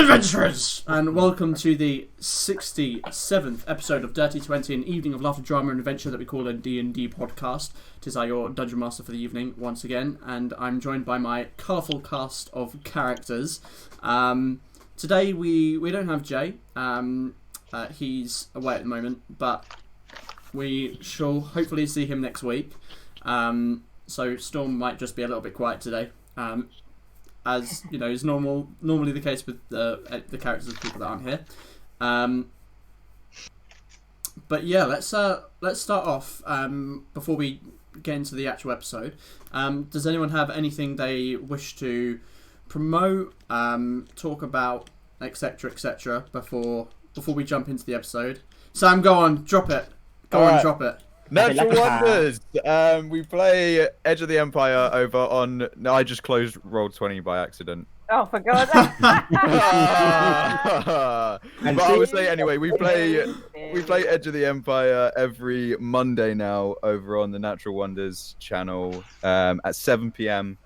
Adventurers, and welcome to the 67th episode of Dirty 20, an evening of laughter, drama and adventure that we call a D&D podcast. Tis I, your Dungeon Master for the evening, once again, and I'm joined by my colourful cast of characters. Today we don't have Jay, he's away at the moment, but we shall hopefully see him next week. So Storm might just be a little bit quiet today. As you know, is normally the case with the characters of people that aren't here. But yeah, let's start off before we get into the actual episode. Does anyone have anything they wish to promote, talk about, etc., before we jump into the episode? Sam, go on, drop it. Drop it. Natural Wonders! We play Edge of the Empire over on... No, I just closed Roll20 by accident. Oh, for God. But I would say, anyway, we play Edge of the Empire every Monday now over on the Natural Wonders channel at 7 PM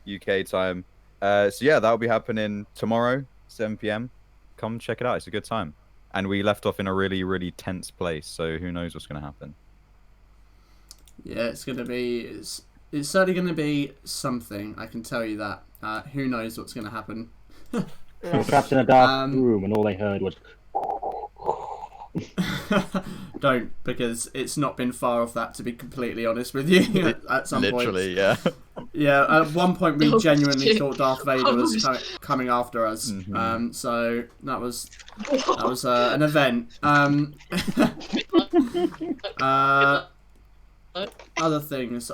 UK time. So yeah, that'll be happening tomorrow, 7 PM. Come check it out. It's a good time. And we left off in a really, really tense place, so who knows what's going to happen. Yeah, it's certainly going to be something, I can tell you that. Who knows what's going to happen. They were trapped in a dark room and all they heard was... Don't, because it's not been far off that, to be completely honest with you, at some point. Literally, yeah. Yeah, at one point we genuinely thought Darth Vader was coming after us. Mm-hmm. So that was an event. Other things.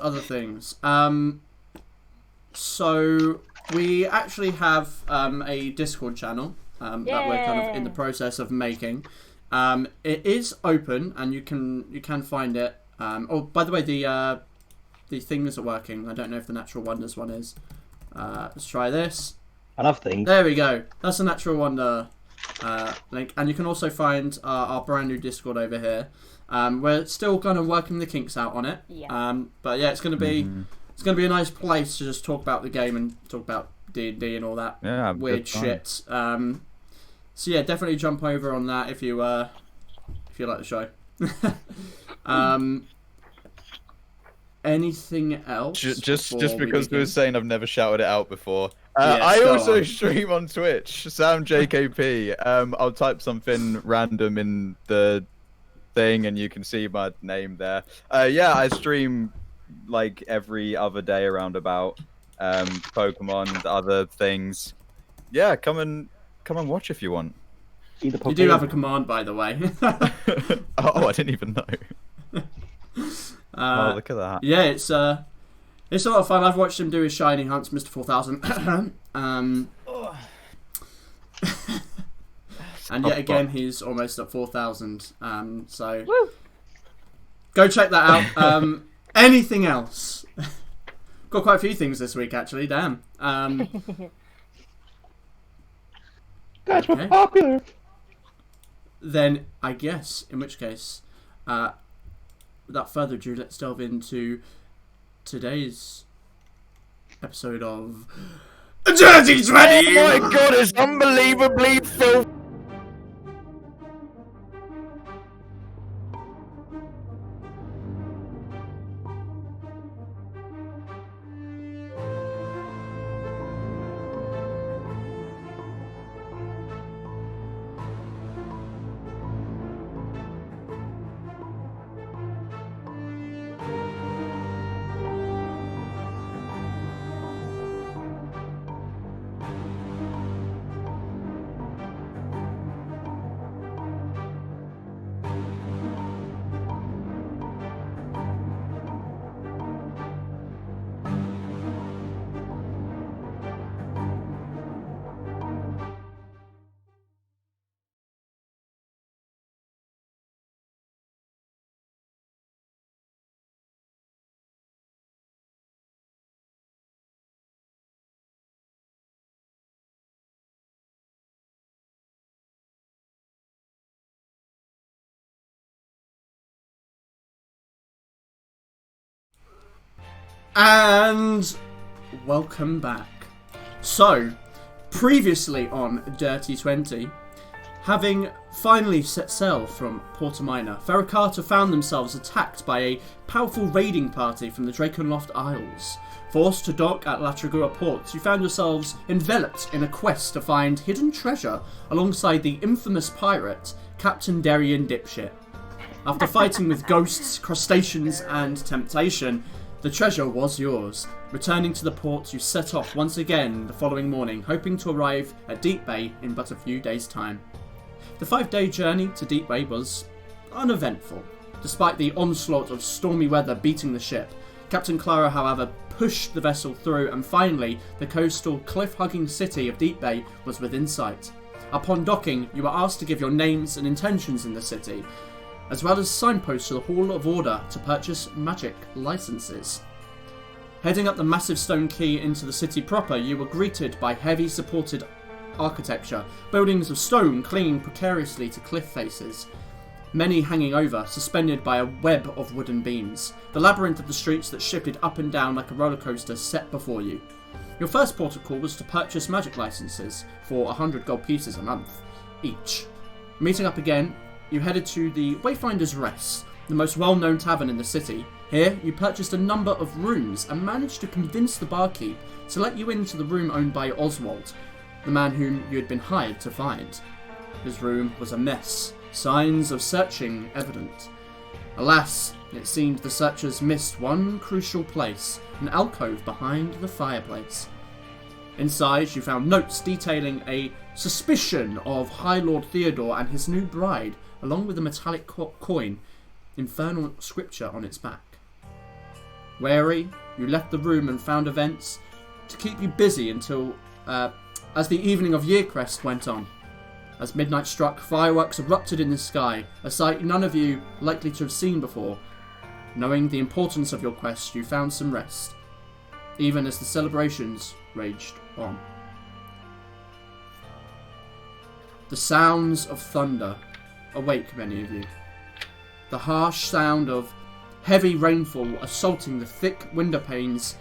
So we actually have a Discord channel that we're kind of in the process of making. It is open, and you can find it. Oh, by the way, the things are working. I don't know if the Natural Wonders one is. Let's try this. I love things. There we go. That's a Natural Wonder link, and you can also find our brand new Discord over here. We're still kind of working the kinks out on it. Yeah. But yeah, it's gonna be a nice place to just talk about the game and talk about D&D and all that weird shit. So yeah, definitely jump over on that if you like the show. Anything else? Just because we were begin? saying I've never shouted it out before. Yes, I go also on. stream on Twitch, SamJKP. I'll type something random in the thing and you can see my name there. Yeah, I stream like every other day around about Pokemon, other things. Yeah, come and watch if you want. You do have a command, by the way. Oh, I didn't even know. Oh, look at that. Yeah, it's a lot of fun. I've watched him do his shiny hunts, Mr. 4000. And yet again, he's almost at 4,000. So Woo. Go check that out. Anything else? Got quite a few things this week, actually. Damn. That's popular. Then I guess, in which case, without further ado, let's delve into today's episode of Dirty 20. Oh my God, it's unbelievably filthy. And welcome back. So, Previously on Dirty 20, having finally set sail from Porta Minor, Fera Carta found themselves attacked by a powerful raiding party from the Drakenloft Isles. Forced to dock at La Tragura ports, you found yourselves enveloped in a quest to find hidden treasure alongside the infamous pirate, Captain Darian Dipshit. After fighting with ghosts, crustaceans, and temptation, the treasure was yours. Returning to the port, you set off once again the following morning, hoping to arrive at Deepbay in but a few days' time. The 5-day journey to Deepbay was uneventful. Despite the onslaught of stormy weather beating the ship, Captain Clara, however, pushed the vessel through, and finally the coastal cliff-hugging city of Deepbay was within sight. Upon docking, you were asked to give your names and intentions in the city, as well as signposts to the Hall of Order to purchase magic licenses. Heading up the massive stone quay into the city proper, you were greeted by heavy supported architecture, buildings of stone clinging precariously to cliff faces, many hanging over, suspended by a web of wooden beams. The labyrinth of the streets that shifted up and down like a roller coaster set before you. Your first port of call was to purchase magic licenses for 100 gold pieces a month each. Meeting up again, you headed to the Wayfinder's Rest, the most well-known tavern in the city. Here, you purchased a number of rooms and managed to convince the barkeep to let you into the room owned by Oswald, the man whom you had been hired to find. His room was a mess, signs of searching evident. Alas, it seemed the searchers missed one crucial place, an alcove behind the fireplace. Inside, you found notes detailing a suspicion of High Lord Theodore and his new bride, along with a metallic coin, infernal scripture on its back. Wary, you left the room and found events to keep you busy until as the evening of Yearcrest went on. As midnight struck, fireworks erupted in the sky, a sight none of you likely to have seen before. Knowing the importance of your quest, you found some rest, even as the celebrations raged on. The sounds of thunder awake many of you. The harsh sound of heavy rainfall assaulting the thick window panes,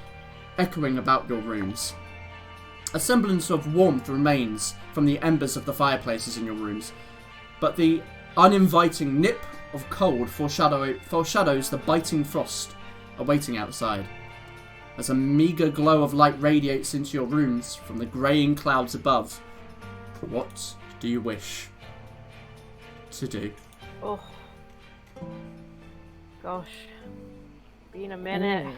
echoing about your rooms. A semblance of warmth remains from the embers of the fireplaces in your rooms, but the uninviting nip of cold foreshadows the biting frost awaiting outside. As a meagre glow of light radiates into your rooms from the greying clouds above, what do you wish to do? Oh. Gosh. Been a minute.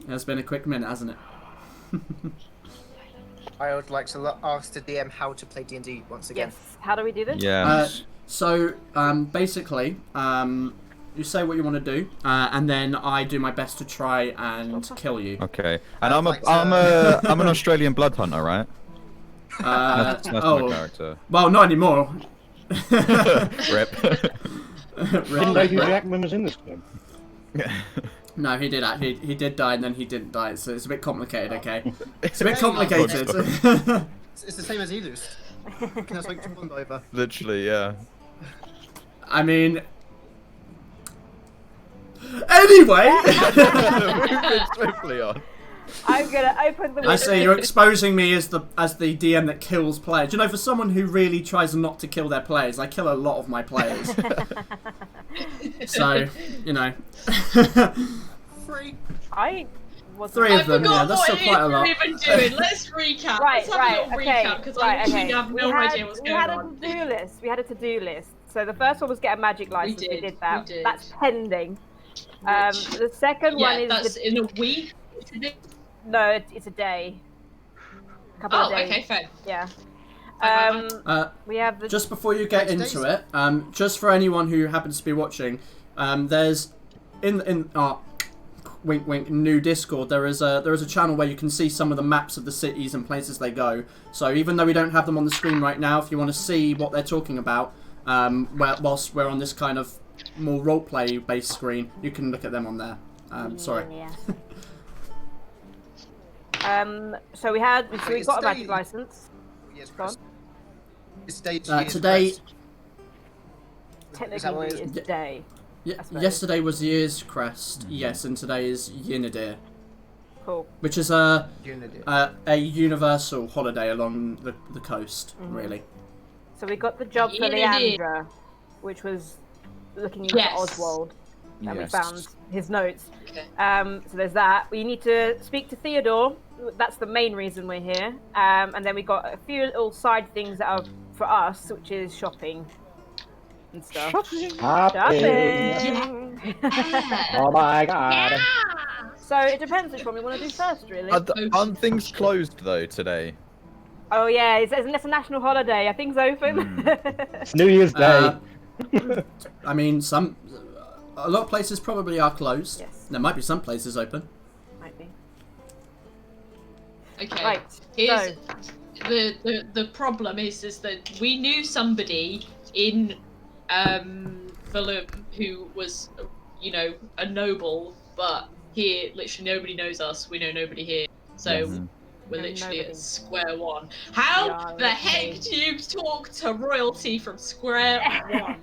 It's been a quick minute, hasn't it? I would like to ask the DM how to play D&D once again. Yes. How do we do this? Yeah. So, basically, you say what you want to do, and then I do my best to try and kill you. Okay. And I'm an Australian blood hunter, right? That's my character. Well, not anymore. Rip. Didn't know Hugh Jackman was in this film. No, he did. He did die, and then he didn't die. So it's a bit complicated. Okay, it's a bit complicated. It's the same as Elus. Can I switch to one over? Literally, yeah. I mean, anyway. Moving swiftly on. I'm gonna open the window. I say you're exposing me as the DM that kills players. You know, for someone who really tries not to kill their players, I kill a lot of my players. So, you know. Three. I was Three of them, yeah, that's still quite a lot. What we're even doing. Let's recap. Right, Let's have a little recap, because I literally have no idea what's going on. We had a to-do list. We had a to-do list. So the first one was get a magic license. We did that. We did. That's pending. The second one is that's in a week. No, it's a day. A couple of days. Okay, fair. Yeah. We have the... Just before you get into it, just for anyone who happens to be watching, there's in our wink wink new Discord there is a channel where you can see some of the maps of the cities and places they go. So even though we don't have them on the screen right now, if you want to see what they're talking about, whilst we're on this kind of more roleplay based screen, you can look at them on there. Sorry. Yeah. So we got a magic license. Yes, Gone. It's day Today, Technically, it's day. yesterday was Year's Crest, yes, and today is Yinadir. Cool. Which is a Unity. universal holiday along the coast, really. So we got the job for Unity. Leandra, which was looking into Oswald, and we found his notes. Okay. So there's that. We need to speak to Theodore. That's the main reason we're here. And then we got a few little side things that are for us, which is shopping and stuff. Shopping. Oh my god. So it depends which one we want to do first, really. Aren't things closed though today? Oh yeah, it's a national holiday. Are things open? It's New Year's Day. I mean, a lot of places probably are closed. Yes. There might be some places open. Might be. Okay. Right. Here's the problem is that we knew somebody in Valum who was, you know, a noble, but here literally nobody knows us. We know nobody here, so we're literally at square one. How the heck do you talk to royalty from square one?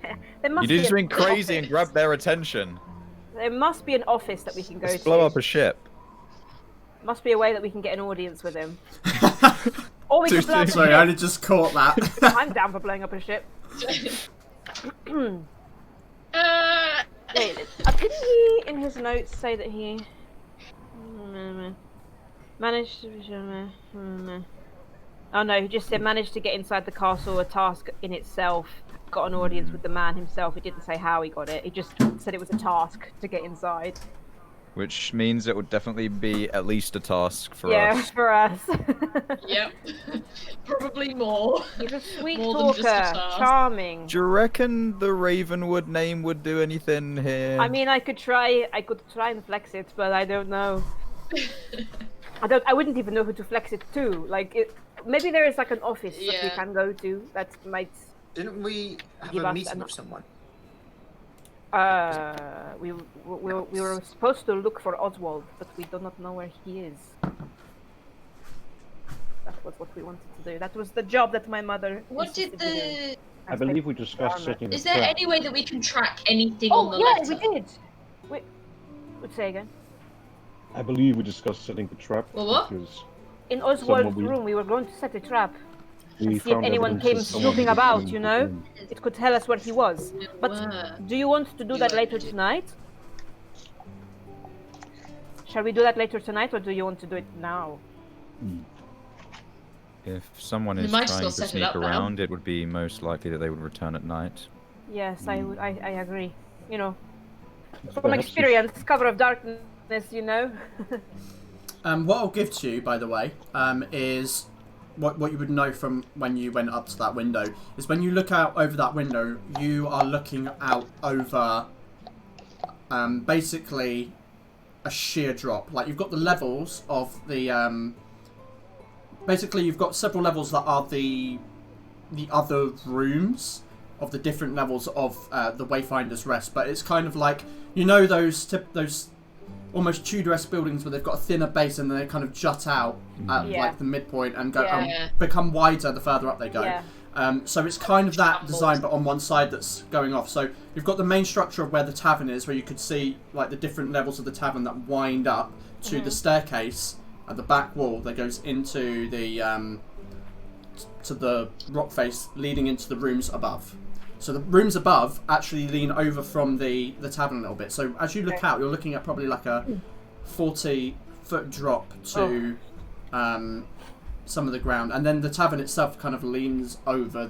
You do something crazy and grab their attention. There must be an office that we can go Let's to. blow up a ship. Must be a way that we can get an audience with him. Or we can blow up a Sorry, ship. I only just caught that. I'm down for blowing up a ship. Wait, didn't he, in his notes, say that he managed to... Oh no, he just said managed to get inside the castle, a task in itself. Got an audience with the man himself. He didn't say how he got it. He just said it was a task to get inside. Which means it would definitely be at least a task for us. Yeah, for us. Yep. Probably more. He's a sweet More than just a talker, task. charming. Do you reckon the Ravenwood name would do anything here? I mean, I could try and flex it, but I don't know. I wouldn't even know who to flex it to. Like, maybe there is like an office that we can go to that might. Didn't we have give a us meeting with someone? We were supposed to look for Oswald, but we do not know where he is. That was what we wanted to do. That was the job that my mother. What did insisted we do. I believe we discussed setting Is a there trap. any way that we can track anything on the Oh yeah, letter? we did. Wait, let's say again. I believe we discussed setting the trap. Well, what? Because In Oswald's we- room, we were going to set a trap. we See if found anyone evidence came that someone snooping was about, in you the know? room. It could tell us where he was. But do you want to do that later tonight? Shall we do that later tonight, or do you want to do it now? If someone We is might trying still to set it sneak up now. around, it would be most likely that they would return at night. Yes, I agree. You know, So from perhaps experience, cover of darkness, you know. What I'll give to you, by the way, is what you would know from when you went up to that window. Is when you look out over that window, you are looking out over basically a sheer drop. Like, you've got the levels of the basically you've got several levels that are the other rooms of the different levels of the Wayfinder's Rest, but it's kind of like, you know, those almost Tudor-esque buildings where they've got a thinner base and then they kind of jut out at like the midpoint and go become wider the further up they go. Yeah. So it's kind of that design, but on one side that's going off. So you've got the main structure of where the tavern is, where you could see like the different levels of the tavern that wind up to the staircase at the back wall that goes into the rock face leading into the rooms above. So the rooms above actually lean over from the tavern a little bit. So as you look out, you're looking at probably like a 40-foot drop to some of the ground, and then the tavern itself kind of leans over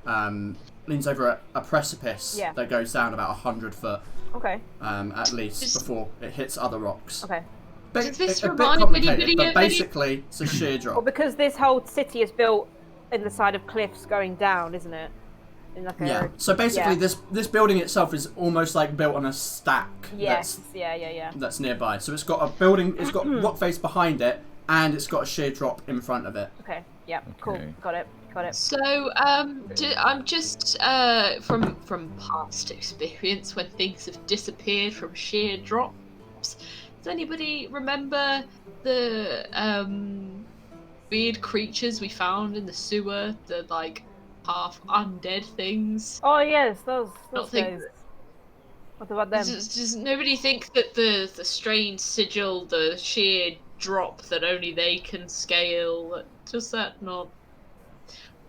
a precipice that goes down about 100 foot. Okay. At least before it hits other rocks. Okay. Does this a bit remind complicated, anybody but of any- basically it's a sheer drop. Well, because this whole city is built in the side of cliffs going down, isn't it? In like a, Yeah. So basically, this building itself is almost like built on a stack. Yes. Yeah. That's nearby. So it's got a building. It's got rock face behind it, and it's got a sheer drop in front of it. Okay. Yeah. Cool. Okay. Got it. So, I'm just from past experience when things have disappeared from sheer drops. Does anybody remember the weird creatures we found in the sewer? The like half undead things. Oh yes, those think- guys. What about them? Does nobody think that the strange sigil, the sheer drop that only they can scale, does that not...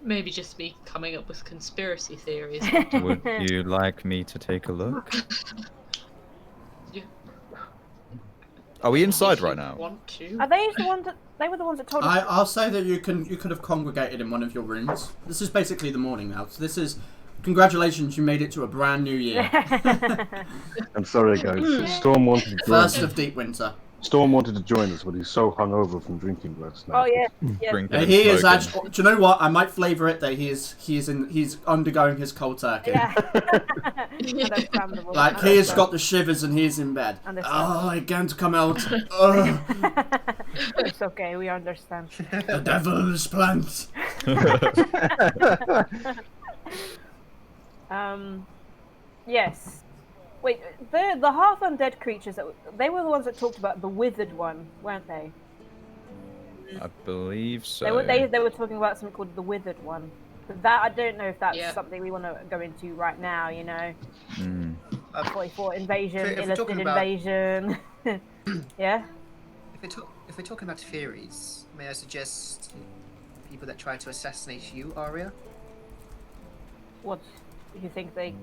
Maybe just me coming up with conspiracy theories. Would you like me to take a look? Yeah. Are we inside If right you now? Want to. Are they the ones that they were the ones that told us? I'll say that you could have congregated in one of your rooms. This is basically the morning now. So this is congratulations, you made it to a brand new year. I'm sorry, guys. Storm wanted to join. First of deep winter. Storm wanted to join us, but he's so hungover from drinking last night. Oh yeah. Drinking and He is smoking. actually. Do you know what? I might flavour it that he's undergoing his cold turkey. Yeah. Understandable. Like he has got the shivers and he's in bed. Oh, I can't come out. Oh, It's okay, we understand. the devil's plant. Yes. Wait, the half undead creatures they were the ones that talked about the withered one, weren't they? I believe so. They were talking about something called the withered one. But that I don't know if that's Yeah. something we want to go into right now. You know, Mm. 44 invasion, If we're illicit talking about- invasion. Yeah. If we're talking about fairies, may I suggest people that try to assassinate you, Aria? What you think they?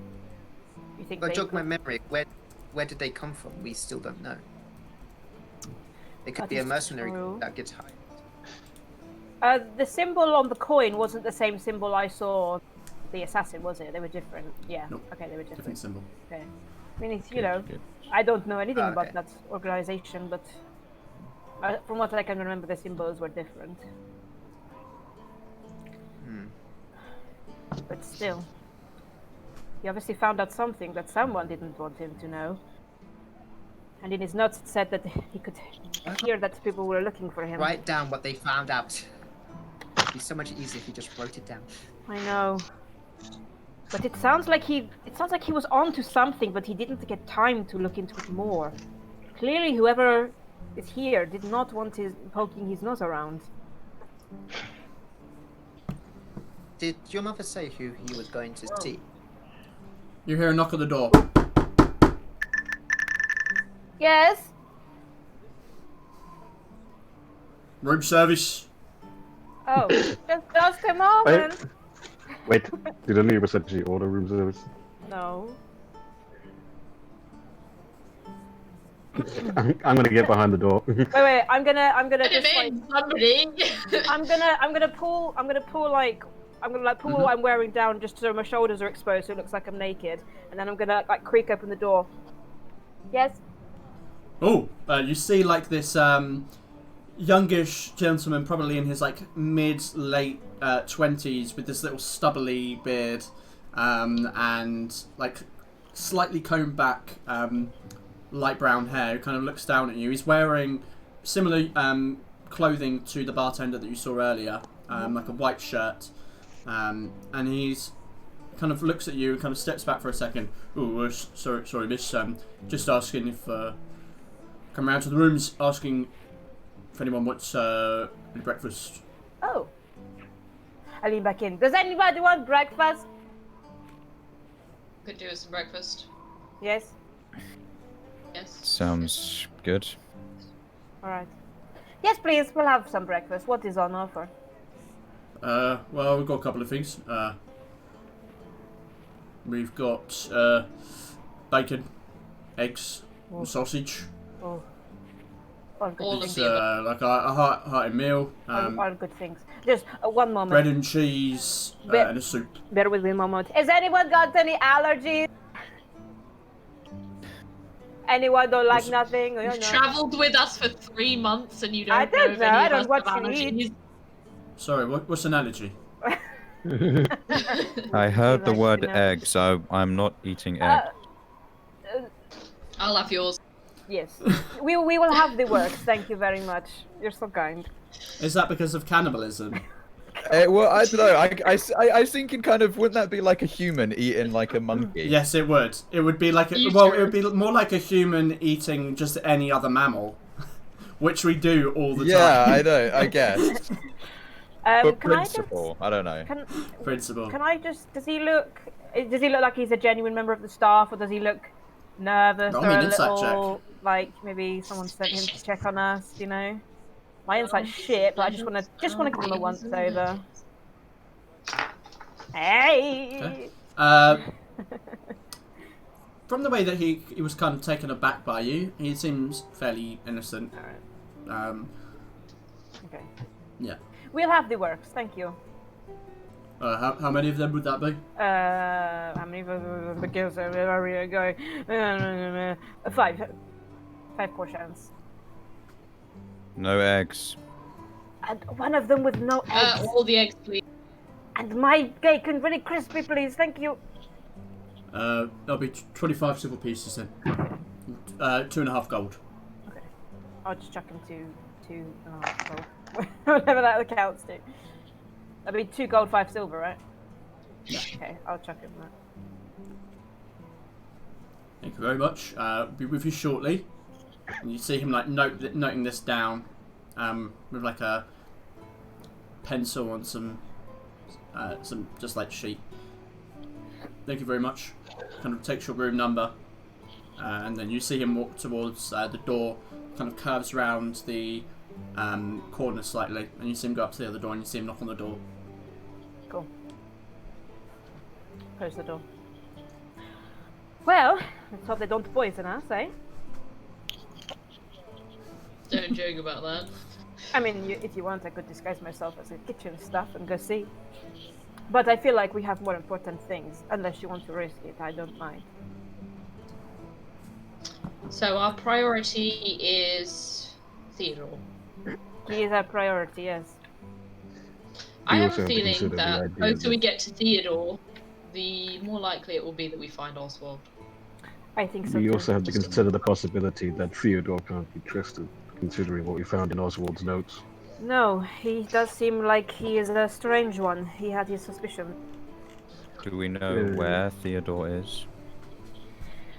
You think If I they? jog my could- memory, where did they come from? We still don't know. They could That be a is mercenary true. group that gets hired. The symbol on the coin wasn't the same symbol I saw. The assassin, was it? They were different. Yeah. Nope. Okay, they were different. Different symbol. Okay. I mean, it's, you know, Good. I don't know anything about Okay. that organization, but from what I can remember, the symbols were different. Hmm. But still, he obviously found out something that someone didn't want him to know. And in his notes, it said that he could hear that people were looking for him. Write down what they found out. It'd be so much easier if you just wrote it down. I know. But it sounds like he was onto something, but he didn't get time to look into it more. Clearly, whoever is here did not want his poking his nose around. Did your mother say who he was going to see? You hear a knock at the door. Yes. Room service. Oh, just a moment. Wait, did any of us actually order room service? No. I'm gonna get behind the door. Wait. I'm gonna just like Somebody. I'm gonna pull like pull what I'm wearing down just so my shoulders are exposed, so it looks like I'm naked, and then I'm gonna like creak open the door. Yes. Oh, you see like this youngish gentleman, probably in his like mid-late 20s, with this little stubbly beard and like slightly combed back light brown hair, who kind of looks down at you. He's wearing similar clothing to the bartender that you saw earlier, like a white shirt, and he's kind of looks at you and kind of steps back for a second. Oh, sorry, miss. Just asking if come round to the rooms, asking if anyone wants any breakfast. Oh. I lean back in. Does anybody want breakfast? Could do with some breakfast. Yes. Yes. Sounds good. All right. Yes, please. We'll have some breakfast. What is on offer? Well, we've got a couple of things. We've got bacon, eggs, and sausage. Oh. All good All of things. It's like a hearty meal. All good things. Just one moment. Bread and cheese and a soup. Bear with me a moment. Has anyone got any allergies? Anyone don't like nothing? You've travelled with us for 3 months and you don't I know don't if know, any I of don't us watch have you eat. allergies. Sorry, what's an allergy? I heard the like word to know. egg, so I'm not eating egg. I'll have yours. Yes. we will have the works. Thank you very much. You're so kind. Is that because of cannibalism? Well, I don't know. I was thinking kind of, wouldn't that be like a human eating like a monkey? Yes, it would. It would be like You well, too. it would be more like a human eating just any other mammal, which we do all the Yeah, time. I know. I guess. But Can I just? principle, I don't know. Principle. Can I just? Does he look like he's a genuine member of the staff, or does he look nervous Roll or me an a insight little like maybe someone sent him to check on us? You know, my insight's shit, but I just want to give him a once over. Hey. Okay. From the way that he was kind of taken aback by you, he seems fairly innocent. Alright. Okay. Yeah. We'll have the works, thank you. How many of them would that be? How many of the girls are we going? 5. 5 portions. No eggs. And one of them with no eggs. All the eggs, please. And my bacon really crispy, please. Thank you. There'll be 25 silver pieces then. 2.5 gold. Okay. I'll just chuck him 2.5 gold. Whatever that accounts to. That'll be 2 gold, 5 silver, right? Yeah. Okay, I'll chuck him that. Thank you very much. Be with you shortly. And you see him like noting this down, with like a pencil on some just like sheet. Thank you very much. Kind of takes your room number, and then you see him walk towards the door. Kind of curves around the corner slightly, and you see him go up to the other door, and you see him knock on the door. Cool. Close the door. Well, let's hope they don't poison us, eh? Don't joke about that. I mean, if you want, I could disguise myself as a kitchen staff and go see. But I feel like we have more important things. Unless you want to risk it, I don't mind. So our priority is Theodore. He is our priority, yes. I have also a have to feeling consider the that idea closer that- we get to Theodore, the more likely it will be that we find Oswald. I think so We too. also have to consider the possibility that Theodore can't be trusted, considering what we found in Oswald's notes. No, he does seem like he is a strange one. He had his suspicion. Do we know where Theodore is?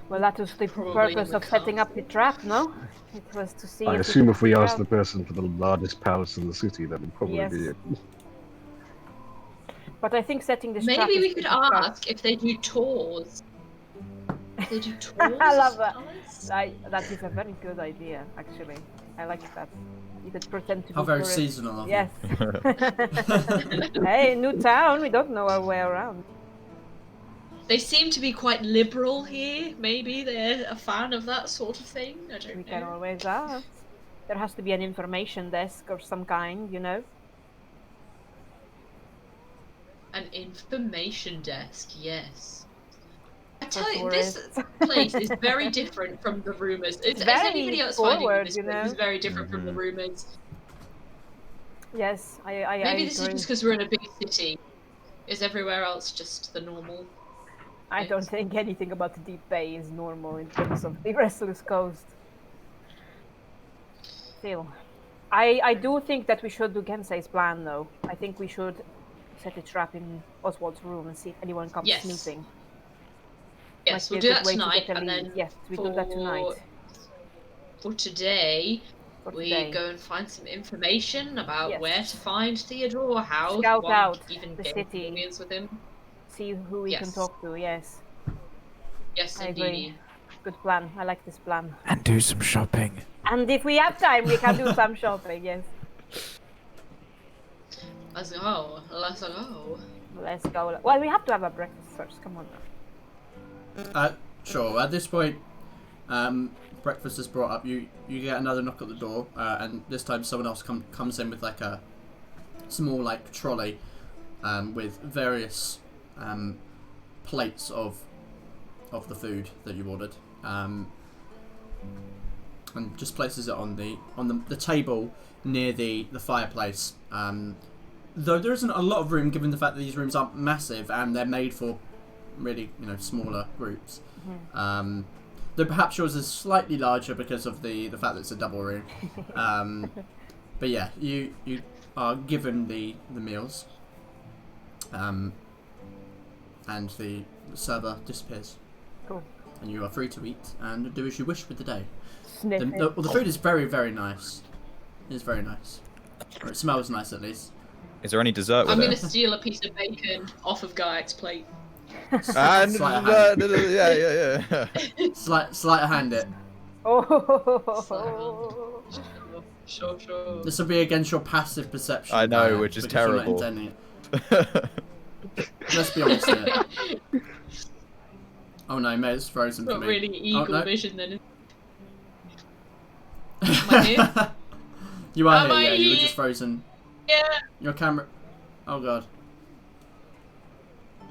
Well, that was the Probably purpose in the of setting up the trap, no? It was to see I if assume we if we could asked the figure person for the largest palace in the city, that would probably Yes. be it. out- But I think setting this trap Maybe is we could pretty sharp. ask if they do tours. If they do tours. I love that. Palace? That is a very good idea, actually. I like that. You could pretend to How be very tourists. seasonal of you. Yes. Hey, new town. We don't know our way around. They seem to be quite liberal here. Maybe they're a fan of that sort of thing. I don't We know. can always ask. There has to be an information desk of some kind, you know. An information desk, yes. I For tell you, this place is very different from the rumors. Is very anybody else finding forward, this you place know? is very different from the rumors? Yes, I Maybe this is agree. just because we're in a big city. Is everywhere else just the normal? I don't think anything about the Deepbay is normal in terms of the Restless Coast. Still, I do think that we should do Gensei's plan, though. I think we should set a trap in Oswald's room and see if anyone comes Yes. snooping. Yes, Might we'll be do a that good way to tonight, get a and lead. then Yes, we do that tonight. For today, For we today. go and find some information about Yes. where to find Theodore, how Scout one out even the gain city. audience with him. See who we can Yes. talk to. Yes, Yes, I indeed. agree. Good plan. I like this plan. And do some shopping. And if we have time, we can do some shopping. Yes, Let's go. Let's go. let's go. Well, we have to have a breakfast first. Come on. Sure. At this point, breakfast is brought up. You get another knock at the door, and this time someone else comes in with like a small like trolley, with various plates of the food that you ordered, and just places it on the table near the fireplace. Though there isn't a lot of room, given the fact that these rooms aren't massive and they're made for really smaller groups. Though perhaps yours is slightly larger because of the fact that it's a double room. But yeah, you are given the meals, and the server disappears. Cool. And you are free to eat and do as you wish with the day. Sniff it. The food is very, very nice. It is very nice. Or it smells nice at least. Is there any dessert with I'm gonna it? steal a piece of bacon off of Gayak's plate. And Sleight of hand. yeah. Sleight of hand it. Oh. Sure. This will be against your passive perception. I know, Diane, which is because you're not terrible. intending it. Let's be honest here. Oh no, mate, it's frozen for Not me. really eagle no. vision then. Am I here? You are Am here, I yeah, you were here? just frozen. Yeah. Your camera... Oh god.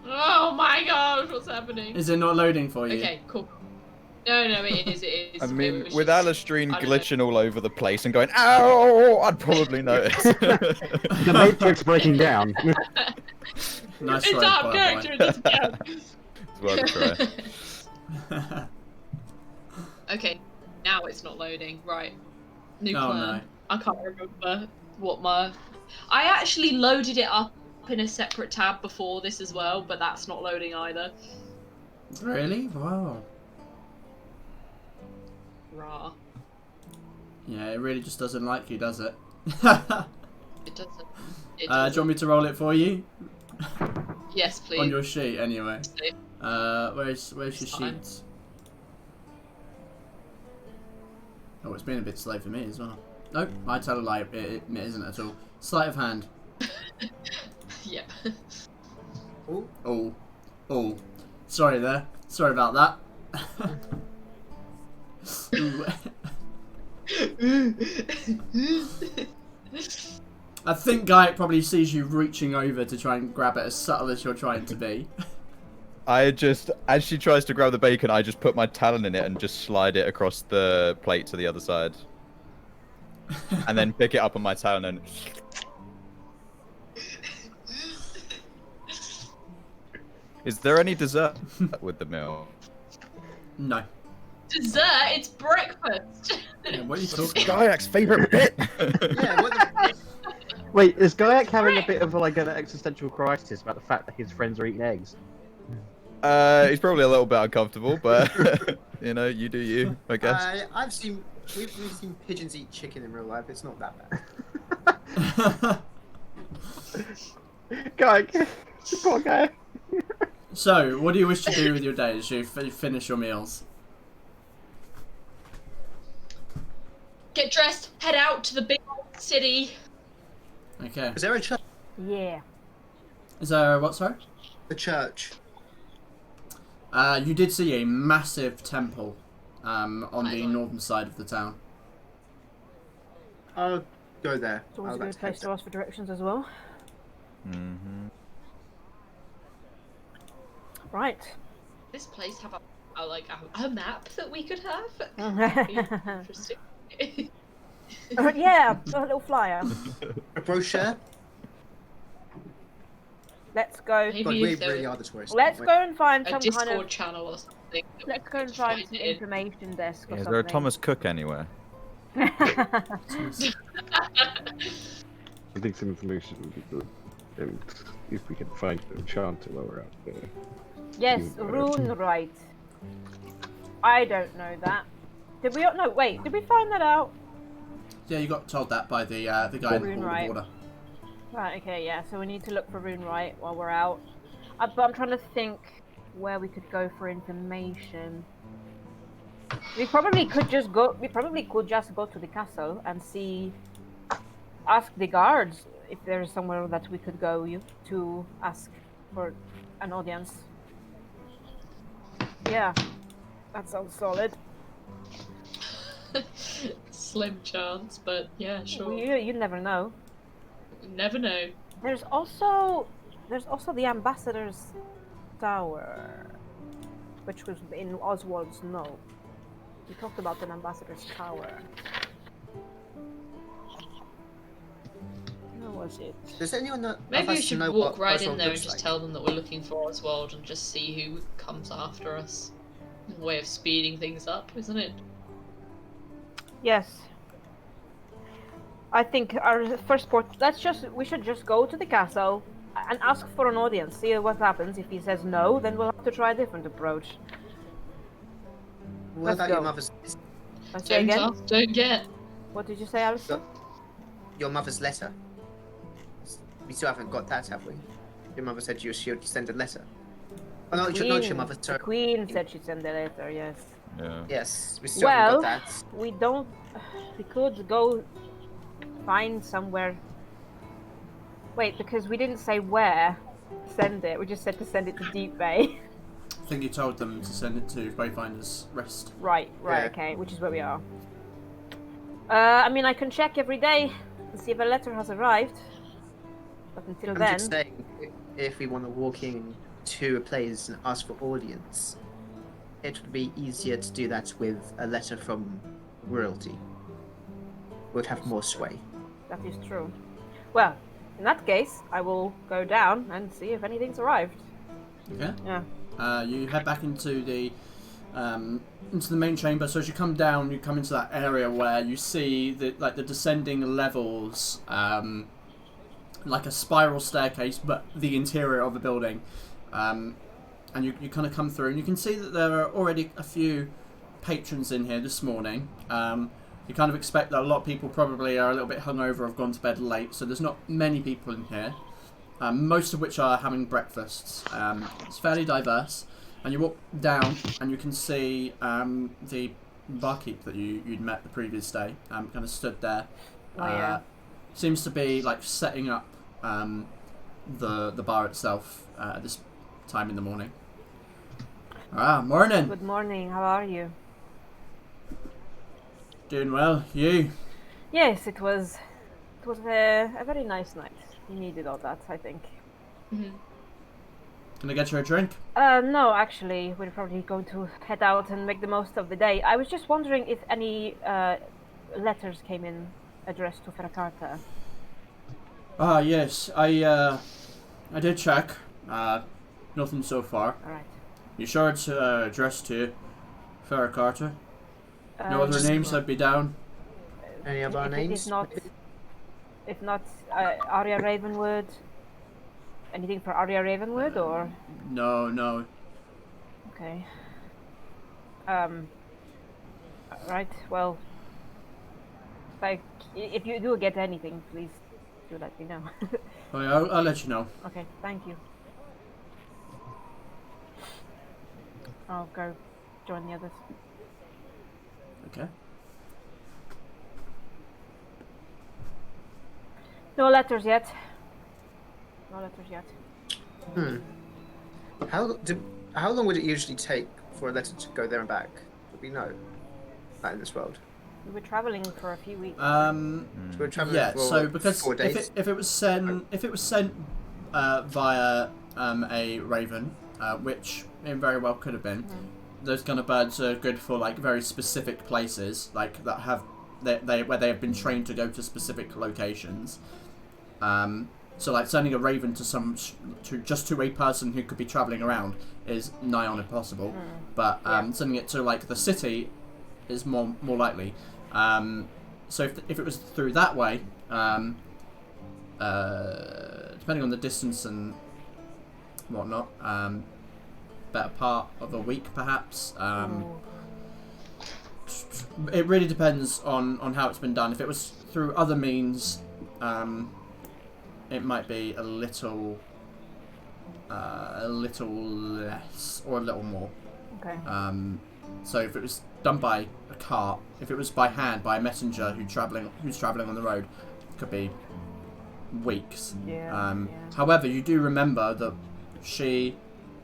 Oh my gosh, what's happening? Is it not loading for you? Okay, cool. No, it is. I mean, It was with just- Alistrine I don't glitching all over the place and going, ow, I'd probably notice. The Matrix breaking down. Nice It's try, our by character, it doesn't count. It's worth a try. the way. Okay, now it's not loading. Right. New Oh, plan. no. I can't remember what my... I actually loaded it up in a separate tab before this as well, but that's not loading either. Really? Wow. Rah. Yeah, it really just doesn't like you, does it? It doesn't. It Do you doesn't. want me to roll it for you? Yes, please. On your sheet, anyway. Please. Where's your It's fine. sheets? Oh, it's been a bit slow for me as well. Nope, I tell a lie, it isn't at all. Sleight of hand. Yep. Oh, Oh. Sorry there. Sorry about that. Ooh. I think Gaiac probably sees you reaching over to try and grab it as subtle as you're trying to be. I just, as she tries to grab the bacon, I just put my talon in it and just slide it across the plate to the other side. And then pick it up on my talon and... Is there any dessert with the meal? No. Dessert? It's breakfast! Yeah, what are you talking Gaiac's favourite bit! yeah. What the... Wait, is Gaiac having a bit of like an existential crisis about the fact that his friends are eating eggs? He's probably a little bit uncomfortable, but you know, you do you, I guess. We've seen pigeons eat chicken in real life. It's not that bad. Gaiac, poor Gaiac. So, what do you wish to do with your day as you finish your meals? Get dressed, head out to the big city. Okay. Is there a church? Yeah. Is there what, sorry? A church. You did see a massive temple on I the know. northern side of the town. I'll go there. It's always I'll a good place to ask for directions as well. Mm-hmm. Right. This place have a map that we could have? yeah, Interesting. a little flyer. A brochure. Let's go. Maybe God, we if there really was are the tourists. Let's go and find a some Discord kind of. channel or something. that Let's we go could and find join some in. information desk or Is something. there a Thomas Cook anywhere? I think some information would be good. And if we can find the enchanter while we're out there. Yes, rune right. I don't know that. Did we? No, wait. Did we find that out? Yeah, you got told that by the guy at the Rune border. right. Right. Okay. Yeah. So we need to look for rune right while we're out. But I'm trying to think where we could go for information. We probably could just go. We probably could just go to the castle and ask the guards if there's somewhere that we could go to ask for an audience. Yeah, that sounds solid. Slim chance, but yeah, sure. You never know. Never know. There's also the ambassador's tower, which was in Oswald's note. We talked about an ambassador's tower. Where was it? Does anyone know? Maybe of we us should know walk what right in Oswald there and looks just like? tell them that we're looking for Oswald and just see who comes after us. A way of speeding things up, isn't it? Yes. I think our first port. We should just go to the castle and ask for an audience. See what happens. If he says no, then we'll have to try a different approach. What Let's about go. your mother's? Say Don't again. ask, don't get. What did you say, Alistair? Your mother's letter. We still haven't got that, have we? Your mother said she would send a letter. Oh, no, not your mother, The sorry. Queen said she'd send a letter, yes. Yeah. Yes, we still haven't Well, got that. we don't... We could go find somewhere... Wait, because we didn't say where to send it. We just said to send it to Deepbay. I think you told them to send it to Wayfinder's Rest. Right, Yeah. okay, which is where we are. I mean, I can check every day and see if a letter has arrived. But until I'm then... just saying, if we want to walk in to a place and ask for audience, it would be easier to do that with a letter from royalty. Would have more sway. That is true. Well, in that case, I will go down and see if anything's arrived. Okay. Yeah. You head back into the main chamber. So as you come down, you come into that area where you see the descending levels, like a spiral staircase, but the interior of the building. And you kind of come through, and you can see that there are already a few patrons in here this morning. You kind of expect that a lot of people probably are a little bit hungover, have gone to bed late, so there's not many people in here. Most of which are having breakfasts. It's fairly diverse, and you walk down and you can see the barkeep that you'd met the previous day, kind of stood there. Oh, yeah. Seems to be like setting up the bar itself at this time in the morning. Morning. Good morning, how are you? Doing well. You? Yes, it was a very nice night. You needed all that, I think. Mhm. Can I get you a drink? No, actually, we're probably going to head out and make the most of the day. I was just wondering if any letters came in addressed to Fera Carta. Yes. I did check. Nothing so far. Alright. You sure it's addressed to Fera Carta? No other just- names I'd be down? Any other If it names? is not, if not Arya Ravenwood. Anything for Arya Ravenwood, or? No. Okay. Right, well... Like, if you do get anything, please do let me know. Oh, yeah, I'll let you know. Okay, thank you. I'll go join the others. Okay. No letters yet. No letters yet. How long would it usually take for a letter to go there and back? Would we know? Not in this world. We were traveling for a few weeks. So we're traveling Yeah. for So because 4 days. if it was sent via a raven, which it very well could have been, those kind of birds are good for like very specific places, like that have where they have been trained to go to specific locations. So like sending a raven to a person who could be travelling around is nigh on impossible. But sending it to like the city is more likely. So if it was through that way, depending on the distance and whatnot, better part of a week perhaps. It really depends on how it's been done. If it was through other means, it might be a little less or a little more. Okay. So if it was done by a cart, if it was by hand by a messenger who's travelling on the road, it could be weeks. Yeah. However, you do remember that she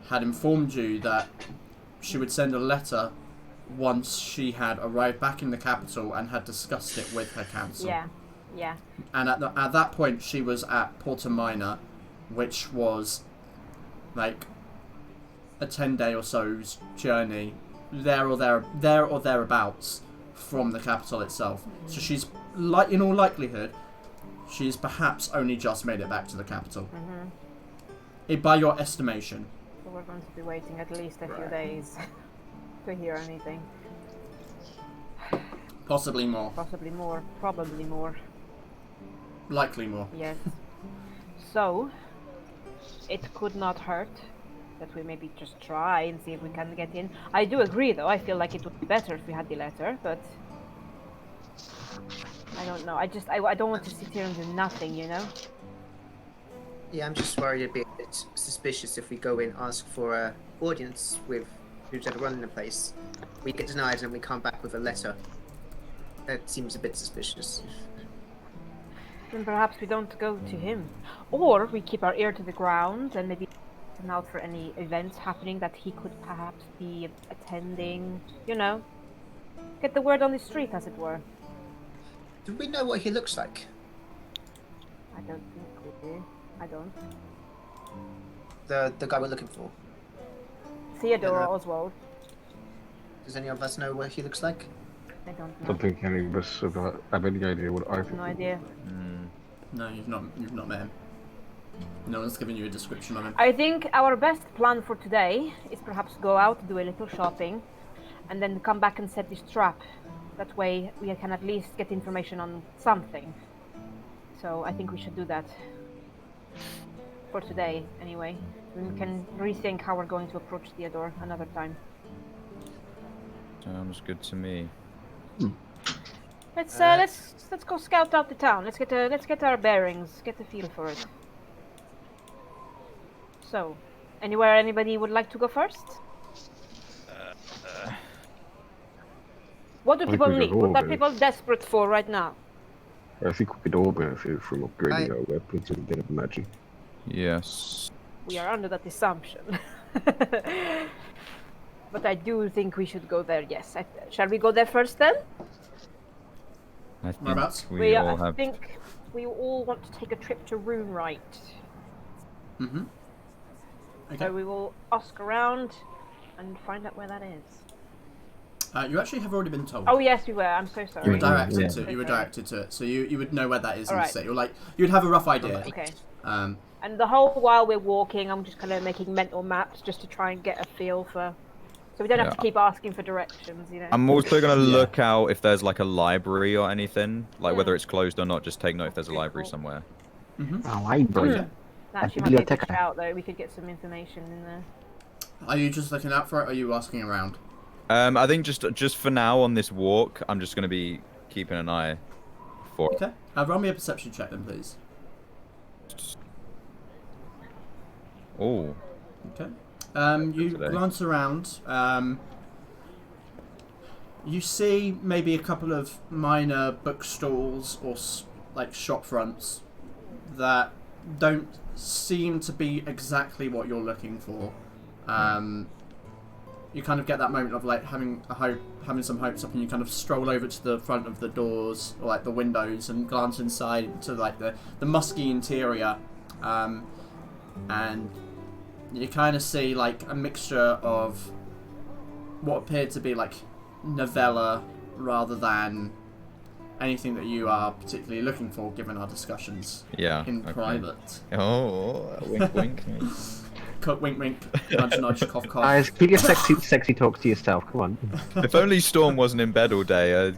had informed you that she would send a letter once she had arrived back in the capital and had discussed it with her council. Yeah. And at that point, she was at Porta Minor, which was like a 10-day or so's journey, there or thereabouts, from the capital itself. So she's in all likelihood, she's perhaps only just made it back to the capital. By your estimation. So we're going to be waiting at least a few days to hear anything. Possibly more. Possibly more. Probably more. Likely more. Yes. So, it could not hurt that we maybe just try and see if we can get in. I do agree, though. I feel like it would be better if we had the letter, but I don't know. I don't want to sit here and do nothing, you know? Yeah, I'm just worried it'd be a bit suspicious if we go in, ask for a audience with who's ever running the place. We get denied and we come back with a letter. That seems a bit suspicious. Then perhaps we don't go to him. Or we keep our ear to the ground and maybe listen out for any events happening that he could perhaps be attending. You know, get the word on the street, as it were. Do we know what he looks like? I don't think we do. I don't. The guy we're looking for. Theodore Yeah, or Oswald. Does any of us know what he looks like? I don't I know. don't think any of us have any idea what I think. No idea. No, you've not met him. No one's given you a description of him. I think our best plan for today is perhaps go out, do a little shopping, and then come back and set this trap. That way we can at least get information on something. So I think we should do that. For today, anyway. We can rethink how we're going to approach Theodore another time. Sounds good to me. Let's go scout out the town. Let's get our bearings, get a feel for it. So, anywhere anybody would like to go first? What do I people think we need? could What all are go. people desperate for right now? I think we could all benefit from upgrading our weapons and a bit of magic. Yes. We are under that assumption. But I do think we should go there, yes. Shall we go there first then? I think Whereabouts? we all I have. think we all want to take a trip to Runeright. Mm-hmm. Okay. So we will ask around and find out where that is. You actually have already been told. Oh yes, we were. I'm so You sorry. were directed Yeah. to. You were directed to it, so you would know where that is in Alright. the city. Or like you'd have a rough idea. Okay. Um, And the whole while we're walking, I'm just kind of making mental maps just to try and get a feel for. So we don't have to Yeah. keep asking for directions, you know. I'm also gonna Yeah. look out if there's like a library or anything, like Hmm. whether it's closed or not. Just take note if there's a library somewhere. Oh, library. Okay. That actually might be a good Biblioteca. shout, though. We could get some information in there. are you just looking out for it, or are you asking around? I think just for now on this walk, I'm just gonna be keeping an eye for. Okay. Roll me a perception check then, please. Oh, Okay. You today. glance around. You see maybe a couple of minor bookstores or like shop fronts that don't seem to be exactly what you're looking for. You kind of get that moment of like having some hopes up, and you kind of stroll over to the front of the doors or like the windows and glance inside to like the musky interior, and you kind of see like a mixture of what appeared to be like novella rather than anything that you are particularly looking for, given our discussions yeah. in okay. private. Oh, wink, wink. Wink, wink, nudge, nudge, cough, cough. Guys, keep your sexy talk to yourself. Come on. If only Storm wasn't in bed all day, I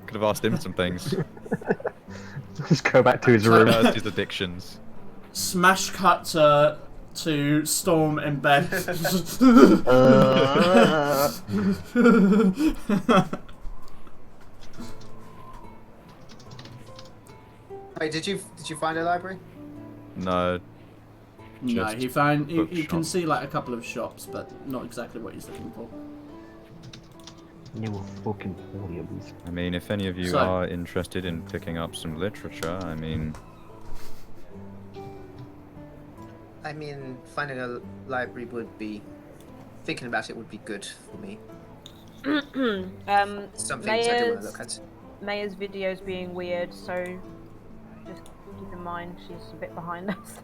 could have asked him some things. Just go back to his room. Rehearsed his addictions. Smash cut to Storm in bed. Wait, did you find a library? No. No, Just he found. You can bookshop. see like a couple of shops, but not exactly what he's looking for. You fucking Williams. I mean, if any of you So- are interested in picking up some literature, I mean, I mean, finding a library would be... Thinking about it would be good for me. Some things I do want to look at. Maya's video's being weird, so just keep in mind she's a bit behind us.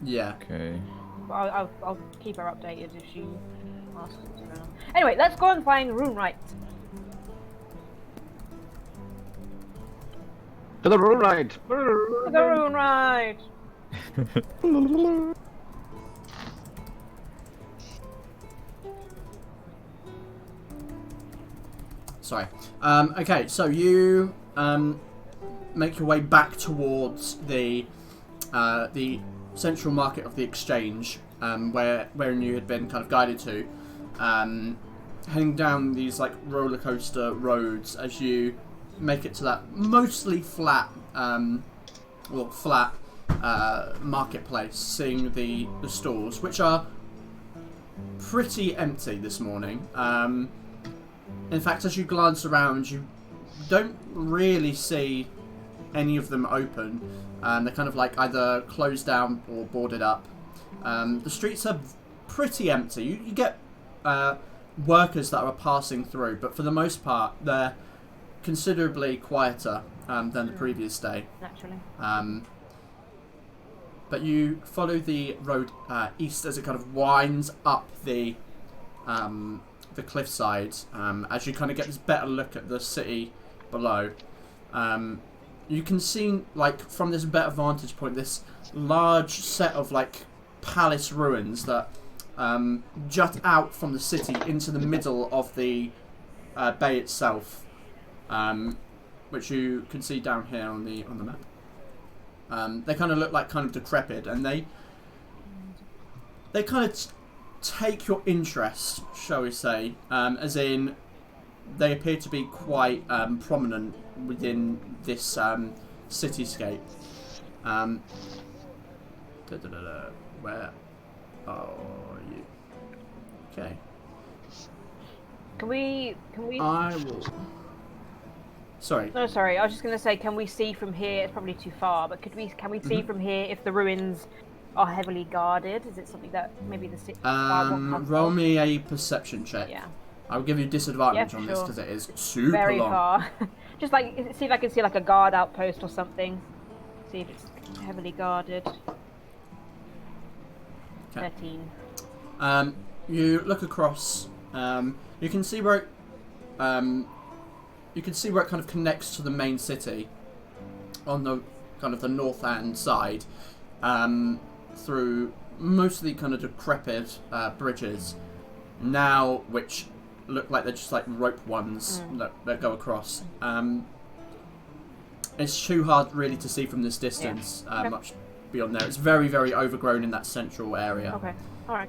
Yeah. okay. But I'll keep her updated if she asks what's going on. Anyway, let's go and find Runeright. To the room right. To the Runeright. Sorry. Okay, so you make your way back towards the central market of the exchange, wherein you had been kind of guided to, heading down these like roller coaster roads as you make it to that mostly flat, marketplace, seeing the stalls, which are pretty empty this morning. In fact, as you glance around, you don't really see any of them open. They're kind of like either closed down or boarded up. The streets are pretty empty. You get workers that are passing through, but for the most part, they're considerably quieter than the previous day. Naturally. But you follow the road east as it kind of winds up the cliffside. As you kind of get this better look at the city below, you can see, like, from this better vantage point, this large set of like palace ruins that jut out from the city into the middle of the bay itself, which you can see down here on the map. They kind of look like kind of decrepit, and they kind of take your interest, shall we say, as in they appear to be quite prominent within this cityscape. Where are you? Okay. Can we? I will. Sorry. No, sorry. I was just going to say, can we see from here? It's probably too far, but can we see from here if the ruins are heavily guarded? Is it something that maybe the city? Roll me a perception check. Yeah. I'll give you disadvantage Yeah, on this sure. because it is super Very long. far. Just like see if I can see like a guard outpost or something. See if it's heavily guarded. Okay. 13. You look across. You can see where it, kind of connects to the main city on the kind of the north hand side, through mostly kind of decrepit bridges now, which look like they're just like rope ones that go across. It's too hard really to see from this distance. Okay. Much beyond there, it's very, very overgrown in that central area. Okay. All right.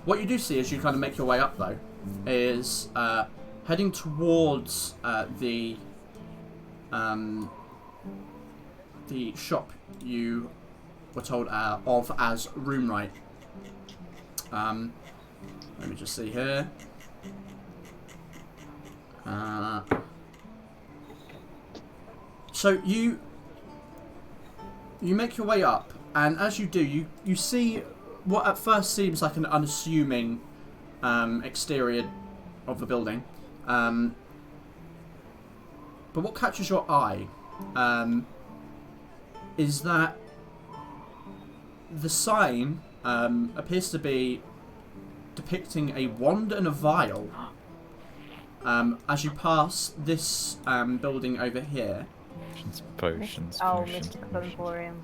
What you do see as you kind of make your way up, though, is heading towards the shop you were told of as Roomright. Let me just see here. So you make your way up, and as you do, you see what at first seems like an unassuming exterior of the building, but what catches your eye is that the sign appears to be depicting a wand and a vial. As you pass this building over here. Potions. Oh, Mystical Emporium.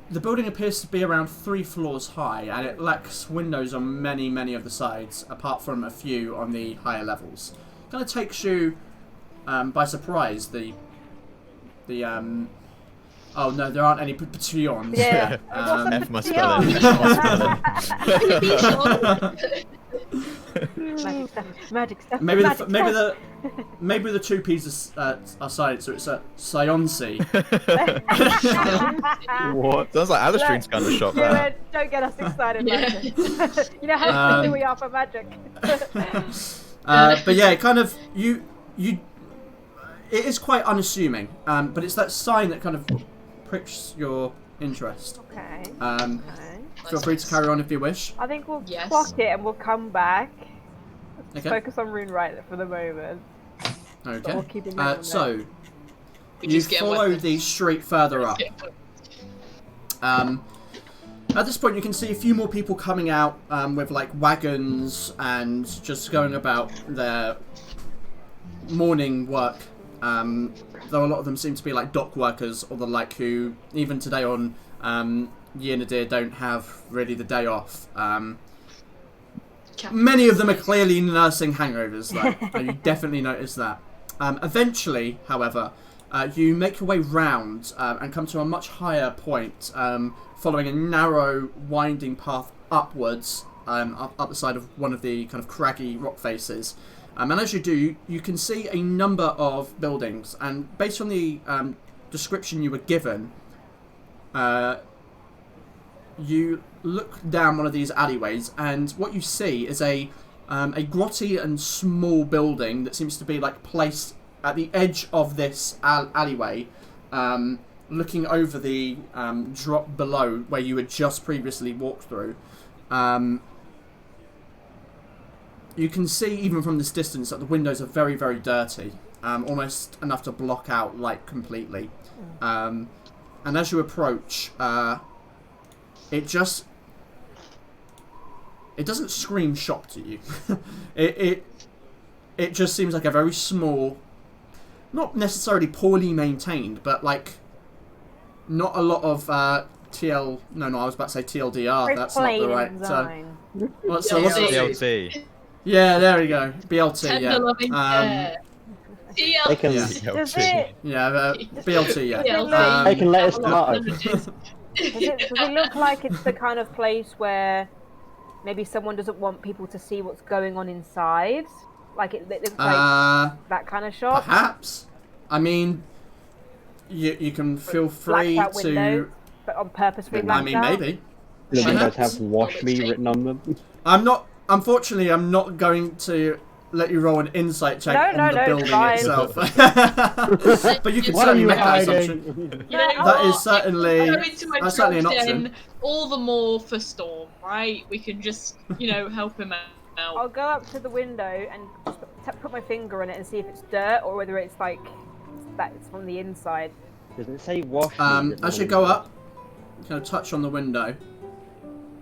The building appears to be around 3 floors high, and it lacks windows on many, many of the sides, apart from a few on the higher levels. Kind of takes you by surprise. Oh no, there aren't any petions. Yeah. F my Petion? spelling. Magic stuff. Maybe magic stuff. maybe the 2 P's are silent, so it's a Scioncy. What? Sounds like Alistair's kind of shop there. Yeah, don't get us excited, Yeah. magic. You know how excited we are for magic. But yeah, kind of you. It is quite unassuming, but it's that sign that kind of pricks your interest. Okay. Okay. Okay. Feel free to carry on if you wish. I think we'll Yes. clock it and we'll come back. Okay. Focus on Runewright for the moment. But we'll Okay. keep in mind So We you just get follow weapons. the street further up. At this point, you can see a few more people coming out with like wagons and just going about their morning work. Though a lot of them seem to be like dock workers or the like, who even today on Yenadir don't have really the day off. Many of them are clearly nursing hangovers, though. You definitely notice that. Eventually, however, you make your way round and come to a much higher point, following a narrow, winding path upwards, up the side of one of the kind of craggy rock faces. And as you do, you can see a number of buildings, and based on the description you were given, you look down one of these alleyways, and what you see is a grotty and small building that seems to be like placed at the edge of this alleyway, looking over the drop below where you had just previously walked through. You can see even from this distance that the windows are very, very dirty, almost enough to block out light completely. And as you approach, it doesn't scream shock to you. it just seems like a very small, not necessarily poorly maintained, but like not a lot of I was about to say TLDR. Very That's not the right. design. What's DLT. Yeah, there we go. BLT. Tender loving care. They can, Does it, BLT. Yeah. Yeah. they can let us know. does it look like it's the kind of place where maybe someone doesn't want people to see what's going on inside? Like it looks like that kind of shop? Perhaps. I mean, you can feel free Blacked out to. windows, but on purpose we I blacked mean, out? maybe. The windows Perhaps. have "Wash Me" written on them. Unfortunately, I'm not going to let you roll an insight check on the building fine. itself. But you can What are certainly you make that hiding? assumption. You know That what? is certainly Go into a that's certainly an drop option. den, all the more for Storm, right? We can just, help him out. I'll go up to the window and just put my finger on it and see if it's dirt or whether it's like it's from the inside. Does it say "Wash Me"? As you go up, you kind of touch on the window.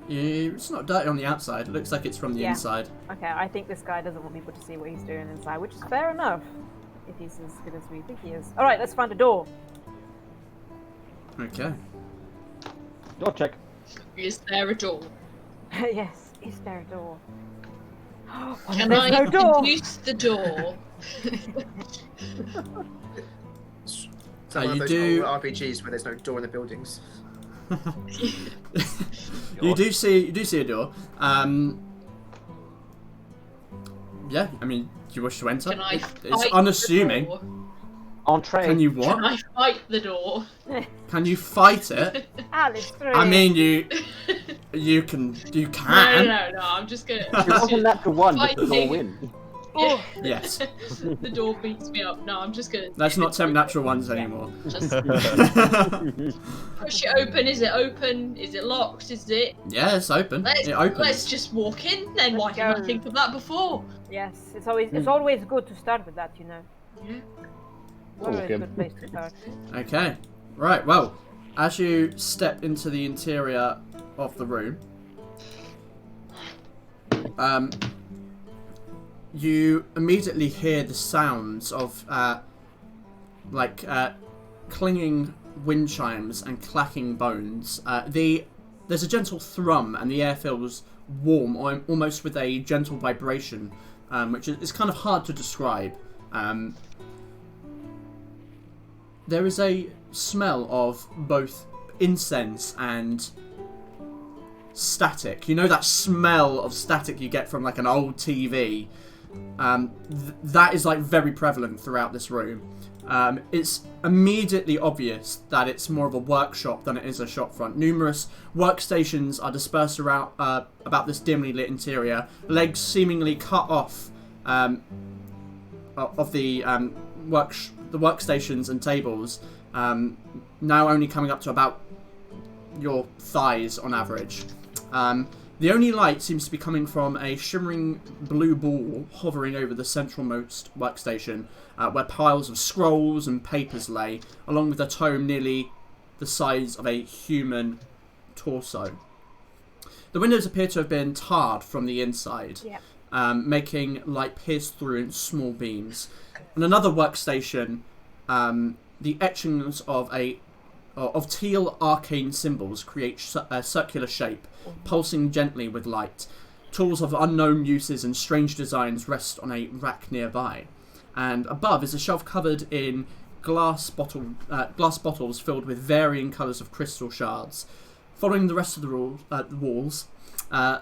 It's not dirty on the outside. It looks like it's from the inside. Okay, I think this guy doesn't want people to see what he's doing inside, which is fair enough. If he's as good as we think he is. Alright, let's find a door. Okay. Door check. Is there a door? Yes, is there a door? Can there's I no door. introduce the door? So one you of those do- old RPGs where there's no door in the buildings. You do see a door. Yeah, I mean, do you wish to enter? Can I It's fight unassuming. the door? Entree. Can you Can what? I fight the door? Can you fight it? Alice through. I mean, you can. No, I'm just gonna. It wasn't that the one that the door Fighting. win. Oh, Yes. The door beats me up. No, I'm just gonna. That's not temp natural ones anymore. Just push it open. Is it open? Is it locked? Is it? Yeah, it's open. Let's It opens. let's just walk in. Then why Let's didn't go. I think of that before? yes, it's always good to start with that, you know. Yeah. Always a Okay. good place to start. Okay. Right, well, as you step into the interior of the room, you immediately hear the sounds of clinging wind chimes and clacking bones. There's a gentle thrum, and the air feels warm, or almost with a gentle vibration, which is kind of hard to describe. There is a smell of both incense and static. You know that smell of static you get from like an old TV? That is like very prevalent throughout this room. It's immediately obvious that it's more of a workshop than it is a shop front. Numerous workstations are dispersed around about this dimly lit interior, legs seemingly cut off of the workstations and tables, now only coming up to about your thighs on average. The only light seems to be coming from a shimmering blue ball hovering over the centralmost workstation, where piles of scrolls and papers lay, along with a tome nearly the size of a human torso. The windows appear to have been tarred from the inside, making light pierce through in small beams. On another workstation, the etchings of teal arcane symbols create a circular shape, pulsing gently with light. Tools of unknown uses and strange designs rest on a rack nearby. And above is a shelf covered in glass bottles filled with varying colours of crystal shards. Following the rest of the walls,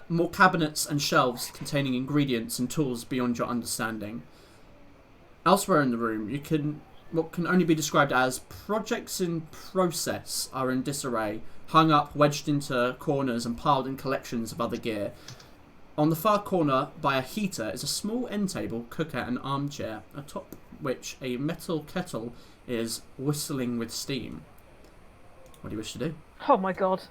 More cabinets and shelves containing ingredients and tools beyond your understanding. Elsewhere in the room, what can only be described as projects in process are in disarray, hung up, wedged into corners and piled in collections of other gear. On the far corner, by a heater, is a small end table, cooker and armchair, atop which a metal kettle is whistling with steam. What do you wish to do? Oh my god.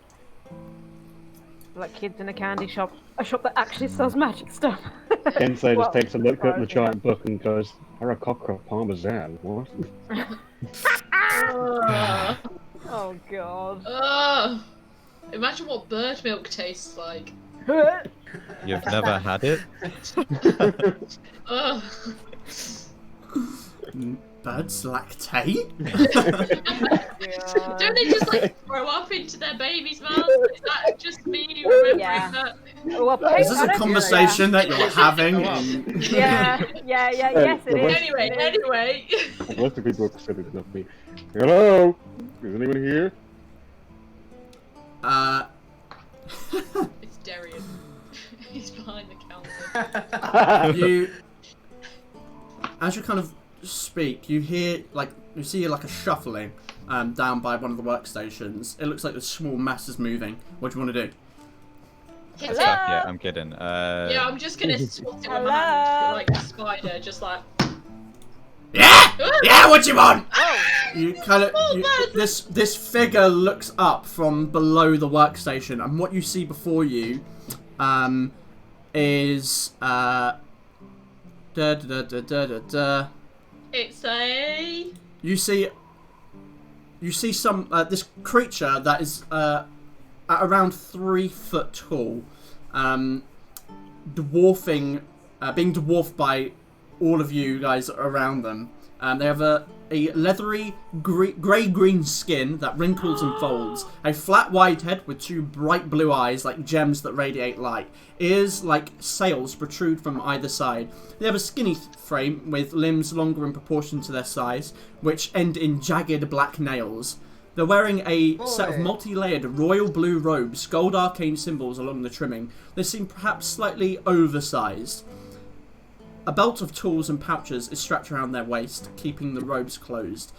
Like kids in a candy shop. A shop that actually sells magic stuff. Kensei Well, just takes a look at the okay. giant book and goes, Aracocra Parmesan, what? Oh god. Imagine what bird milk tastes like. You've never had it? Ugh. Birds lactate? Don't they just like throw up into their baby's mouth? Is that just me remembering Yeah. that? Well, Is this a conversation that you're having? Yeah, yes it is. Anyway. The rest of the book said it's not me. Hello? Is anyone here? It's Darian. He's behind the counter. As you kind of speak, you see like a shuffling down by one of the workstations. It looks like the small mass is moving. What do you want to do? Hit Fuck it. yeah, I'm kidding. Yeah, I'm just gonna swat it with my Hello? hand like a spider, just like. Yeah, what do you want? Oh. You kind of this figure looks up from below the workstation, and what you see before you is It's a. You see some this creature that is at around 3 foot tall, being dwarfed by all of you guys around them. They have a leathery grey-green skin that wrinkles and folds, a flat wide head with 2 bright blue eyes like gems that radiate light, ears like sails protrude from either side. They have a skinny frame with limbs longer in proportion to their size, which end in jagged black nails. They're wearing a set of multi-layered royal blue robes, gold arcane symbols along the trimming. They seem perhaps slightly oversized. A belt of tools and pouches is strapped around their waist, keeping the robes closed.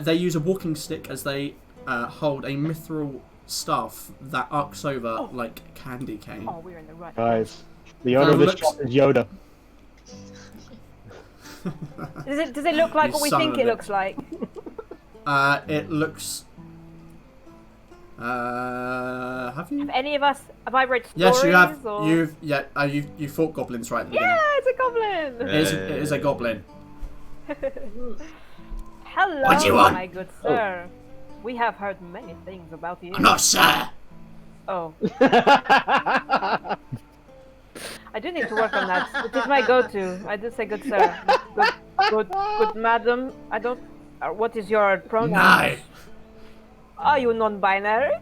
They use a walking stick as they hold a mithril staff that arcs over like candy cane. Oh, we're in the right. Guys, the owner of this looks- shop is Yoda. Does it look like You what we son think of it a- looks like? It looks... have you? Have any of us? Have I read stories? Yes, you have. Or... You fought goblins right at the Yeah, it's a goblin. beginning. It is a goblin. Hello, What do you want? my good sir. We have heard many things about you. I'm not sir. Oh, I do need to work on that. It is my go-to. I do say good sir. Good madam. I don't. What is your pronoun? No. Are you non-binary?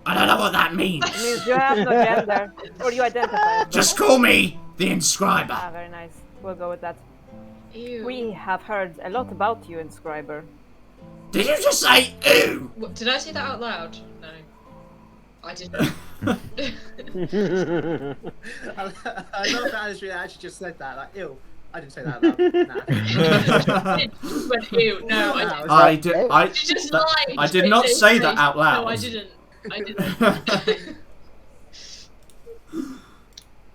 I don't know what that means. It means you have no gender, or you identify. As Just call me the inscriber. Ah, very nice. We'll go with that. Ew. We have heard a lot about you, inscriber. Did you just say ooh? What, did I say that out loud? No. I didn't. I love that Alice actually just said that. Like, ew. I didn't say that out loud. Nah. Went, ew. No, I didn't. I did. You just lied. I did not say that out loud. No, I didn't. I didn't.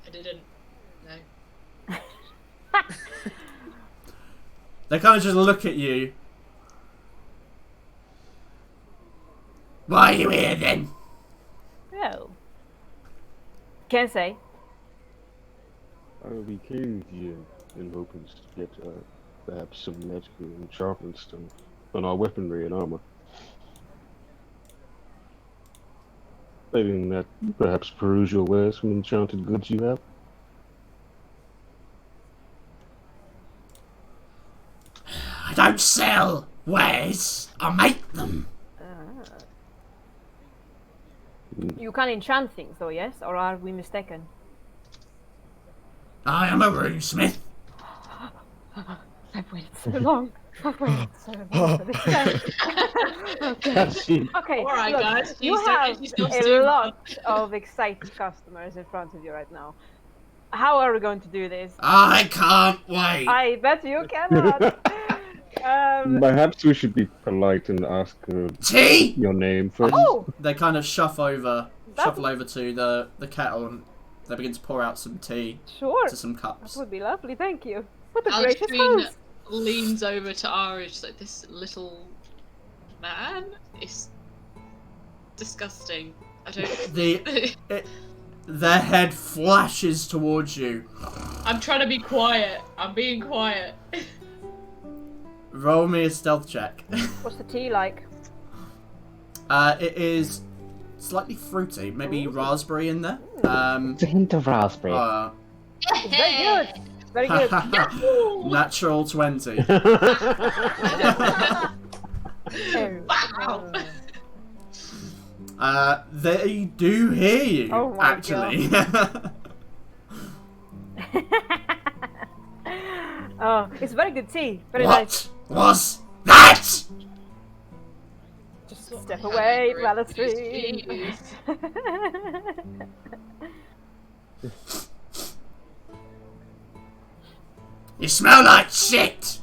I didn't. No. They kind of just look at you. Why are you here then? Well, can't say. We came here in hoping to get perhaps some magical enchantments on our weaponry and armor. Maybe that perhaps peruse your wares from enchanted goods you have. I don't sell wares. I make them. You can enchant things, though, yes? Or are we mistaken? I am a runesmith. I've waited so long. Okay. That's it. Okay, All right, look, guys. you Please don't have make yourselves a too lot of excited customers in front of you right now. How are we going to do this? I can't wait. I bet you cannot. Perhaps we should be polite and ask Tea. your name first. Oh! They kind of shuffle over That- to the kettle, and they begin to pour out some tea Sure. to some That cups. would be lovely, thank you. What a gracious Alistair host. leans over to Arish like, this little man is disgusting. I don't. Their head flashes towards you. I'm trying to be quiet. I'm being quiet. Roll me a stealth check. What's the tea like? It is slightly fruity, maybe raspberry in there. It's a hint of raspberry. It's very good. It's very good. Natural 20. Wow. They do hear you, Oh my actually. Oh, it's very good tea. Very nice. What was that? Just step away, Angry, Val-Aeria. please. You smell like shit.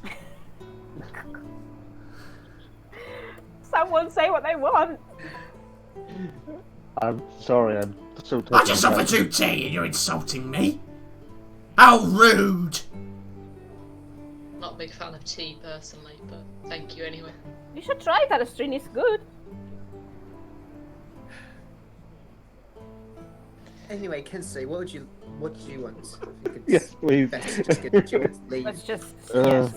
Someone say what they want. I'm sorry, I'm so I tired. just offered you tea and you're insulting me. How rude. Not a big fan of tea personally, but thank you anyway. You should try Val-Aeria, it's good. Anyway, Kinsley, what did you want? If you could Yes, please. best just get you to leave. Let's just Uh,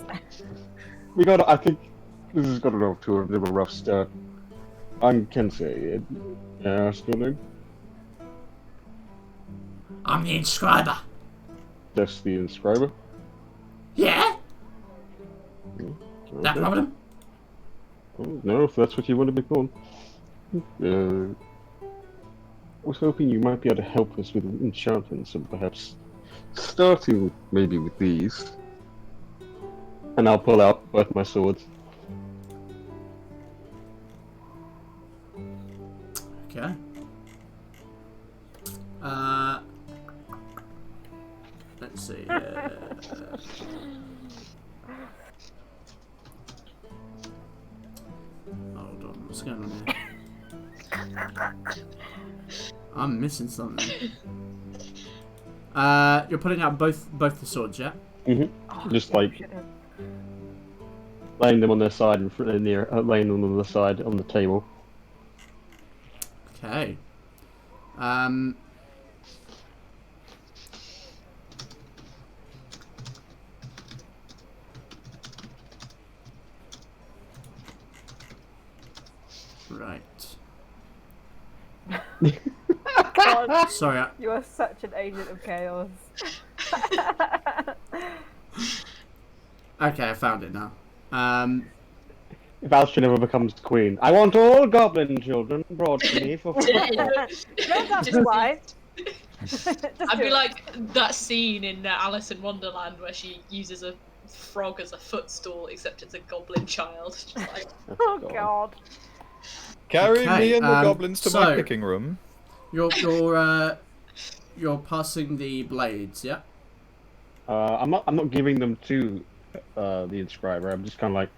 yes. I think this has got off to a little rough start. I'm Kensei. May I ask your name? I'm the inscriber. That's the inscriber. Yeah? Okay. That problem? Oh, no, if that's what you want to be called. I was hoping you might be able to help us with enchantments and perhaps starting maybe with these. And I'll pull out both my swords. Okay. Let's see. Hold on, what's going on here? I'm missing something. You're putting out both the swords, yeah? Mm-hmm. Just like laying them on their side in front, laying them on the side on the table. Okay. Right. God, Sorry. you are such an agent of chaos. Okay, I found it now. If Alstra never becomes queen, I want all goblin children brought to me for No, that's why. I'd be like that scene in Alice in Wonderland where she uses a frog as a footstool, except it's a goblin child. Just like, Oh God. Carry Okay, me and the goblins to my so- picking room. You're passing the blades, yeah? I'm not giving them to the inscriber. I'm just kind of like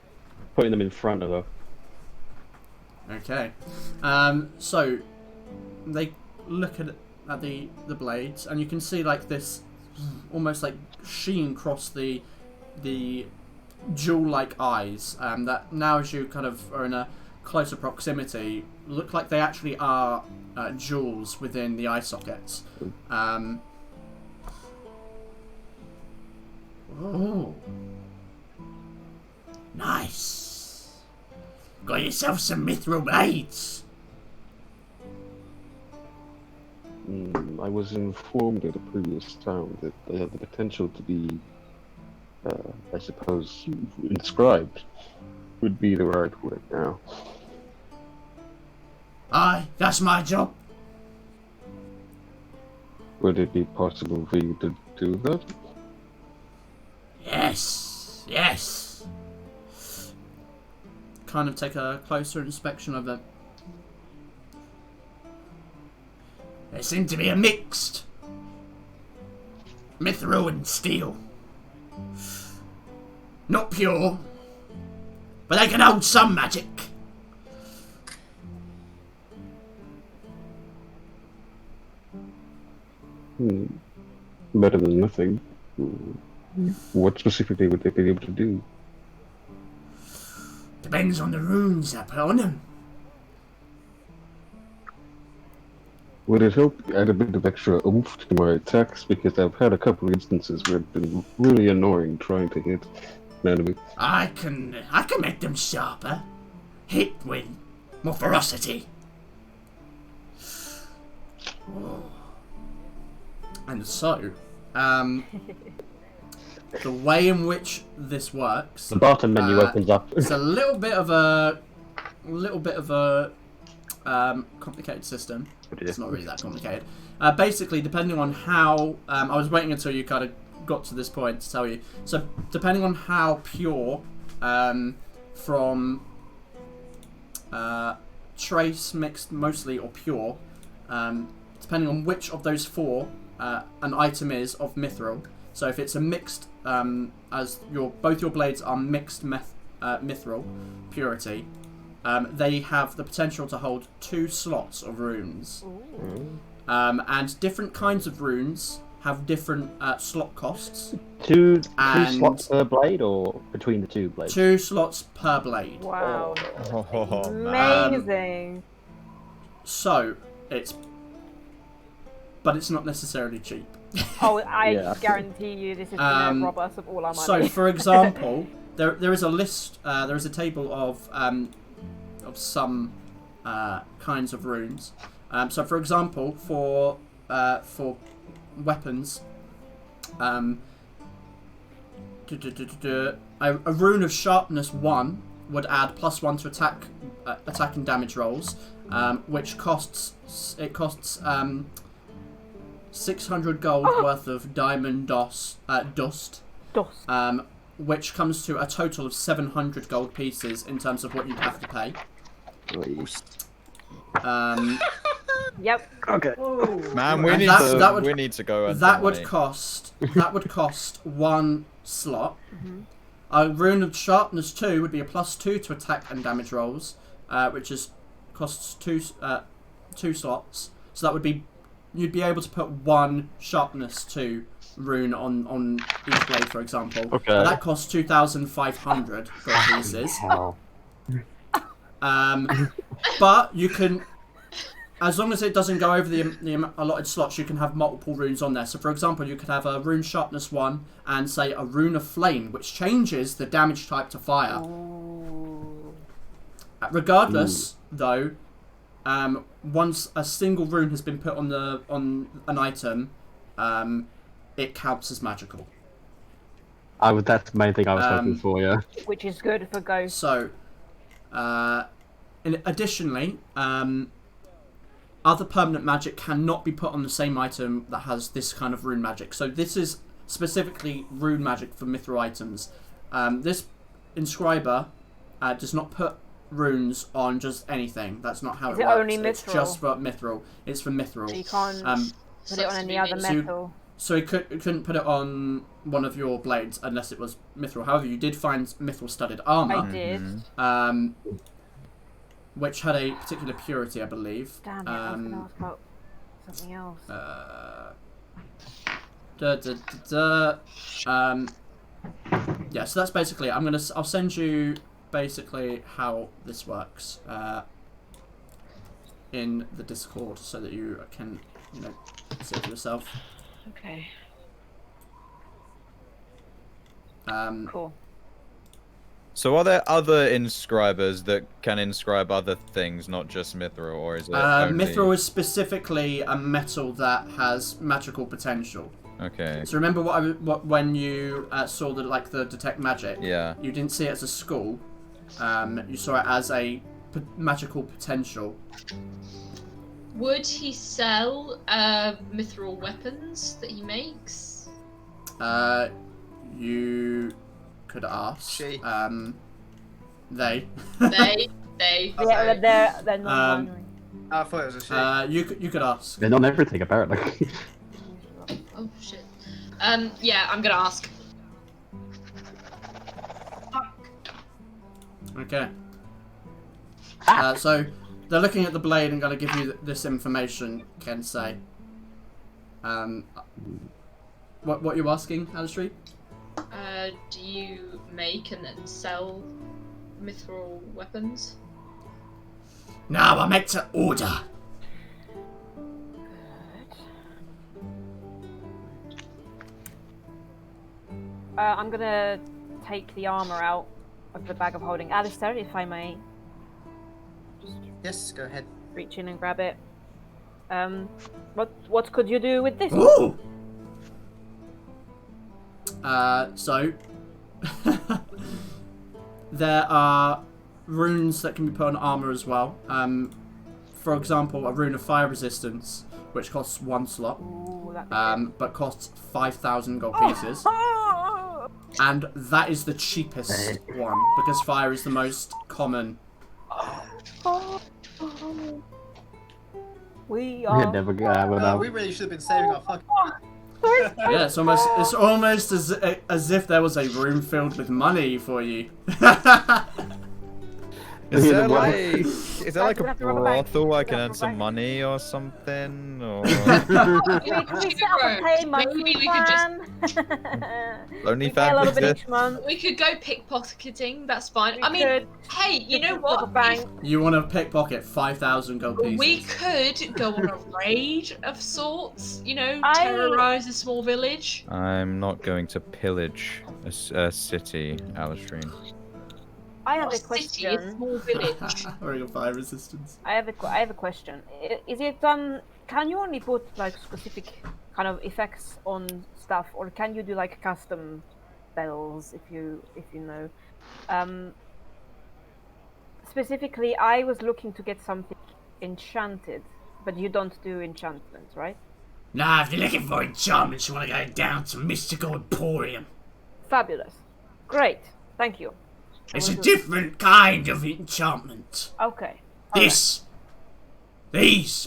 putting them in front of her. Okay. So they look at the blades, and you can see like this almost like sheen across the jewel-like eyes. That now, as you kind of are in a closer proximity, look like they actually are jewels within the eye sockets. Oh, nice! Got yourself some mithril blades. I was informed at a previous town that they had the potential to be, I suppose, inscribed would be the right word now. Aye, that's my job. Would it be possible for you to do that? Yes, yes. kind of take a closer inspection of it. They seem to be a mixed mithril and steel. Not pure, but they can hold some magic. Better than nothing. What specifically would they be able to do? Depends on the runes I put on them. Would it help add a bit of extra oomph to my attacks? Because I've had a couple of instances where it's been really annoying trying to hit an enemy. I can make them sharper. Hit with more ferocity. And so, the way in which this works, The bottom menu opens up. it's a little bit of a complicated system. It's not really that complicated. Basically, depending on how I was waiting until you kind of got to this point to tell you. So, depending on how pure from trace, mixed, mostly, or pure, depending on which of those four an item is of mithril. So, if it's a mixed, as both your blades are mixed mithril purity. They have the potential to hold 2 slots of runes. And different kinds of runes have different slot costs. Two And- slots per blade, or between the 2 blades? 2 slots per blade. Wow. Oh, man. Amazing. So, but it's not necessarily cheap. Oh, I Yeah. guarantee you this is going to rob us of all our money. So, for example, there is a list, there is a table of some kinds of runes. So, for example, for weapons, a rune of sharpness 1 would add +1 to attack and damage rolls, which costs 600 gold worth of diamond dust, which comes to a total of 700 gold pieces in terms of what you'd have to pay. Yep. Okay. Man, we And need to go. And that would cost 1 slot. A rune of sharpness 2 would be a +2 to attack and damage rolls, which costs 2 slots. So that would be, you'd be able to put 1 sharpness 2 rune on each blade, for example. Okay. And that costs 2,500 gold pieces. Wow. But you can, as long as it doesn't go over the allotted slots, you can have multiple runes on there. So, for example, you could have a rune sharpness 1 and, say, a rune of flame, which changes the damage type to fire. Regardless, though, once a single rune has been put on an item, it counts as magical. That's the main thing I was hoping for, yeah. Which is good for ghosts. So, additionally, other permanent magic cannot be put on the same item that has this kind of rune magic. So this is specifically rune magic for mithril items. This inscriber does not put runes on just anything. That's not how Is it it works. only It's mithril? just for mithril. It's for mithril. So you can't put it on any other metal. So you couldn't put it on one of your blades unless it was mithril. However, you did find mithril studded armor. I did. Which had a particular purity, I believe. Damn it, I was going to ask about something else. Yeah, so that's basically it. I'll send you basically how this works in the Discord so that you can, see it for yourself. Okay. Cool. So are there other inscribers that can inscribe other things, not just mithril, or is it only... Mithril is specifically a metal that has magical potential. Okay. So remember when you saw the detect magic? Yeah. You didn't see it as a skull. You saw it as a magical potential. Would he sell mithril weapons that he makes? You could ask. They. They. Yeah, they're non-binary. I thought it was a shame. You could ask. They're not everything, apparently. Oh shit. Yeah, I'm gonna ask. Okay. So they're looking at the blade and going to give you this information. Ken say. What you asking, Alistair? Do you make and then sell mithril weapons? No, I make to order. I'm gonna take the armor out of the bag of holding. Alistair, if I may. Just Yes, go ahead. reach in and grab it. What could you do with this? Ooh! So there are runes that can be put on armor as well. For example, a rune of fire resistance, which costs 1 slot, Ooh, but costs 5,000 gold pieces. And that is the cheapest one, because fire is the most common. We We're are. never gonna have Oh, enough. we really should have been saving our fucking. Yeah, it's almost as if there was a room filled with money for you. Is Yeah, there well- like We a have to rob a bank. brothel I We can have earn to some rob a money or something? Or Can we set up a pay monthly Maybe we could just- plan? Only We pay a little bit family. each month. We could go pickpocketing, that's fine. We I mean, could hey, you know rob a what? bank. You want to pickpocket 5,000 gold pieces. We could go on a raid of sorts, you know, I- terrorize a small village. I'm not going to pillage a city, Alistrine. I have Not a city, a question. small village. Or your fire resistance. I have a question. Is it can you only put like specific kind of effects on stuff, or can you do like custom spells if you know? Specifically, I was looking to get something enchanted, but you don't do enchantments, right? Nah, if you're looking for enchantments, you want to go down to Mystical Emporium. Fabulous. Great. Thank you. It's a different kind of enchantment. Okay. These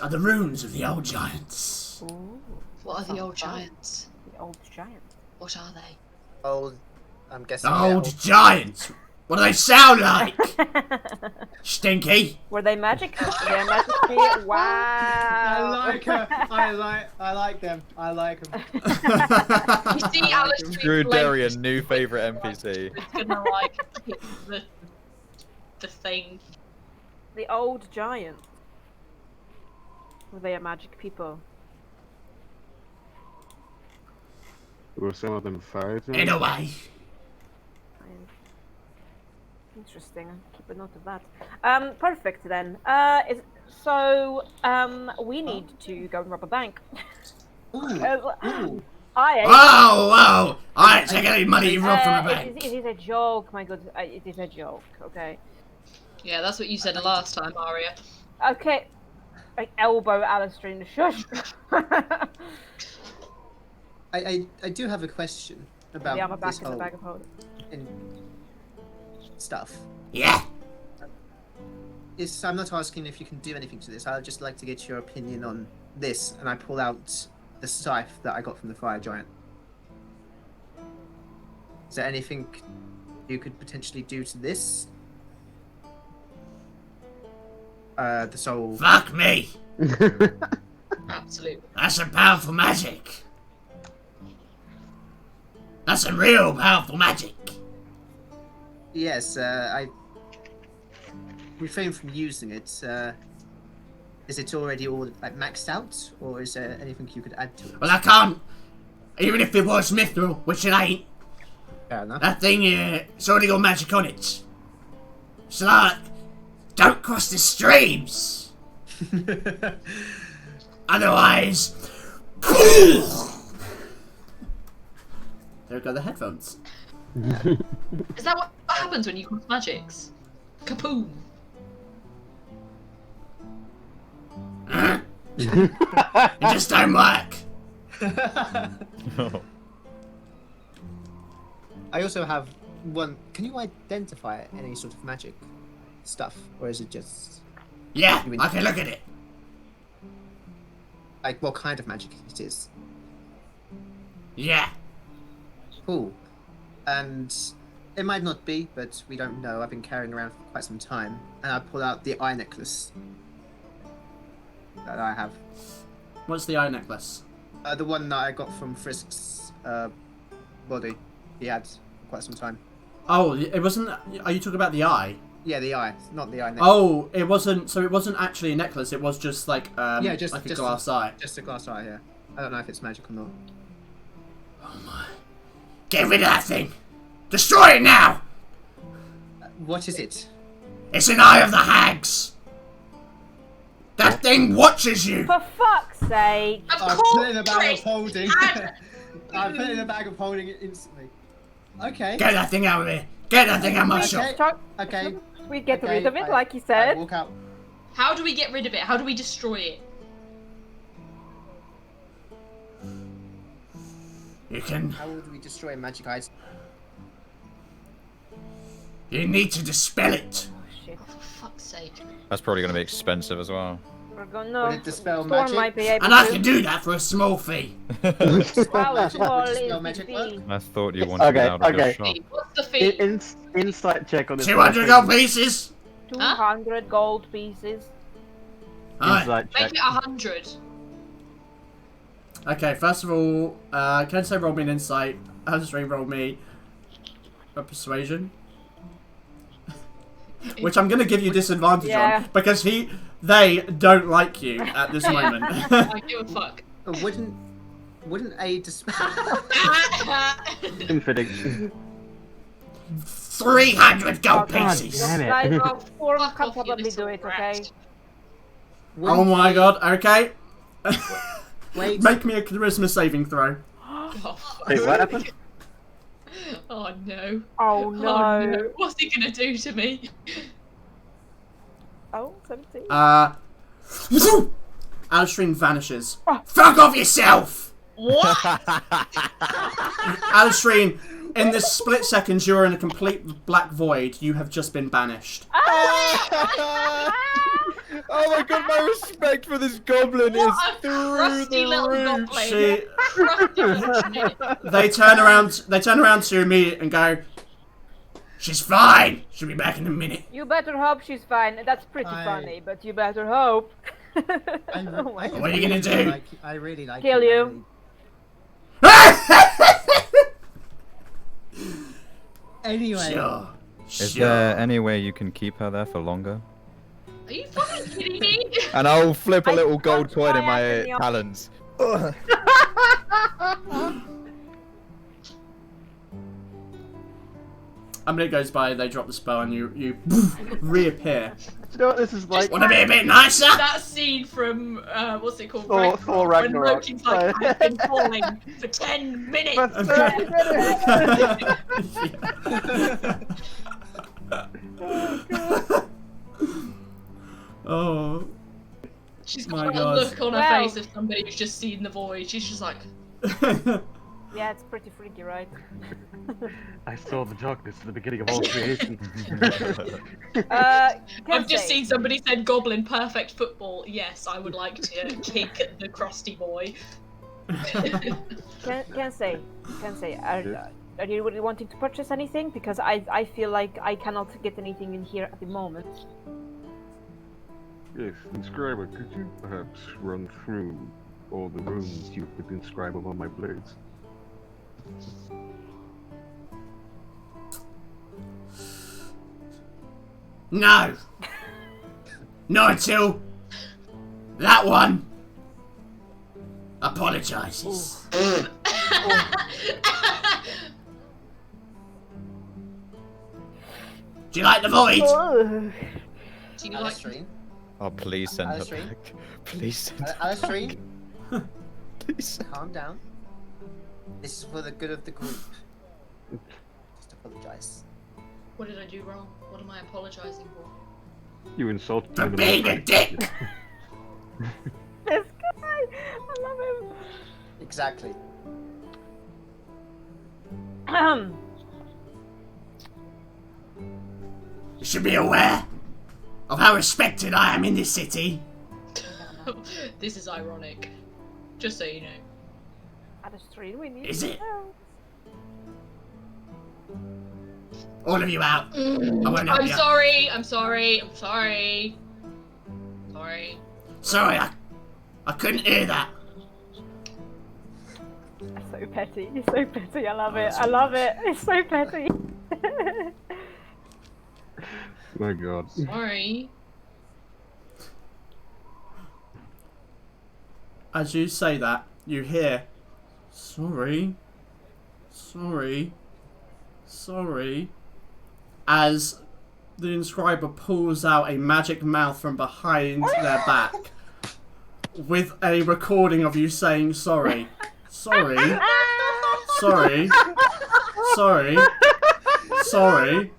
are the runes of the old giants. Ooh, What are the old Sounds fun. giants? the old giant. What are they? Old. I'm guessing. The they're old giants. What do they sound like? Stinky. Were they magic? Were they magic? I Wow. like her. I like them. I like them. You see Alice Drew Darian, new favourite NPC. It's gonna like hit the thing. The old giant. Were they a magic people? Were some of them fire In a way. Interesting. I'll keep a note of that. Perfect then. We need to go and rob a bank. Ooh. Whoa! I ain't taking any money you robbed from a bank. It is a joke, my good. It is a joke. Okay. Yeah, that's what you said last time, Aria. Okay. I elbow Alistair in the shush. I do have a question about Yeah, I'm back this in the whole bag of holding. stuff. Yeah. I'm not asking if you can do anything to this. I'd just like to get your opinion on this, and I pull out the scythe that I got from the fire giant. Is there anything you could potentially do to this? The soul. Fuck me. Absolutely. That's some powerful magic. That's some real powerful magic. Yes, I refrain from using it. Is it already all like maxed out, or is there anything you could add to it? Well, I can't. Even if it was mithril, which it ain't, Fair enough. that thing, it's already got magic on it. So, like, don't cross the streams. Otherwise... There go the headphones. Is that what happens when you cross magics? Kaboom! It just don't work. I also have Can you identify any sort of magic stuff, or is it just Yeah, I can look at it. like what kind of magic it is? Yeah. Cool. And it might not be, but we don't know. I've been carrying around for quite some time, and I pull out the eye necklace that I have. What's the eye necklace? The one that I got from Frisk's body. He had for quite some time. Oh, it wasn't. Are you talking about the eye? Yeah, the eye, not the eye necklace. Oh, it wasn't. So it wasn't actually a necklace. It was just like Yeah, just like a just glass eye. Just a glass eye. Yeah. I don't know if it's magic or not. Oh my! Get rid of that thing! Destroy it now! What is it? It's an eye of the hags. That thing watches you. For fuck's sake! Of I course, put it in a bag of Chris. holding. I put it in a bag of holding it instantly. Okay. Get that thing out of here! Get that thing out of my shop! Talk- Okay. We get Okay, rid of it, I- like you I said. walk out. How do we get rid of it? How do we destroy it? You can. How would we destroy magic eyes? You need to dispel it. Shit. Oh, for fuck's sake. That's probably going to be expensive as well. We're gonna. Would it dispel Storm magic? might be able And I to. can do that for a small fee. How Magic? small Would is dispel the magic fee? work? I thought you wanted Okay, it out of your okay. shop. Hey, what's the fee? Insight check on this. 200 gold pieces. 200 gold pieces. Alright. Insight check. Make it 100. Okay, first of all, Kensei rolled me an insight. Azri rolled me a persuasion. Which I'm going to give you disadvantage Yeah. on because they don't like you at this moment. I give a fuck. Wouldn't a dispel? Infiding. 300 gold Oh, God pieces. damn it. Guys, Oh, Storm fuck can off, you probably little do it, brat. okay? Oh my god, okay. Wait. Make me a charisma saving throw. Oh, Wait, what happened? oh no. Oh no. Oh no. What's he gonna do to me? Oh, 17. Alistrine vanishes. Fuck off yourself! What? Alistrine, in this split second you are in a complete black void. You have just been banished. Oh my god, my respect for this goblin What is a through crusty the little roof. goblin. She, Crusty little shit. they turn around to me and go, "She's fine. She'll be back in a minute." You better hope she's fine. That's pretty funny, but you better hope. Oh my What are you gonna do? I really like Kill it, I you. really- Anyway. Sure. Is there any way you can keep her there for longer? Are you fucking kidding me? And I'll flip a I little gold can't coin in try my out in the talons. A minute goes by, they drop the spell, and you reappear. Do you know what this is like? Want to be a bit nicer? That scene from what's it called? Thor When Ragnarok. Loki's like, I've been falling for 10 minutes. But- Oh. She's My got a God. look on her Well- face of somebody who's just seen the void. She's just like, Yeah, it's pretty freaky, right? I saw the darkness at the beginning of all creation. I've just seen somebody said goblin perfect football. Yes, I would like to kick the crusty boy. Can say. Are you really wanting to purchase anything? Because I feel like I cannot get anything in here at the moment. Yes, inscriber, could you perhaps run through all the runes you could inscribe upon my blades? No. Not until that one apologizes. Do you like the void? Do you like Alistrine? Oh, please send her Alistrine? back. Please send her Alistrine, back. Please. calm down. This is for the good of the group. Just apologize. What did I do wrong? What am I apologizing for? You insulted For me. being a dick. This guy! I love him! Exactly. You should be aware of how respected I am in this city. This is ironic. Just so you know. At a stream, we need. Is it? All of you out. I won't help I'm you. sorry. Sorry, I couldn't hear that. So petty. You're so petty. I love it. I love it. It's so petty. My God. Sorry. As you say that, you hear, sorry, as the inscriber pulls out a magic mouth from behind their back with a recording of you saying sorry. Sorry. Sorry. Sorry. Sorry.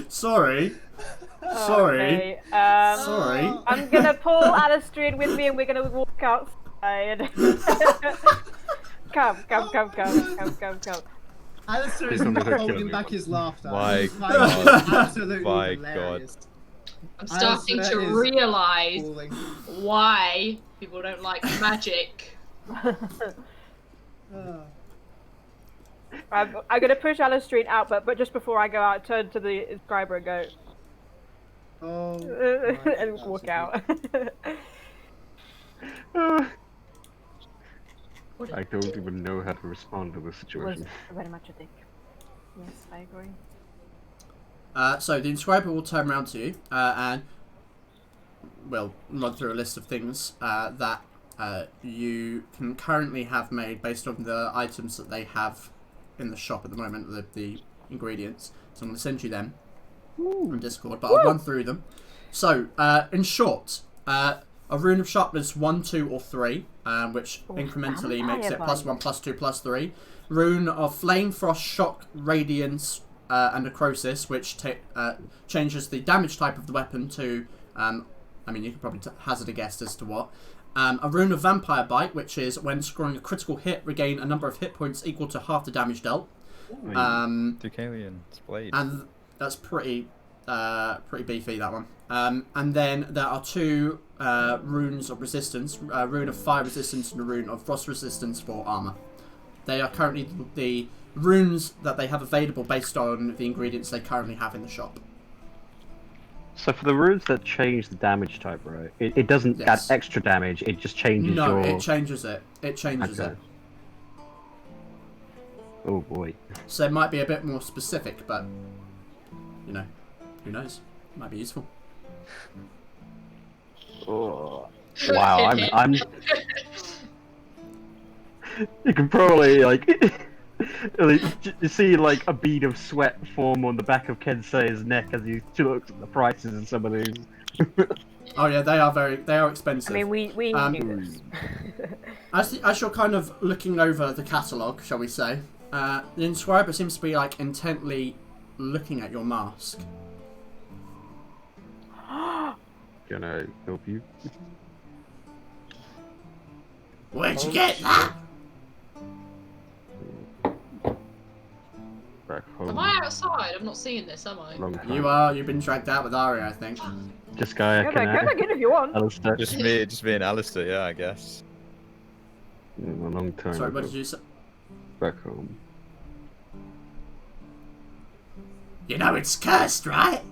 Sorry. Sorry. Okay, Sorry. I'm gonna pull Alistair with me and we're gonna walk outside. Come. Alistair is Please don't not let her kill holding me. back his laughter. My He's finding God. it absolutely My hilarious. I'm starting Alistair to is realise falling. why people don't like magic. I'm gonna push Alistair out, but just before I go out, turn to the inscriber and go, Oh, and walk out. I don't even know how to respond to this Was situation. very much a dick. Yes, I agree. So the inscriber will turn around to you and will run through a list of things that you can currently have made based on the items that they have in the shop at the moment, the ingredients. So I'm going to send you them on Discord, but I'll run through them. So, in short, a rune of sharpness 1, 2, or 3, which incrementally makes it +1, +2, +3. Rune of flame, frost, shock, radiance, and necrosis, which changes the damage type of the weapon to, I mean, you can probably hazard a guess as to what. A rune of vampire bite, which is when scoring a critical hit, regain a number of hit points equal to half the damage dealt. Deucalion, blade. And that's pretty beefy, that one. And then there are 2 runes of resistance, a rune of fire resistance and a rune of frost resistance for armor. They are currently the runes that they have available based on the ingredients they currently have in the shop. So for the runes that change the damage type, right? It doesn't add Yes. extra damage, it just changes No, your... it changes it. It changes Okay. it. Oh boy. So it might be a bit more specific, but, you know, who knows? It might be useful. Oh. Wow, I'm... You can probably, like... you see, like, a bead of sweat form on the back of Kensei's neck as he looks at the prices in some of these. Oh yeah, they are expensive. I mean, we knew this. As you're kind of looking over the catalogue, shall we say, the inscriber seems to be like intently looking at your mask. Can I help you? Where'd you get that? Back home. Am I outside? I'm not seeing this, am I? Long time. You are. You've been dragged out with Aria, I think. Just Gaia, Go can back in if you want. Alistair. Just me and Alistair, yeah, I guess. A long time Sorry, ago. what did you say? Back home. You know it's cursed, right?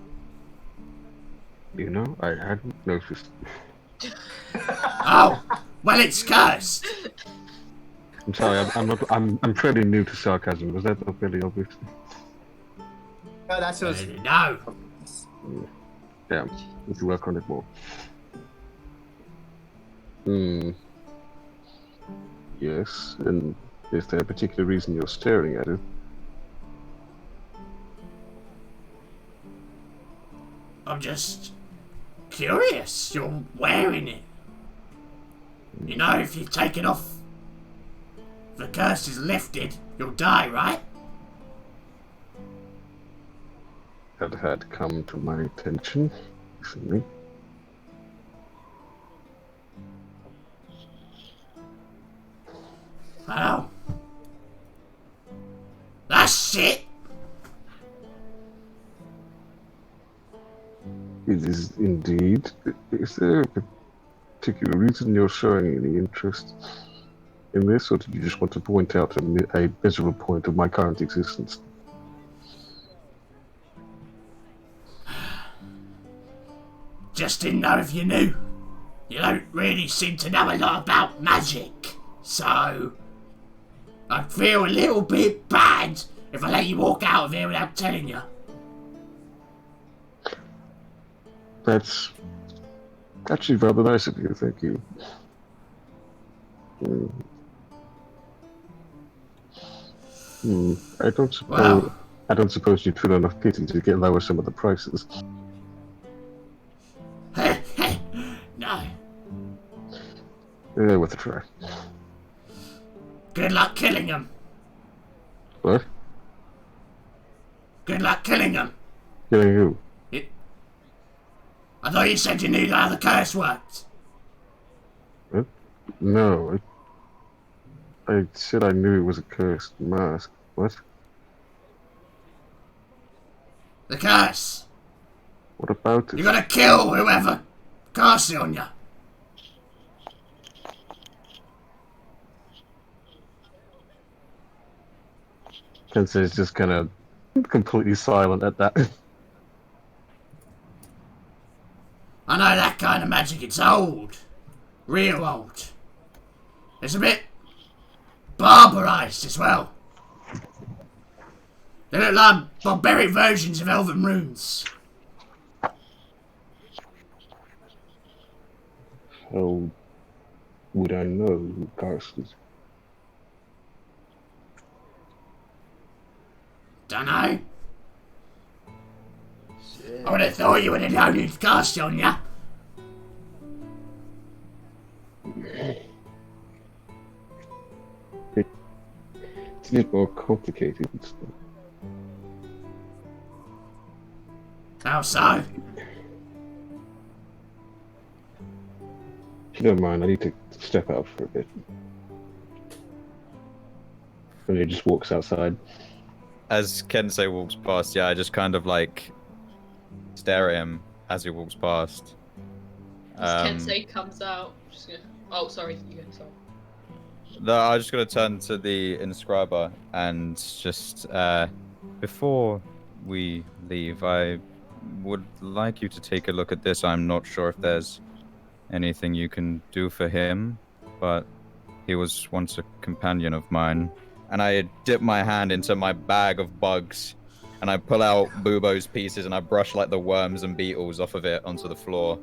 You know, I hadn't noticed. Oh, well, it's cursed. I'm sorry, I'm fairly new to sarcasm. Was that not really obvious? No, that's what. No. Yeah, need to work on it more. Hmm. Yes, and is there a particular reason you're staring at it? I'm just curious. You're wearing it. You know, if you take it off, the curse is lifted, you'll die, right? That had come to my attention recently. Oh. That's shit. It is indeed. Is there a particular reason you're showing any interest in this, or did you just want to point out a miserable point of my current existence? Just didn't know if you knew. You don't really seem to know a lot about magic, so I'd feel a little bit bad if I let you walk out of here without telling you. That's actually rather nice of you, thank you. I don't suppose you'd feel enough pity to lower some of the prices. No. Worth a try. Good luck killing him. What? Good luck killing him. Killing who? I thought you said you knew how the curse worked. What? No, I said I knew it was a cursed mask. What? The curse. What about it? You gotta kill whoever casts it on you. Kensei's just kind of completely silent at that. I know that kind of magic, it's old. Real old. It's a bit barbarized as well. They look like barbaric versions of elven runes. How would I know who cast it? Dunno. I would have thought you would have known who'd cast it on ya. It's a bit more complicated and stuff. How so? If you don't mind, I need to step out for a bit. And he just walks outside. As Kensei walks past, I just kind of like stare at him as he walks past. As Kensei comes out, just gonna... Oh, sorry, you go. Sorry. No, I'm just gonna turn to the inscriber and just before we leave, I would like you to take a look at this. I'm not sure if there's anything you can do for him, but he was once a companion of mine. And I dip my hand into my bag of bugs, and I pull out Bubo's pieces, and I brush like the worms and beetles off of it onto the floor,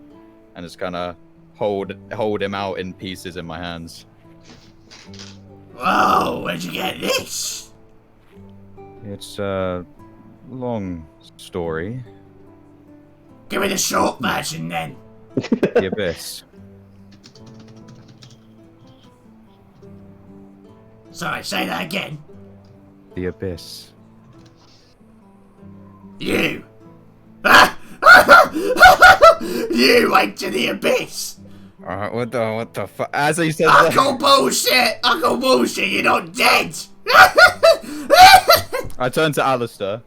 and just kind of hold him out in pieces in my hands. Whoa, where'd you get this? It's a long story. Give me the short version then. The Abyss. Sorry, say that again. The Abyss. You! You went to the abyss! What the fuck? As he says I that, call bullshit! I call bullshit, you're not dead! I turn to Alistair.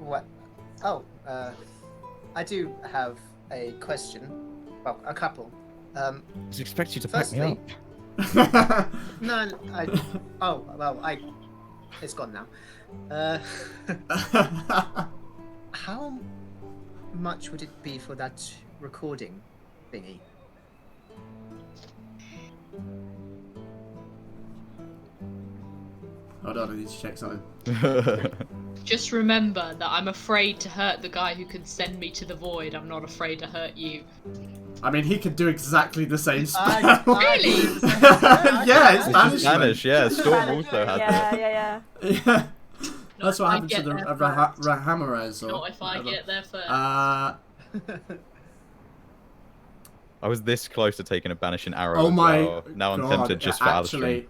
What? Oh, I do have a question. Well, a couple. I just expect you to back me up. No, oh, well, it's gone now. How much would it be for that recording thingy? Hold on, I need to check something. Just remember that I'm afraid to hurt the guy who can send me to the void. I'm not afraid to hurt you. I mean, he could do exactly the same spell. Really? Yeah, it's Spanish, banishment. yeah. Storm also has it. Yeah. Yeah. That's what if I happened to get the there Rahamarez. Not if I get there first. I was this close to taking a banishing arrow. Oh as my well. Now I'm God, tempted just for Alistair.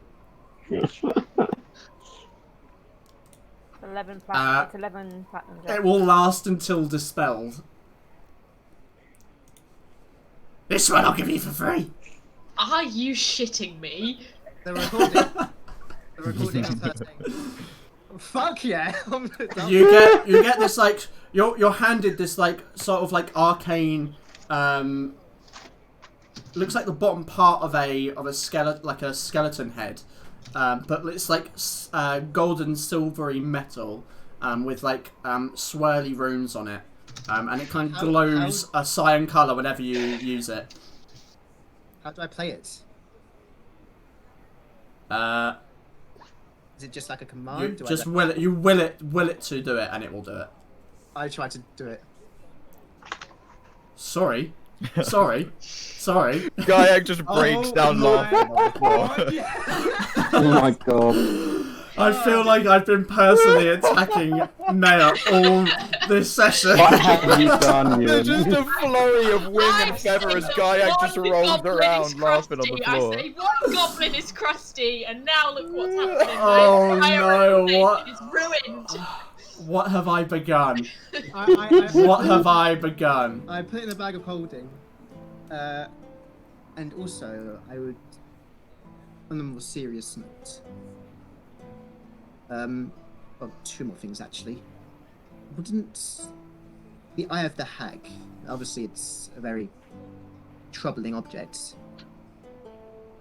11 platinum. It's 11 platinum. It will last until dispelled. This one I'll give you for free. Are you shitting me? The pulled it out first thing. Fuck yeah! You get this like you're handed this like sort of like arcane looks like the bottom part of a skeleton, like a skeleton head, but it's like golden silvery metal with like swirly runes on it, and it kind of glows a cyan color whenever you use it. How do I play it? Is it just like a command? You will it to do it, and it will do it. I try to do it. Sorry. Gayak just breaks down laughing on the floor. Oh my god. I feel like I've been personally attacking Naya all this session. What have you done, There's Ewan? just a flurry of wing and feather as Gayak just rolls around laughing on the floor. I say one goblin is crusty, and now look what's happening. Oh, My entire no, reputation what? is ruined. What have I begun? What have I begun? I put it in a bag of holding. And also, I would, on a more serious note, well, two more things actually. Wouldn't the Eye of the Hag, obviously it's a very troubling object,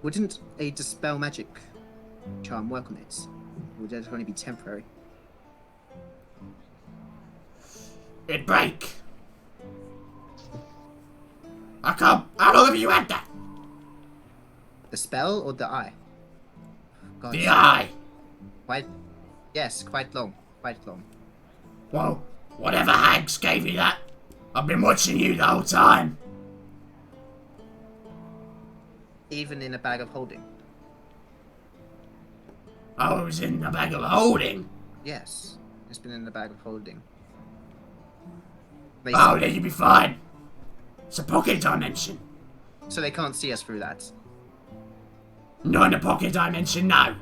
wouldn't a dispel magic charm work on it? Or would it only be temporary? It break. I can't. How long have you had that? The spell or the eye? God, The eye. Yes, quite long. Quite long. Well, whatever hags gave you that, I've been watching you the whole time. Even in a bag of holding? I was in the bag of holding. Yes, it's been in the bag of holding. Oh, then you'll be fine. It's a pocket dimension. So they can't see us through that? Not in the pocket dimension, no.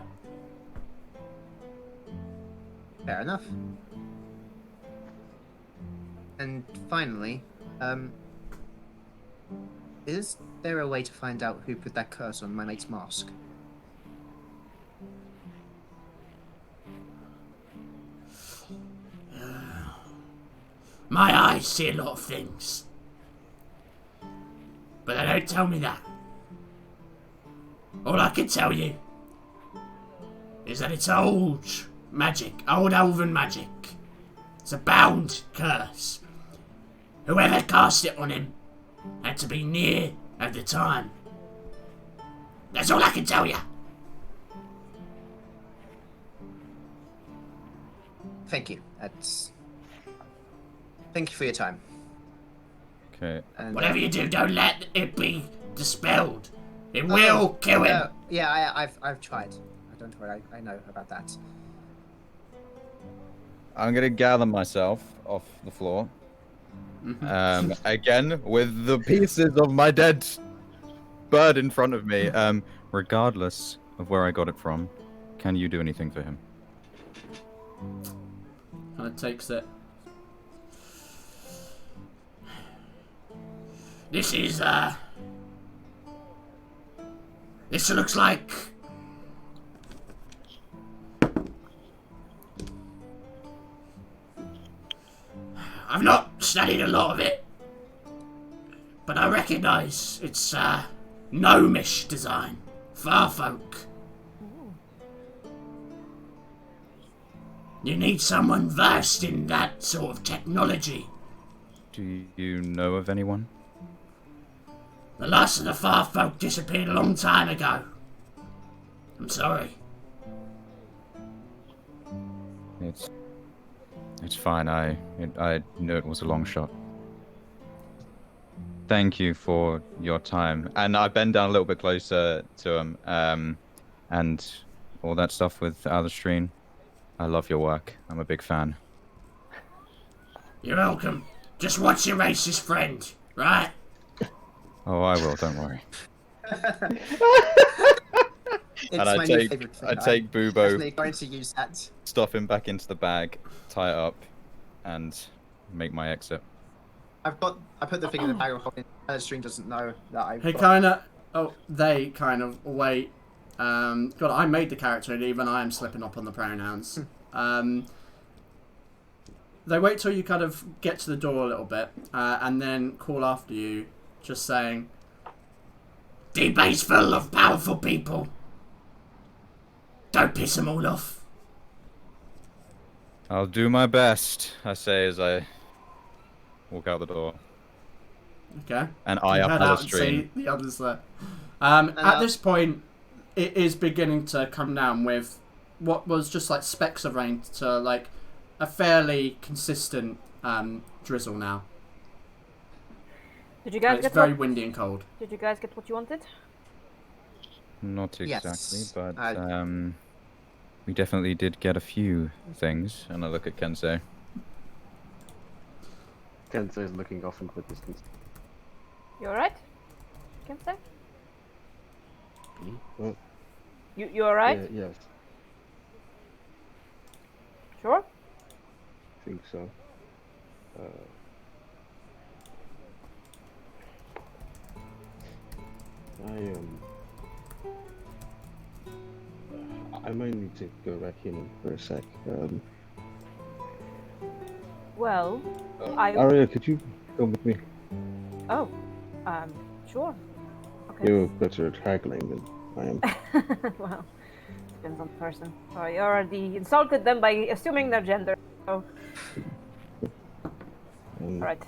Fair enough. And finally, is there a way to find out who put that curse on my mate's mask? My eyes see a lot of things. But they don't tell me that. All I can tell you is that it's old magic, old elven magic. It's a bound curse. Whoever cast it on him had to be near at the time. That's all I can tell you. Thank you. Thank you for your time. Okay. And, Whatever you do, don't let it be dispelled. It will kill him. Yeah, I've tried. Don't worry, I know about that. I'm gonna gather myself off the floor. Again, with the pieces of my dead bird in front of me. Regardless of where I got it from, can you do anything for him? Kind of takes it. This is, this looks like... I've not studied a lot of it, but I recognise it's, gnomish design. Farfolk. You need someone versed in that sort of technology. Do you know of anyone? The last of the Farfolk disappeared a long time ago. I'm sorry. It's fine. I knew it was a long shot. Thank you for your time. And I bend down a little bit closer to him. And all that stuff with Alistrine. I love your work. I'm a big fan. You're welcome. Just watch your racist friend, right? Oh, I will. Don't worry. It's And my new favorite thing. I take I'm Bubo, definitely going to use that. stuff him back into the bag, tie it up, and make my exit. I put the thing in the bag of holding. String doesn't know that I've He got... kind of... Oh, they kind of wait. God, I made the character and even I am slipping up on the pronouns. They wait till you kind of get to the door a little bit, and then call after you, just saying, Deepbay's full of powerful people. Don't piss them all off. I'll do my best, I say as I walk out the door. Okay. And eye up Head the out and stream. see the others there. At this point, it is beginning to come down with what was just like specks of rain to like a fairly consistent drizzle now. Did you guys It's get very windy and cold. Did you guys get what you wanted? Not exactly, Yes, but we definitely did get a few things. And I look at Kensei. Kensei is looking off into the distance. You alright? Kensei? Well, You alright? yes, Sure? I think so. I might need to go back in for a sec. Well, I... Aria, could you go with me? Oh, sure. Okay. You're better at haggling than I am. Well, depends on the person. So I already insulted them by assuming their gender. So, right.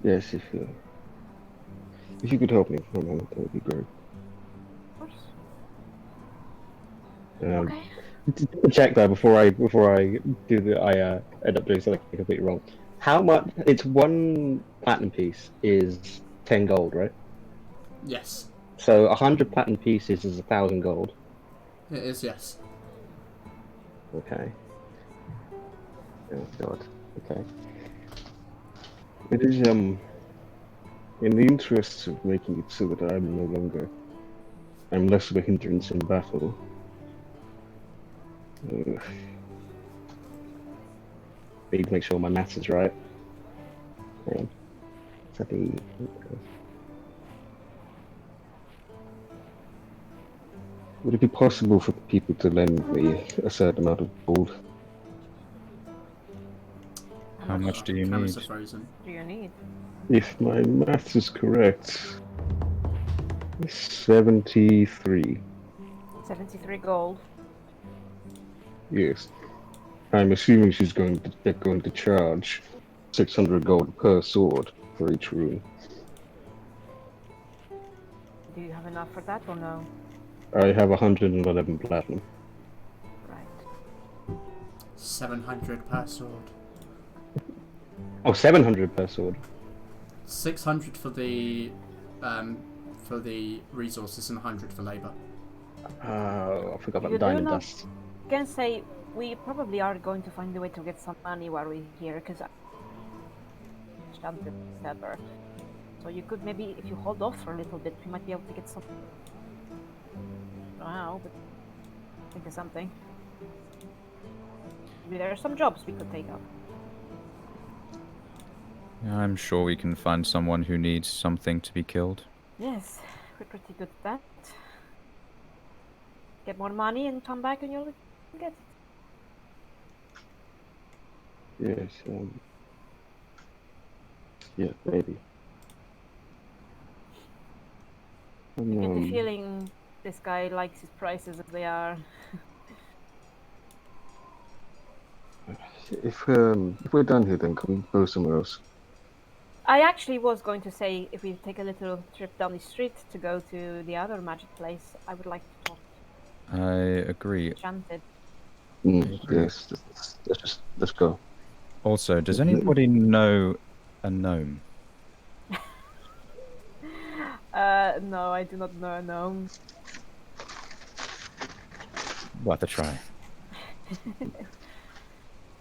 Yes, if you could help me for a moment, that would be great. Of course. Okay. Check that before I do the I end up doing something completely wrong. How much? It's one platinum piece is 10 gold, right? Yes. So 100 platinum pieces is 1,000 gold. It is, yes. Okay. Oh god. Okay. It is in the interests of making it so that I'm less of a hindrance in battle. Need to make sure my maths is right. Would it be possible for the people to lend me a certain amount of gold? How much do you Cameras need? are frozen. What do you need? If my maths is correct, 73. 73 gold. Yes. I'm assuming they're going to charge 600 gold per sword for each rune. Do you have enough for that or no? I have 111 platinum. Right. 700 per sword. Oh, 700 per sword. 600 for the resources and 100 for labour. Oh, I forgot about You the do diamond not- dust. Can say we probably are going to find a way to get some money while we're here, because never. So you could maybe, if you hold off for a little bit, we might be able to get some. Wow, but think of something. Maybe there are some jobs we could take up. I'm sure we can find someone who needs something to be killed. Yes, we're pretty good at that. Get more money and come back and you'll get it. Yes, yeah, maybe. I get the feeling this guy likes his prices as they are. If we're done here, then can we go somewhere else? I actually was going to say if we take a little trip down the street to go to the other magic place, I would like to talk I agree. to Enchanted. Yes, let's go. Also, does anybody know a gnome? No, I do not know a gnome. Worth a try.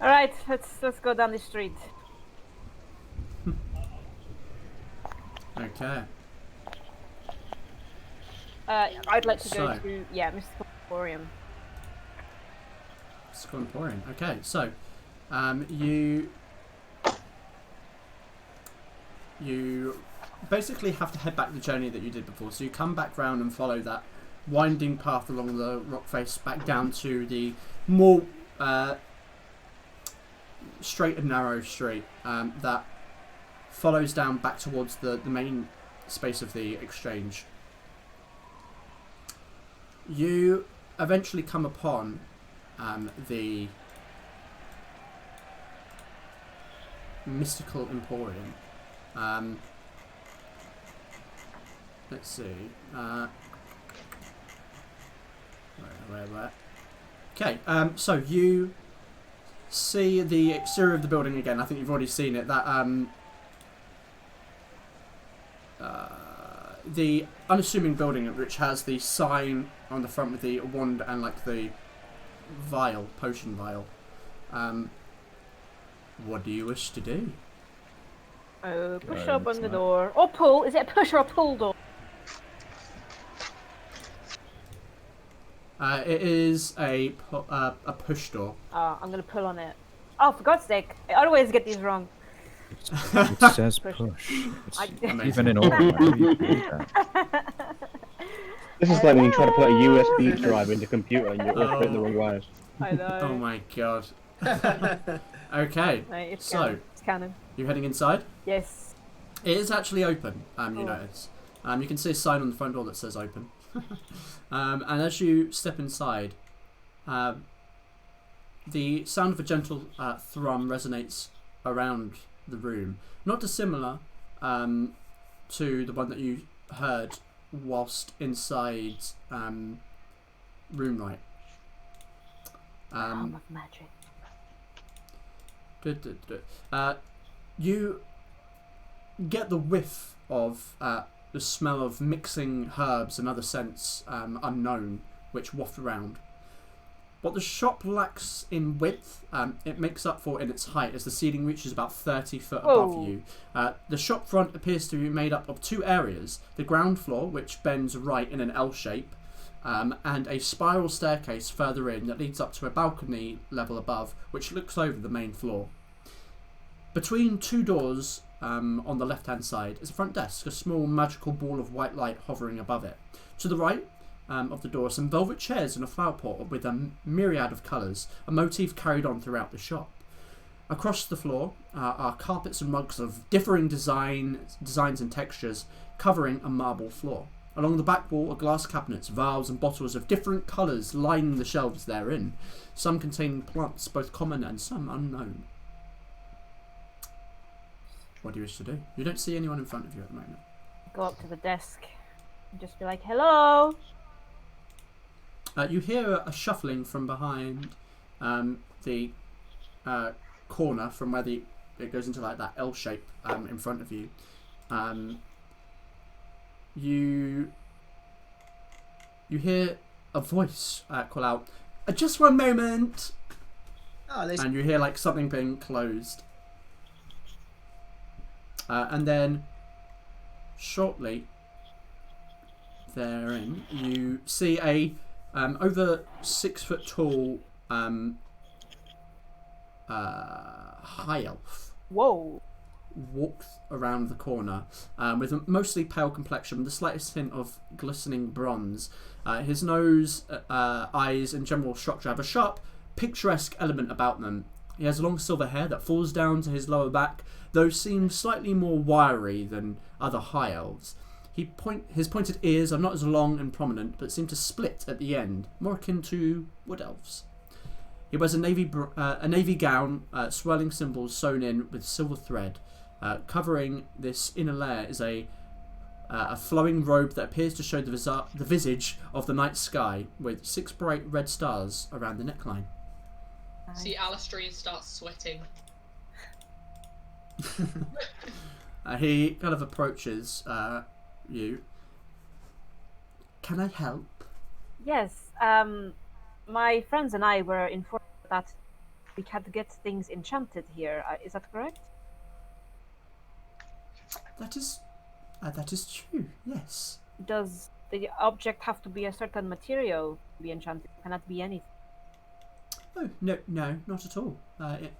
All right, let's go down the street. Okay. I'd like to go So- to Mystical Emporium. Skull Emporium. Okay, so you basically have to head back the journey that you did before. So you come back round and follow that winding path along the rock face back down to the more straight and narrow street that follows down back towards the main space of the exchange. You eventually come upon the mystical emporium. Let's see. Where? Okay, so you see the exterior of the building again. I think you've already seen it. That the unassuming building which has the sign on the front with the wand and like the vial, potion vial. What do you wish to do? Oh, push open the door. Or pull. Is it a push or a pull door? It is a push door. Oh, I'm gonna pull on it. Oh, for God's sake! I always get these wrong. It says push. Even in order. This is like when you try to put a USB drive into a computer and you're putting the wrong wires. I know. Oh my god. Okay, Right, it's so canon. It's canon. you're heading inside? Yes. It is actually open, you notice. You can see a sign on the front door that says open. And as you step inside, the sound of a gentle thrum resonates around the room. Not dissimilar to the one that you heard whilst inside Room Right. Realm of magic. You get the whiff of the smell of mixing herbs and other scents unknown, which waft around. What the shop lacks in width, it makes up for in its height, as the ceiling reaches about 30 foot above you. The shop front appears to be made up of two areas: the ground floor, which bends right in an L shape, and a spiral staircase further in that leads up to a balcony level above, which looks over the main floor. Between two doors on the left-hand side is a front desk, a small magical ball of white light hovering above it. To the right of the door, some velvet chairs and a flower pot with a myriad of colours, a motif carried on throughout the shop. Across the floor are carpets and rugs of differing designs and textures, covering a marble floor. Along the back wall are glass cabinets, vials and bottles of different colours lining the shelves therein, some containing plants, both common and some unknown. What do you wish to do? You don't see anyone in front of you at the moment. Go up to the desk and just be like, hello! You hear a shuffling from behind the corner, from where it goes into like that L shape in front of you. You hear a voice call out, "Just one moment!" And you hear like something being closed. And then shortly therein, you see a over 6 foot tall high elf. Whoa! Walks around the corner with a mostly pale complexion with the slightest hint of glistening bronze. His nose, eyes, and general structure have a sharp, picturesque element about them. He has long silver hair that falls down to his lower back, though seems slightly more wiry than other high elves. His pointed ears are not as long and prominent, but seem to split at the end, more akin to wood elves. He wears a navy gown, swirling symbols sewn in with silver thread. Covering this inner layer is a flowing robe that appears to show the visage of the night sky, with 6 bright red stars around the neckline. See, Alistair starts sweating. He kind of approaches you. Can I help? Yes, my friends and I were informed that we had to get things enchanted here. Is that correct? That is true, yes. Does the object have to be a certain material to be enchanted? Can that be anything? Oh, no, not at all.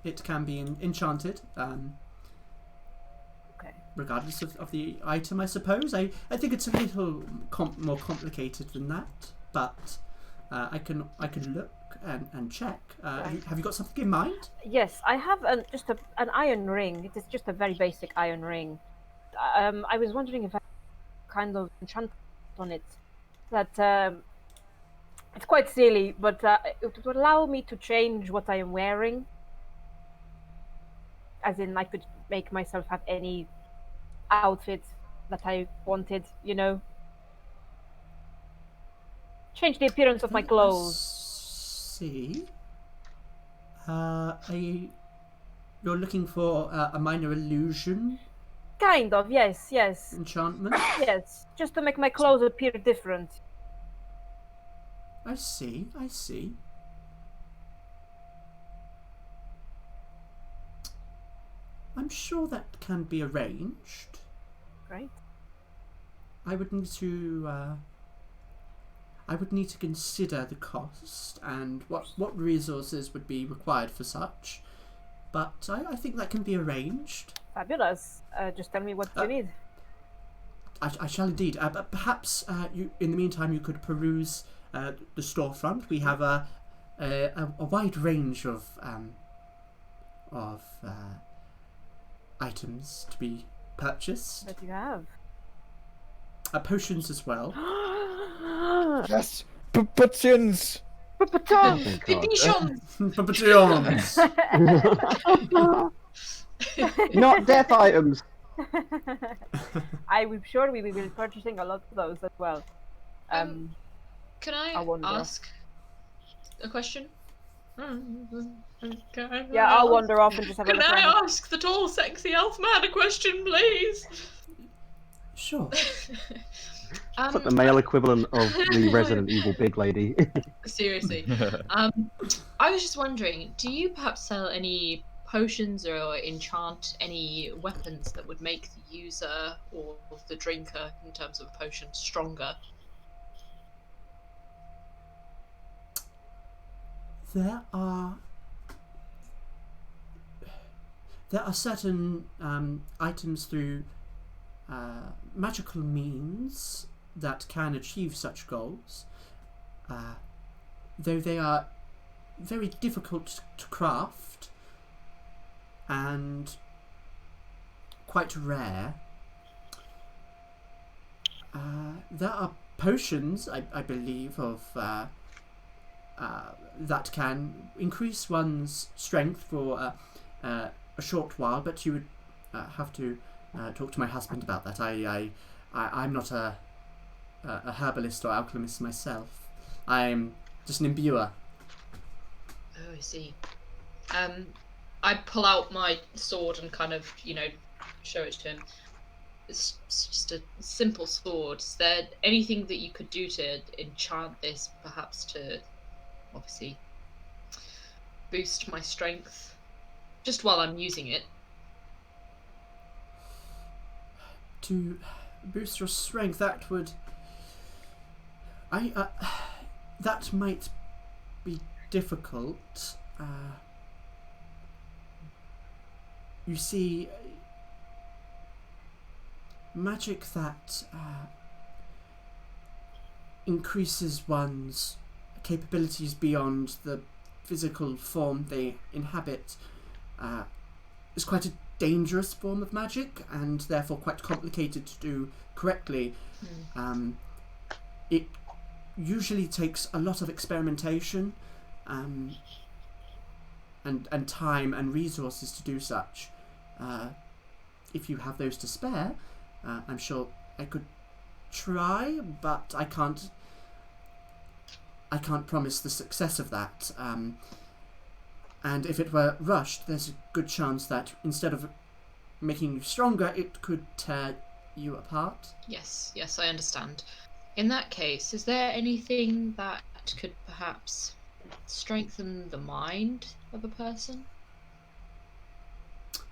It can be enchanted. Okay. regardless of the item, I suppose. I think it's a little more complicated than that, but I can look and check. Have you got something in mind? Yes, I have just an iron ring. It is just a very basic iron ring. I was wondering if I kind of enchant on it. That it's quite silly, but it would allow me to change what I am wearing. As in, I could make myself have any outfit that I wanted, you know. Change the appearance of my clothes. See. You're looking for a minor illusion Kind of, yes. enchantment? Yes, just to make my clothes appear different. I see. I'm sure that can be arranged. Right. I would need to consider the cost and what resources would be required for such. But I think that can be arranged. Fabulous. Just tell me what you need. I shall indeed. But perhaps you, in the meantime, you could peruse the storefront. We have a wide range of items to be purchased. What do you have? Potions as well. Yes, potions. Pipichons! Potions. Not death items. I'm sure we will be purchasing a lot of those as well. Can I wonder. ask a question? Yeah, I'll wander off and just have a Can look I around. ask the tall, sexy elf man a question, please? Sure. It's like the male equivalent of the Resident Evil big lady. Seriously. I was just wondering, do you perhaps sell any potions or enchant any weapons that would make the user or the drinker, in terms of potions, stronger? There are certain items through magical means that can achieve such goals, though they are very difficult to craft and quite rare. There are potions, I believe, of that can increase one's strength for a short while, but you would have to talk to my husband about that. I'm not a herbalist or alchemist myself. I'm just an imbuer. Oh, I see. I pull out my sword and kind of, show it to him. It's just a simple sword. Is there anything that you could do to enchant this, perhaps to, obviously, boost my strength? Just while I'm using it. To boost your strength, that would... that might be difficult. You see, magic that increases one's capabilities beyond the physical form they inhabit is quite a dangerous form of magic, and therefore quite complicated to do correctly. It usually takes a lot of experimentation and time and resources to do such. If you have those to spare, I'm sure I could try, but I can't promise the success of that. And if it were rushed, there's a good chance that instead of making you stronger, it could tear you apart. Yes, I understand. In that case, is there anything that could perhaps strengthen the mind of a person?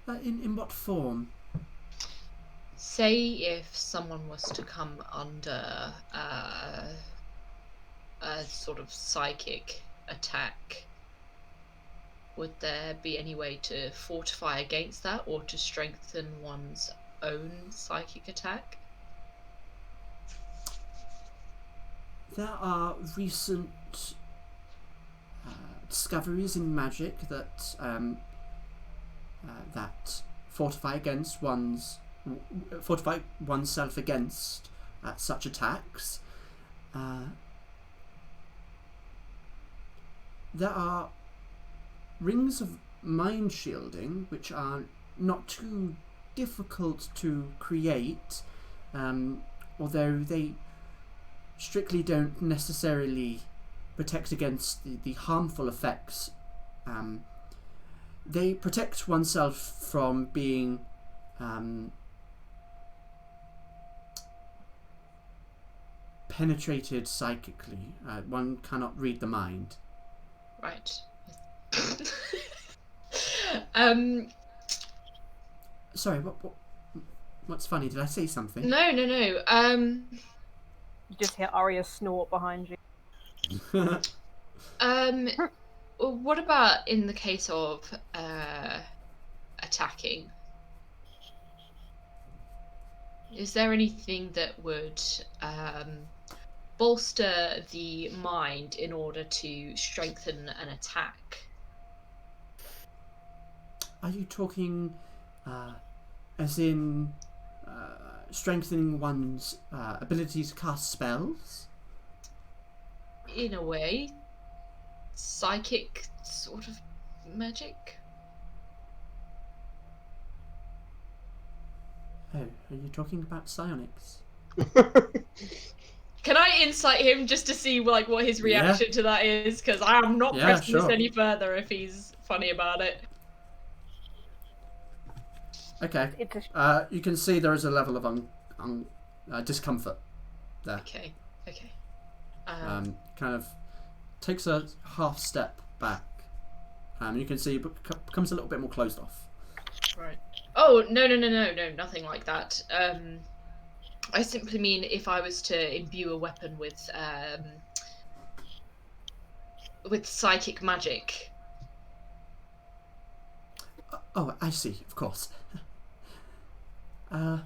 In what form? Say if someone was to come under a sort of psychic attack, would there be any way to fortify against that, or to strengthen one's own psychic attack? There are recent discoveries in magic that that fortify oneself against such attacks. There are rings of mind shielding which are not too difficult to create, although they strictly don't necessarily protect against the harmful effects. They protect oneself from being penetrated psychically. One cannot read the mind. Right. Sorry, what's funny? Did I say something? No. You just hear Arya snort behind you. What about in the case of attacking? Is there anything that would bolster the mind in order to strengthen an attack? Are you talking as in strengthening one's ability to cast spells? In a way, psychic sort of magic. Oh, are you talking about psionics? Can I insight him just to see like what his reaction to that is? Because I am not pressing this any further if he's funny about it. Okay. You can see there is a level of discomfort there. Okay. Kind of takes a half step back. You can see it becomes a little bit more closed off. Right. Oh, no, nothing like that. I simply mean if I was to imbue a weapon with psychic magic. Oh, I see, of course. I'm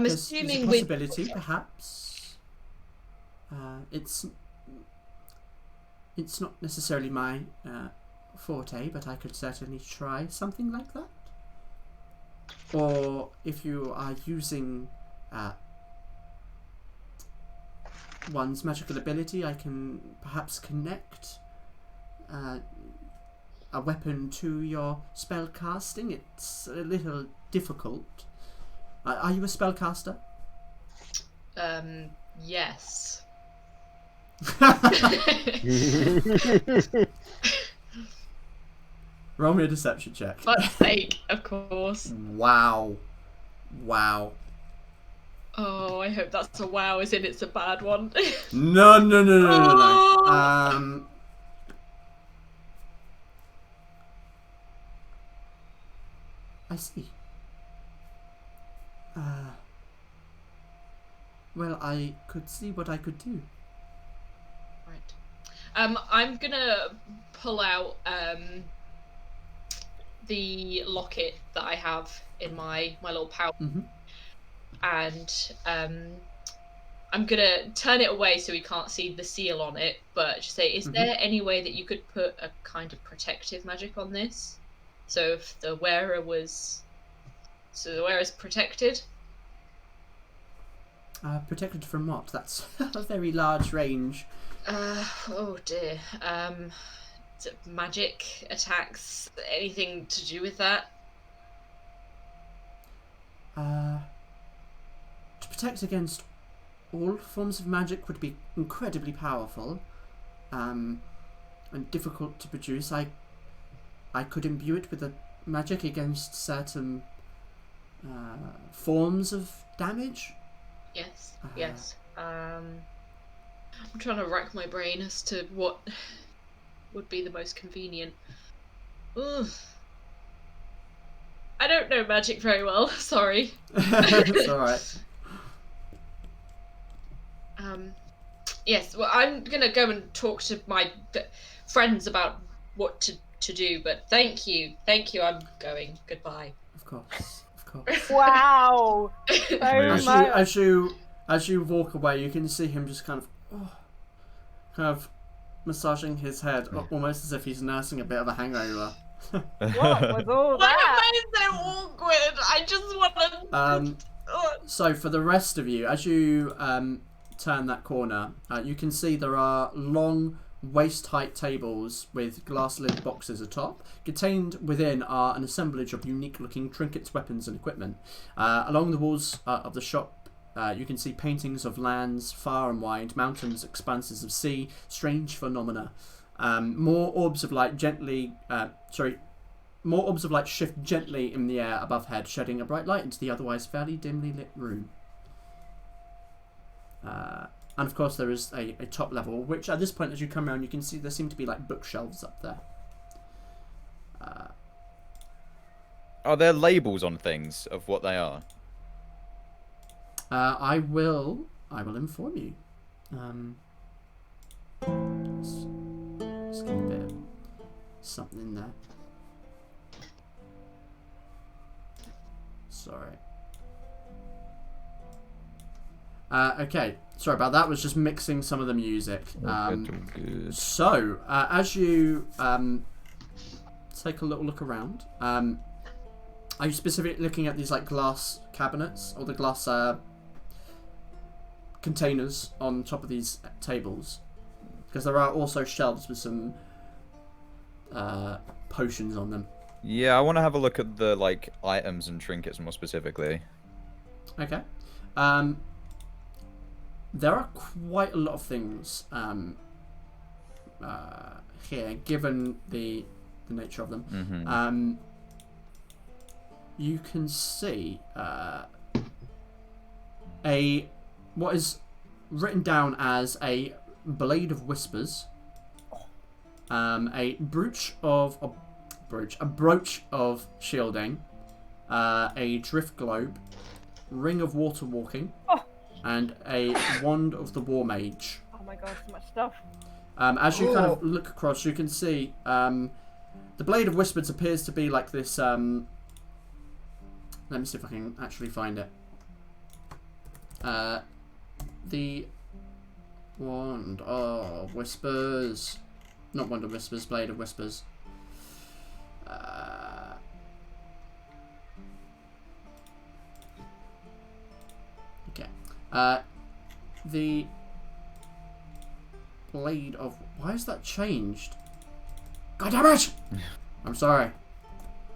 assuming there's a possibility, perhaps. It's not necessarily my forte, but I could certainly try something like that. Or if you are using one's magical ability, I can perhaps connect a weapon to your spell casting. It's a little difficult. Are you a spellcaster? Yes. Roll me a deception check. Fuck's sake, of course. Wow. Oh, I hope that's a wow, as in it's a bad one. No. I see. Well, I could see what I could do. Right. I'm gonna pull out the locket that I have in my little pouch, and I'm gonna turn it away so we can't see the seal on it. But just say, is there any way that you could put a kind of protective magic on this, so if the wearer was, the wearer's protected? Protected from what? That's a very large range. Oh dear. Magic attacks, anything to do with that? To protect against all forms of magic would be incredibly powerful, and difficult to produce. I could imbue it with a magic against certain forms of damage. Yes. I'm trying to rack my brain as to what would be the most convenient. Ugh. I don't know magic very well, sorry. It's alright. Yes, well, I'm gonna go and talk to my friends about what to to do. But thank you. I'm going. Goodbye. Of course. Wow. So As you walk away, you can see him just kind of massaging his head, almost as if he's nursing a bit of a hangover. What was all Why that? am I so awkward? I just want to. So for the rest of you, as you turn that corner, you can see there are long waist-height tables with glass-lid boxes atop. Contained within are an assemblage of unique-looking trinkets, weapons, and equipment. Along the walls of the shop, you can see paintings of lands far and wide, mountains, expanses of sea, strange phenomena. More orbs of light shift gently in the air above head, shedding a bright light into the otherwise fairly dimly lit room. And of course there is a top level, which at this point as you come around you can see there seem to be like bookshelves up there. Are there labels on things of what they are? I will inform you. Let's get a bit of something in there. Sorry. Okay, sorry about that. Was just mixing some of the music. Good. So, as you take a little look around, are you specifically looking at these like glass cabinets or the glass containers on top of these tables? Because there are also shelves with some potions on them. Yeah, I want to have a look at the like items and trinkets more specifically. Okay. There are quite a lot of things here, given the nature of them. Mm-hmm. You can see what is written down as a blade of whispers, a brooch of shielding, a drift globe, ring of water walking. And a wand of the war mage. Oh my god, so much stuff. As you kind of look across, you can see the blade of whispers appears to be like this. Let me see if I can actually find it. The wand of whispers, not wand of whispers, blade of whispers. The blade of... Why is that changed? God damn it! I'm sorry.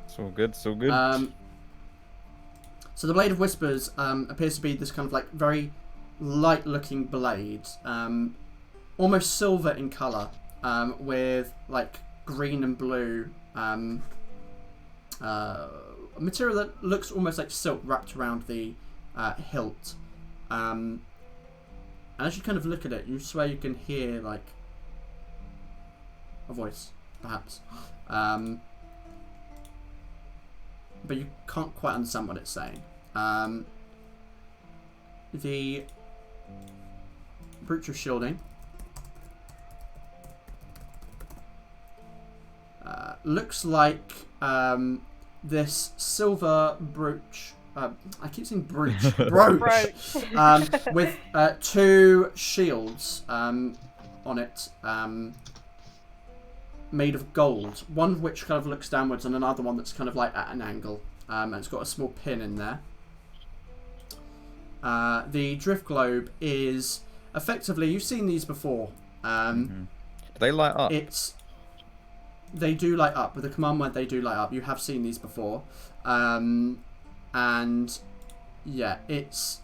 It's all good. So the blade of whispers appears to be this kind of like very light-looking blade, almost silver in colour, with like green and blue material that looks almost like silk wrapped around the hilt. And as you kind of look at it, you swear you can hear like a voice, perhaps, but you can't quite understand what it's saying. The brooch of shielding looks like this silver brooch. I keep saying brooch. With two shields on it, made of gold. One of which kind of looks downwards, and another one that's kind of like at an angle. And it's got a small pin in there. The drift globe is effectively, you've seen these before. Do they light up? They do light up. With the command word, they do light up. You have seen these before. And yeah, it's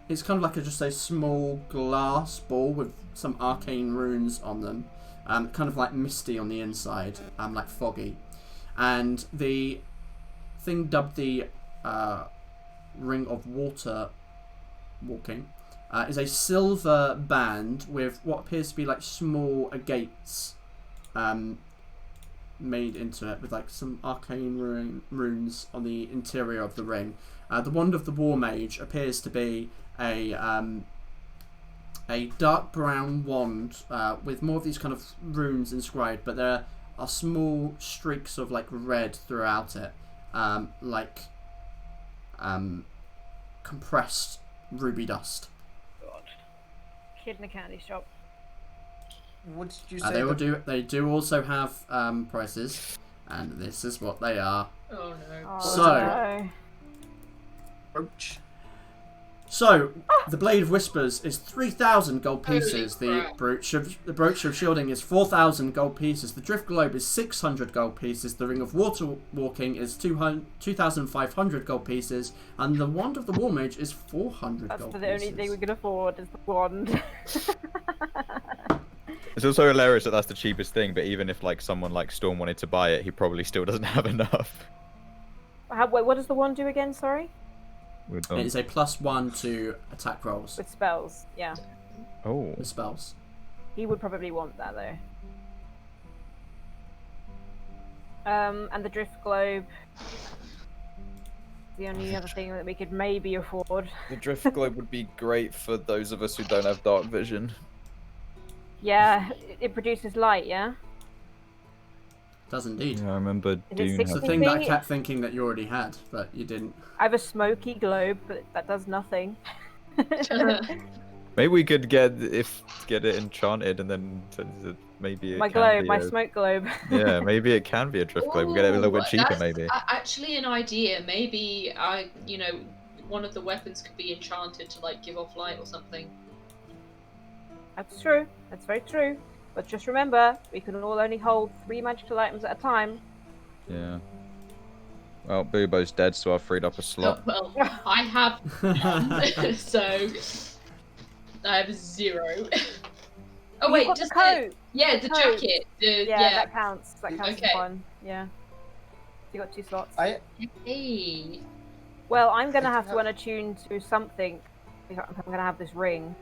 kind of like just a small glass ball with some arcane runes on them, kind of like misty on the inside, like foggy. And the thing dubbed the ring of water walking is a silver band with what appears to be like small agates made into it, with like some arcane runes on the interior of the ring. The wand of the war mage appears to be a a dark brown wand with more of these kind of runes inscribed, but there are small streaks of like red throughout it, like compressed ruby dust. God. Kid in a candy shop. What did you say? They do also have prices, and this is what they are. Oh no. Oh, So- no. Brooch. So, the Blade of Whispers is 3,000 gold pieces. Holy The brooch of shielding is 4,000 gold pieces. The Drift Globe is 600 gold pieces. The Ring of Water Walking is 2,500 gold pieces, and the Wand of the War Mage is 400 That's gold the pieces. only thing we can afford is the wand. It's also hilarious that that's the cheapest thing, but even if like someone like Storm wanted to buy it, he probably still doesn't have enough. Wait, what does the wand do again? Sorry. It is a +1 to attack rolls With spells, yeah. Oh. with spells. He would probably want that though. And the Drift Globe. The only other thing that we could maybe afford. The Drift Globe would be great for those of us who don't have dark vision. Yeah, it produces light, yeah? Does indeed. Yeah, I remember Is it Dune. It's the 60? thing that I Thing- kept thinking that you already had, but you didn't. I have a smoky globe, but that does nothing. Maybe we could get it enchanted and then maybe it My can globe, be my a- smoke globe. Yeah, maybe it can be a Drift Globe. We'll get it a little bit Ooh, cheaper, that's maybe. Actually, an idea. Maybe one of the weapons could be enchanted to like give off light or something. That's true. That's very true. But just remember, we can all only hold 3 magical items at a time. Yeah. Well, Boobo's dead, so I've freed up a slot. Well, I have one, so I have 0. Oh You've wait, got just the coat. yeah, the coat. jacket. Yeah, that counts. That counts Okay. as one. Yeah. You got 2 slots. Hey. Well, I'm gonna have to unattune to something. I'm gonna have this ring,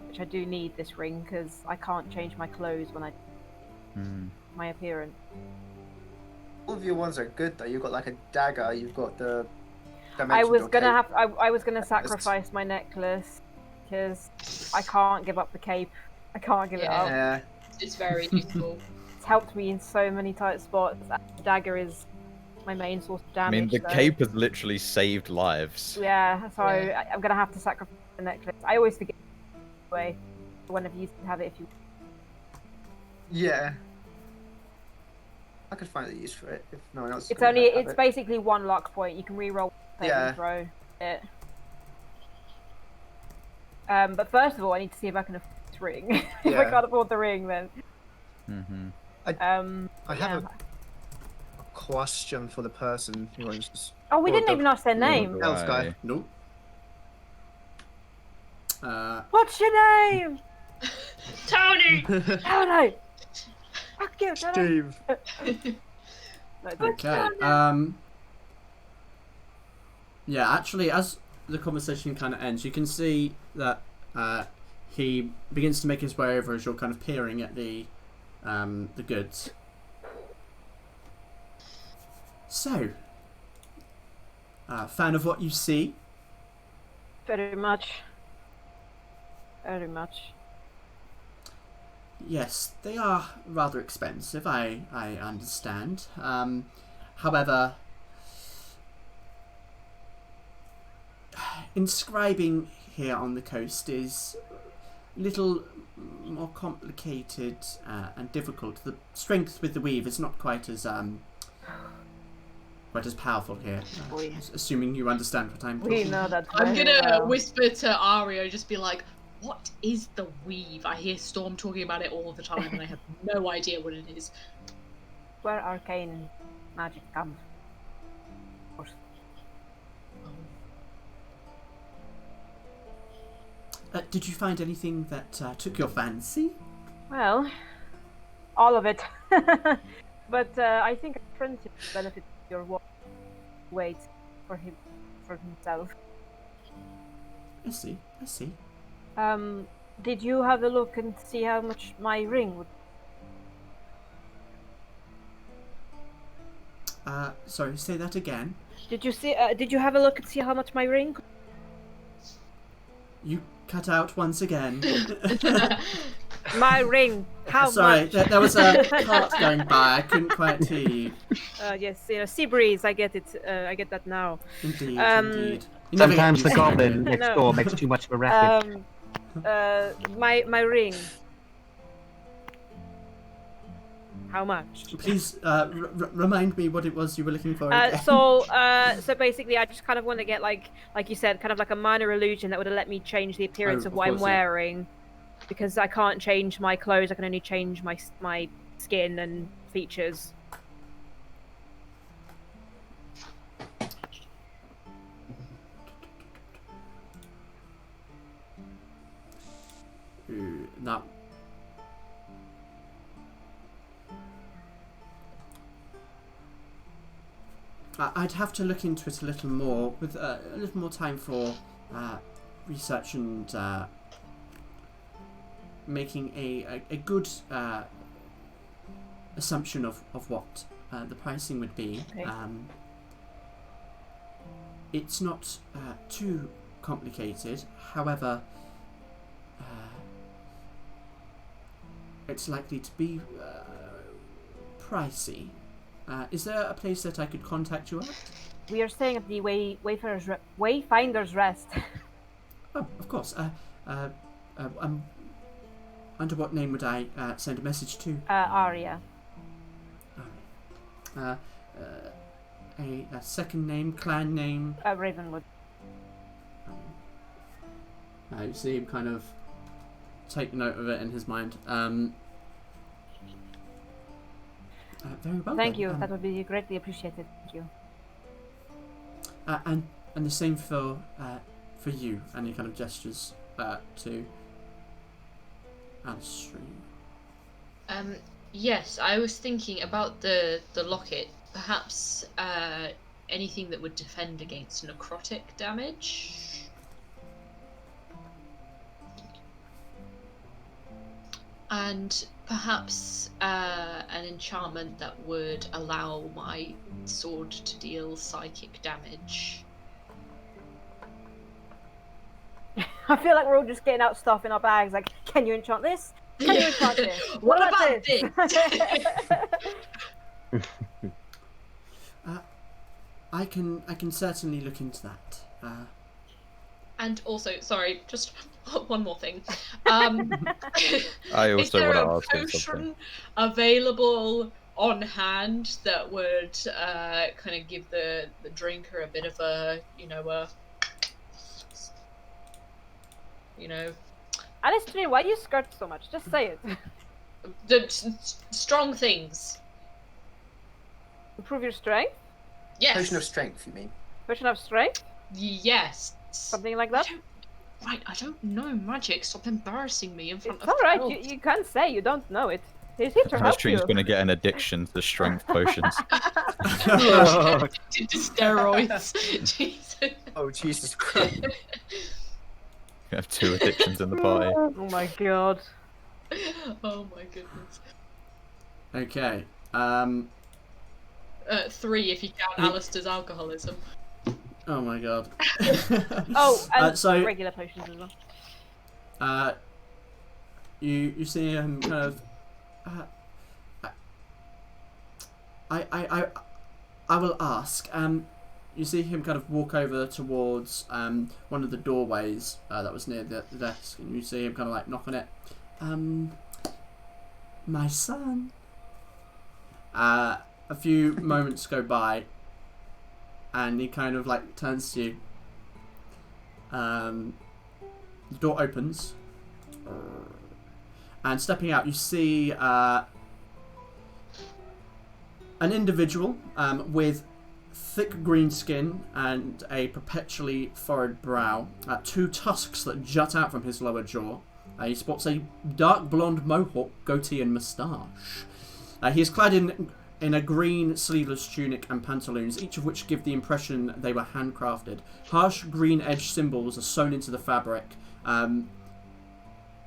which I do need this ring because I can't change my clothes when I my appearance. All of your ones are good though. You've got like a dagger. You've got the. I was gonna cape. I was gonna sacrifice my necklace because I can't give up the cape. I can't give it up. Yeah. It's very useful. It's helped me in so many tight spots. The dagger is my main source of I damage. mean, the so- cape has literally saved lives. Yeah, so Yeah. I'm gonna have to sacrifice the necklace. I always forget. Anyway, one of you can have it if you. Yeah. I could find a use for it if no one else. It's gonna only. have It's it. basically 1 luck point. You can re-roll Yeah. and throw it. But first of all, I need to see if I can afford this ring. If I Yeah. can't afford the ring, then. Mm-hmm. I have yeah. a question for the person who owns. Oh, we or didn't the- even ask their name. Why? Elf guy. Nope. What's your name? Tony. Oh no! Fuck you, Tony. Steve. No, it's Okay. Yeah, actually, as the conversation kind of ends, you can see that he begins to make his way over as you're kind of peering at the goods. So, fan of what you see? very much. Very much. Yes, they are rather expensive, I understand. However, inscribing here on the coast is a little more complicated and difficult. The strength with the weave is not quite as powerful here. We- Assuming you understand what I'm We talking know about. that. I'm very gonna well. whisper to Aria, just be like, "What is the weave?" I hear Storm talking about it all the time, and I have no idea what it is. Where arcane magic comes. Of course. Did you find anything that took your fancy? Well, all of it. But I think a friendship benefits your weight for himself. I see. Did you have a look and see how much my ring would? Sorry, say that again. Did you see? Did you have a look and see how much my ring? You cut out once again. My ring. How Sorry, much? there was a cart going by. I couldn't quite hear you. Yes, sea breeze. I get it. I get that now. Indeed, Um, indeed. You never get Sometimes the used to it. goblin next No. door makes too much of a racket. My ring. How much? Please remind me what it was you were looking for. again. So basically, I just kind of want to get like you said, kind of like a minor illusion that would have let me change the appearance Oh, of of what I'm course, yeah. wearing, because I can't change my clothes. I can only change my skin and features. That. I'd have to look into it a little more, with a little more time for research and making a good assumption of what the pricing would be. Okay. It's not too complicated, however, it's likely to be pricey. Is there a place that I could contact you at? We are staying at the Wayfinder's Rest. Oh, of course. Under what name would I send a message to? Aria. A second name, clan name. Ravenwood. You see him kind of take note of it in his mind. Very well. Thank then. you. That would be greatly appreciated. Thank you. And the same for you. And he kind of gestures to Alistair. Yes, I was thinking about the locket. Perhaps anything that would defend against necrotic damage. And perhaps an enchantment that would allow my sword to deal psychic damage. I feel like we're all just getting out stuff in our bags. Like, can you enchant this? Can you enchant this? What about this? I can certainly look into that. And also, sorry, just one more thing. I Is also there want to a ask him potion something. available on hand that would kind of give the drinker a bit of a, Alistair, why do you skirt so much? Just say it. Strong things. Improve your strength? Yes. Potion of strength, you mean? Potion of strength? Yes. Something like that? I don't know magic. Stop embarrassing me in front It's of alright, Harold. you can't say you don't know it. He's here to help you. Alistair's going to get an addiction to strength potions. To steroids. Jesus. Oh, Jesus Christ. We have 2 addictions in the party. Oh my god. Oh my goodness. Okay. 3 if you count Alistair's alcoholism. Oh my god. Oh, and so regular potions as well. you see him kind of. I will ask. You see him kind of walk over towards one of the doorways that was near the desk, and you see him kind of like knock on it. My son. A few moments go by, and he kind of like turns to you. The door opens, and stepping out, you see an individual with thick green skin and a perpetually furrowed brow, 2 tusks that jut out from his lower jaw. He sports a dark blonde mohawk, goatee, and moustache. He is clad in a green sleeveless tunic and pantaloons, each of which give the impression they were handcrafted. Harsh green-edged symbols are sewn into the fabric.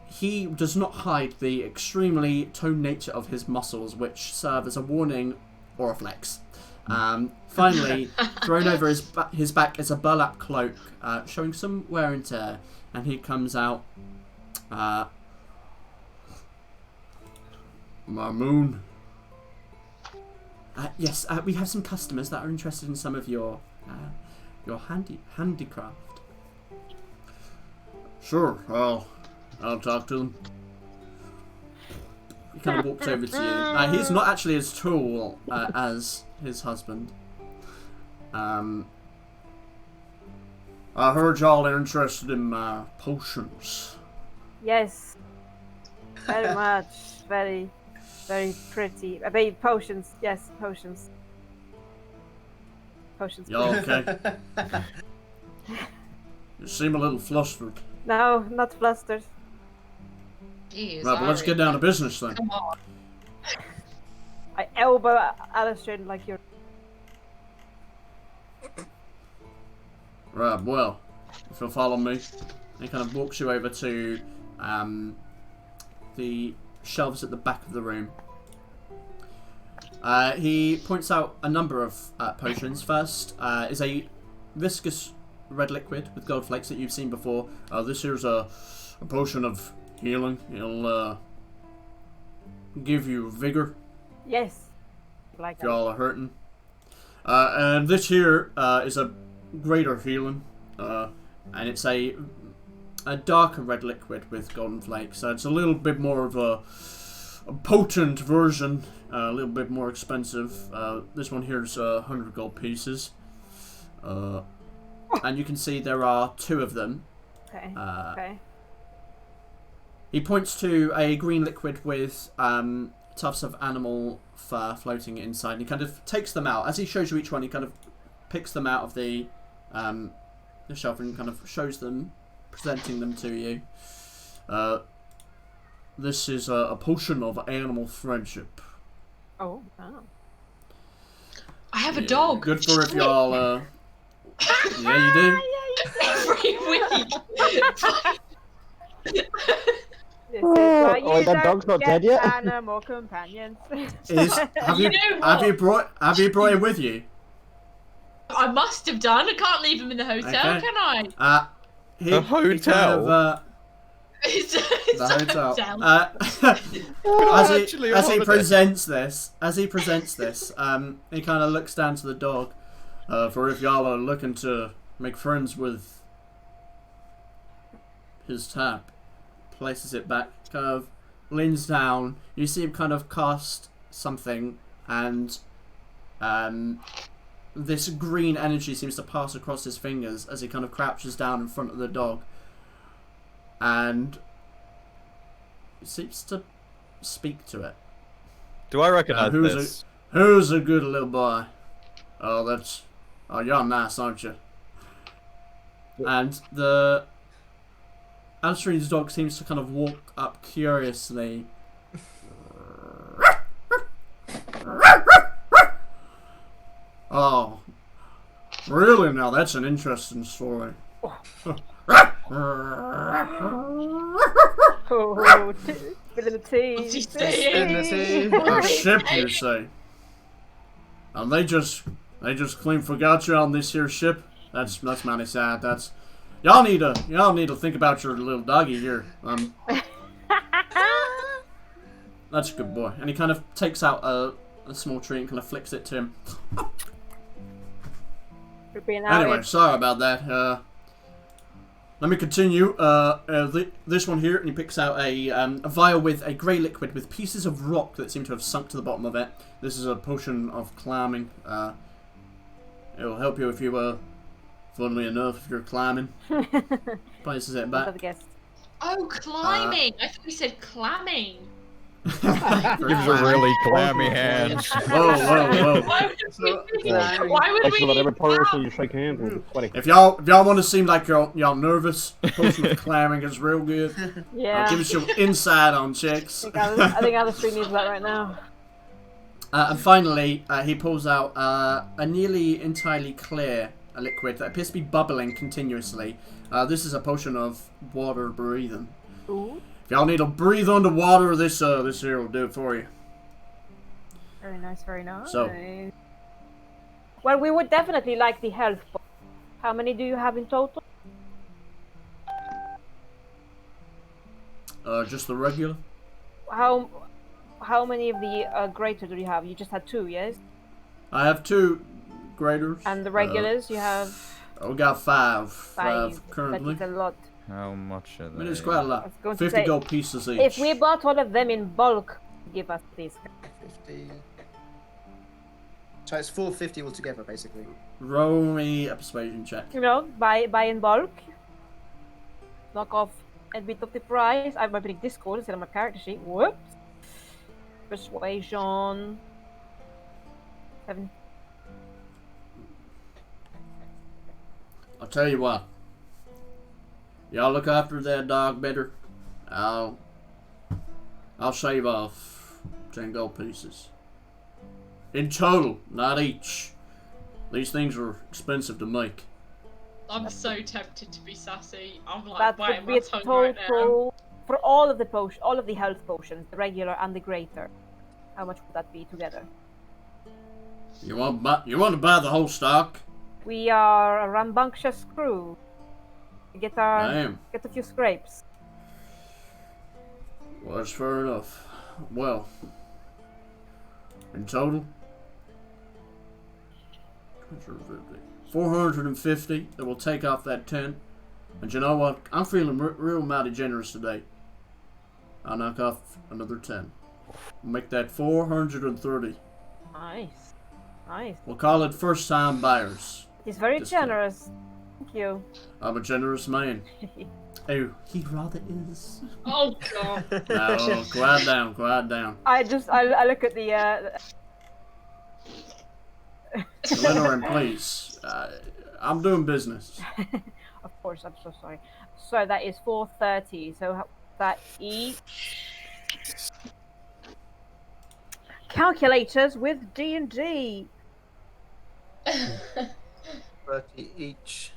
He does not hide the extremely toned nature of his muscles, which serve as a warning or a flex. Finally, thrown over his back is a burlap cloak, showing some wear and tear, and he comes out. Mamoon. Yes, we have some customers that are interested in some of your handicraft. Sure, I'll talk to them. He kind of walks over to you. He's not actually as tall as his husband. I heard y'all are interested in potions. Yes. Very much. Very, very pretty. I mean, potions. Yes, potions. Potions. Y'all okay? You seem a little flustered. No, not flustered. Jeez, Right, but let's get down to business then. Come on. I elbow Alistair like you're. Right, well, if you'll follow me, he kind of walks you over to the shelves at the back of the room. He points out a number of potions. First is a viscous red liquid with gold flakes that you've seen before. This here's a potion of healing. It'll give you vigor Yes. Like if y'all are hurting. And this here is a greater healing, and it's a darker red liquid with golden flakes. So it's a little bit more of a potent version, a little bit more expensive. This one here is 100 gold pieces, and you can see there are 2 of them. Okay. Okay. He points to a green liquid with tufts of animal fur floating inside, and he kind of takes them out. As he shows you each one, he kind of picks them out of the shelf and kind of shows them, presenting them to you. This is a potion of animal friendship. Oh. Oh. I have a dog. Good for if y'all. Yeah, you do. Every week. Oh, that dog's not dead yet? Animal companions. Have you brought him with you? I must have done. I can't leave him in the hotel, Okay. can I? The hotel? It's the hotel. As he presents this, he kind of looks down to the dog. For if y'all are looking to make friends with his tap, places it back, kind of leans down. You see him kind of cast something, and this green energy seems to pass across his fingers as he kind of crouches down in front of the dog, and seems to speak to it. Do I recognize this? Who's a good little boy? Oh, you're nice, aren't you? And the Alistair's dog seems to kind of walk up curiously. Oh, really? Now that's an interesting story. Oh, bit of the tea. What's he saying? A ship, you say? And they just clean forgot you on this here ship. That's mighty sad. Y'all need to think about your little doggy here. That's a good boy. And he kind of takes out a small treat and kind of flicks it to him. Anyway, sorry about that. Let me continue. This one here, and he picks out a vial with a grey liquid with pieces of rock that seem to have sunk to the bottom of it. This is a potion of climbing. It'll help you if you funnily enough, if you're climbing. Places it back. Oh, climbing! I thought we said clamming. Gives a really clammy hand. Whoa. Why would we Let need every part so you shake hands with it. Sweaty. If y'all want to seem like y'all nervous, potion of clamming is real good. Yeah. Give us your insight on chicks. I think Alistair needs that right now. And finally, he pulls out a nearly entirely clear liquid that appears to be bubbling continuously. This is a potion of water breathing. Ooh. If y'all need to breathe underwater, this here will do it for you. Very nice, very nice. So, Well, we would definitely like the health. How many do you have in total? Just the regular. How many of the greater do you have? You just had 2, yes? I have 2 graders. And the regulars you have? We got 5. 5 currently. That is a lot. How much are I they? mean, it's quite a I lot. was going 50 to say, gold pieces each. if we bought all of them in bulk, give us this. 50. So it's 450 altogether, basically. Roll me a persuasion check. You know, buy in bulk. Knock off a bit of the price. I'm opening Discord instead of my character sheet. Whoops. Persuasion. 7. I'll tell you what. Y'all look after that dog better. I'll shave off 10 gold pieces. In total, not each. These things are expensive to make. I'm so tempted to be sassy. I'm like That biting would be my a tongue right now. total for all of the health potions, the regular and the greater. How much would that be together? You want to buy the whole stock? We are a rambunctious crew. Get Damn. a few scrapes. Well, that's fair enough. Well, in total, 450. That will take off that 10. And you know what? I'm feeling real mighty generous today. I'll knock off another 10. Make that 430. Nice. Nice. We'll call it first-time buyers. He's very Just kidding. generous. Thank you. I'm a generous man. Oh, he rather is. Oh god. No, quiet down, quiet down. I look at the Lenore, please. I'm doing business. Of course, I'm so sorry. So that is 430. So that each calculators with D&D. 30 each.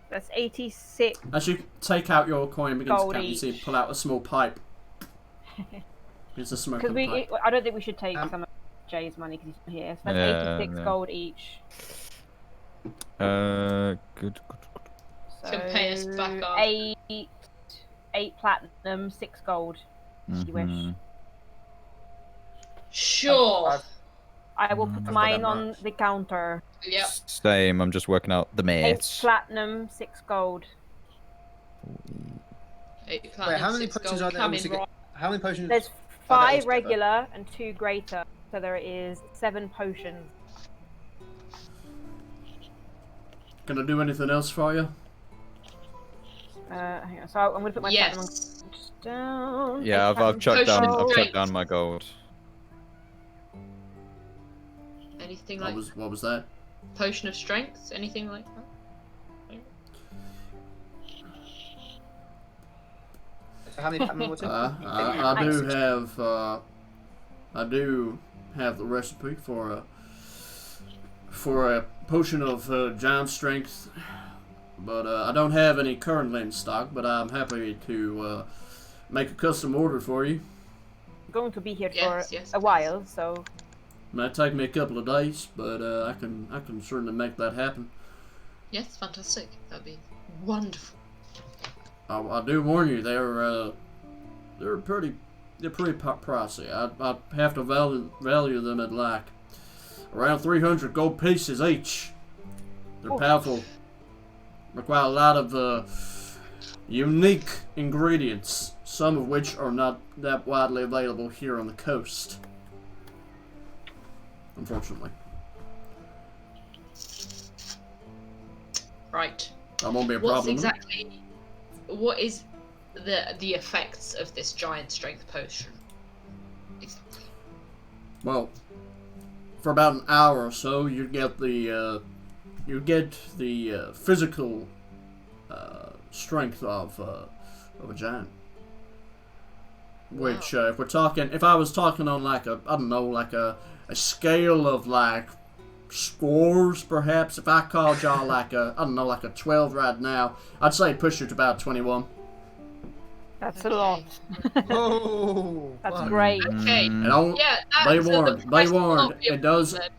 That's 86. As you take out your coin and begin to Gold count, you see each. pull out a small pipe. It's a smoking Because pipe. I don't think we should take some of Jay's money because he's not here. So that's Yeah, 86 no. gold each. Good. So Can pay us back up. 8 platinum, 6 gold. If you wish. Mhm. Sure. I will put got mine that on much. the counter. Yep. Same. I'm just working out the 8 maths. platinum, 6 gold. 8 Wait, platinum, how many 6 potions gold are there coming altogether? right. How many potions? There's are there 5 altogether? regular and 2 greater. So there is 7 potions. Can I do anything else for you? Hang on. So I'm going to put my platinum Yes. down. Yeah, 8 I've platinum chucked down. Potion I've of chucked down strength. my gold. Anything like What was that? potion of strength? Anything like that? So how many was it? I do have the recipe for a potion of giant strength, but I don't have any currently in stock. But I'm happy to make a custom order for you. I'm going to be here Yes, for yes, a while, so It might take me a couple of days, but I can certainly make that happen. Yes, fantastic. That'd be wonderful. I do warn you, they're pretty pricey. I have to value them at like around 300 gold pieces each. They're powerful. Require a lot of unique ingredients, some of which are not that widely available here on the coast. Unfortunately. Right. That won't be a problem. What is the effects of this giant strength potion? Exactly. Well, for about an hour or so, you get the physical strength of a giant. Which, if I was talking on like a scale of like scores, perhaps, if I called y'all like a 12 right now, I'd say push you to about 21. that's a lot. Oh, That's fuck. great. Okay. And Yeah. they so the warned. They price will warned. not be a It does. problem.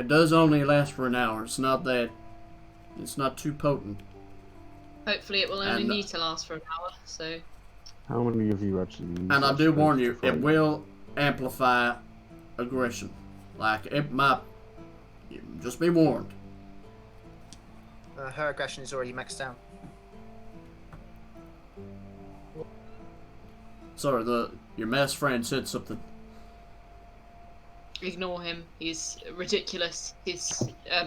It does only last for an hour. It's not too potent. Hopefully, it will only And- need to last for an hour. So. How many of you actually use And I that do strength warn to you, fight? it will amplify aggression. Like, it might... Just be warned. Her aggression is already maxed out. Sorry, your masked friend said something. Ignore him. He's ridiculous. He's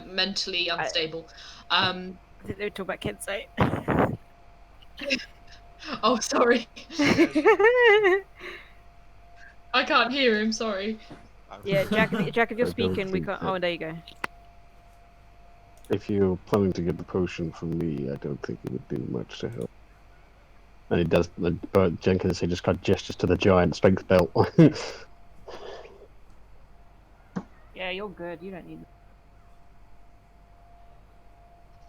mentally unstable. They were talking about kids, right? Oh, sorry. I can't hear him. Sorry. Yeah, Jack, if you're I don't speaking, we think can't. that- Oh, there you go. If you're planning to get the potion from me, I don't think it would do much to help. And it does, but Jenkins, he just got gestures to the giant strength belt. Yeah, you're good. You don't need.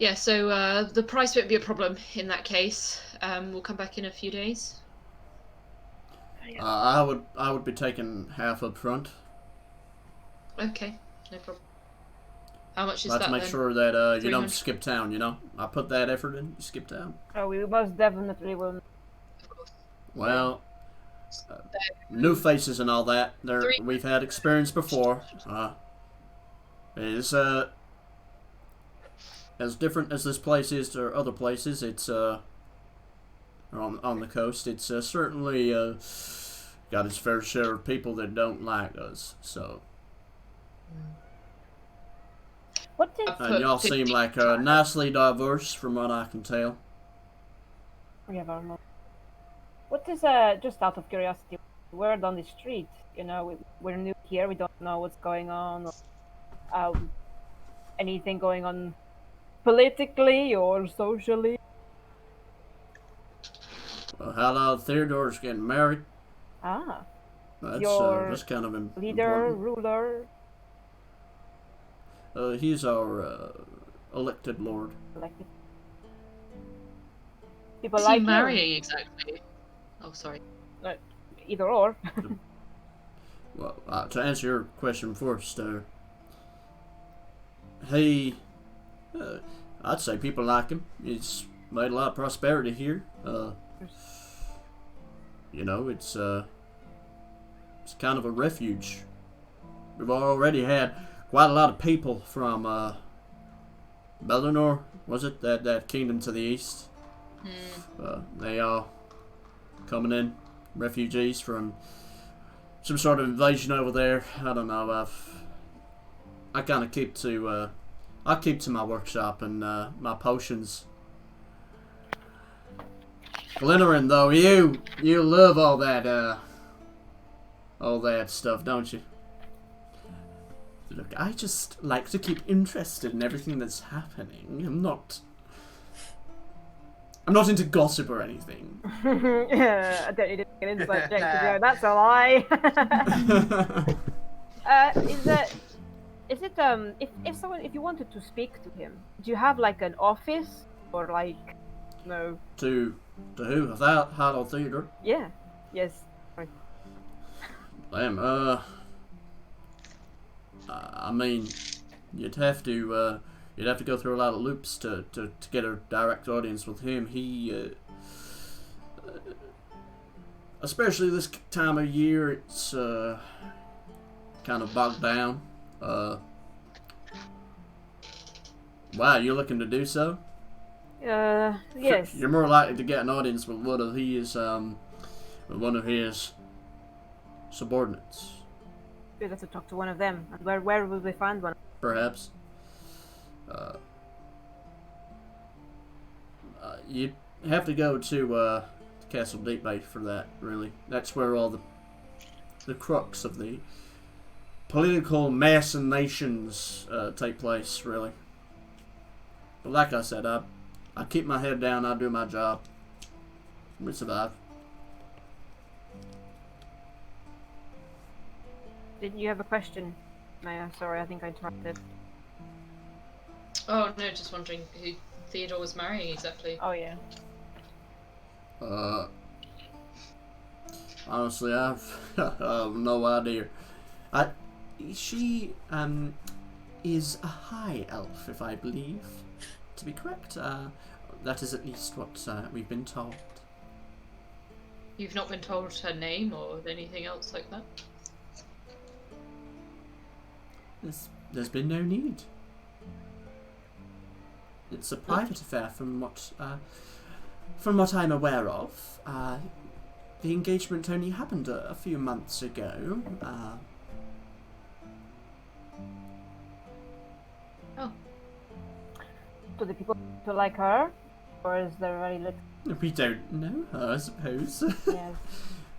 Yeah. So the price won't be a problem in that case. We'll come back in a few days. I would be taking half up front. Okay. No problem. How much is Let's that make then? sure that you 300. don't skip town, you know? I put that effort in, you skip town. Oh, we most definitely will. Well, new faces and all that, we've had experience before. It's as different as this place is to other places. It's on the coast. It's certainly got its fair share of people that don't like us. So, What is? and y'all seem like nicely diverse, from what I can tell. We have our own. What is just out of curiosity, word on the street? You know, we're new here. We don't know what's going on. Or, anything going on politically or socially? Well, how Theodore's getting married. Ah, That's kind of important. leader, ruler, He's our elected lord. elected. People What's like he him. marrying exactly? Oh, sorry. Either or. Well, to answer your question first, I'd say people like him. He's made a lot of prosperity here. You know, it's kind of a refuge. We've already had quite a lot of people from Bellinor, was it? That kingdom to the east. They are coming in, refugees from some sort of invasion over there. I don't know. I kind of keep to my workshop and my potions. Glennerin, though, you love all that stuff, don't you? Look, I just like to keep interested in everything that's happening. I'm not into gossip or anything. I don't need to get an inside check to go. That's a lie. If you wanted to speak to him, do you have like an office or like no? To who? Hello, Theodore. Yeah. Yes. Damn. I mean, you'd have to go through a lot of loops to get a direct audience with him. He, especially this time of year, it's kind of bogged down. Wow, you're looking to do so? Yes. You're more likely to get an audience with one of his subordinates. We'd have to talk to one of them. And where will we find one? Perhaps. You'd have to go to Castle Deepbay for that, really. That's where all the crux of the political machinations take place, really. But like I said, I keep my head down, I do my job. We survive. Did you have a question, Maya? Sorry, I think I interrupted. Oh no, just wondering who Theodore was marrying exactly. Oh yeah. Honestly, I've no idea. is a high elf, if I believe to be correct. That is at least what we've been told. You've not been told her name or anything else like that? There's been no need. It's a private affair from what I'm aware of. The engagement only happened a few months ago. Do the people like her? Or is there very little? We don't know her, I suppose. Yes.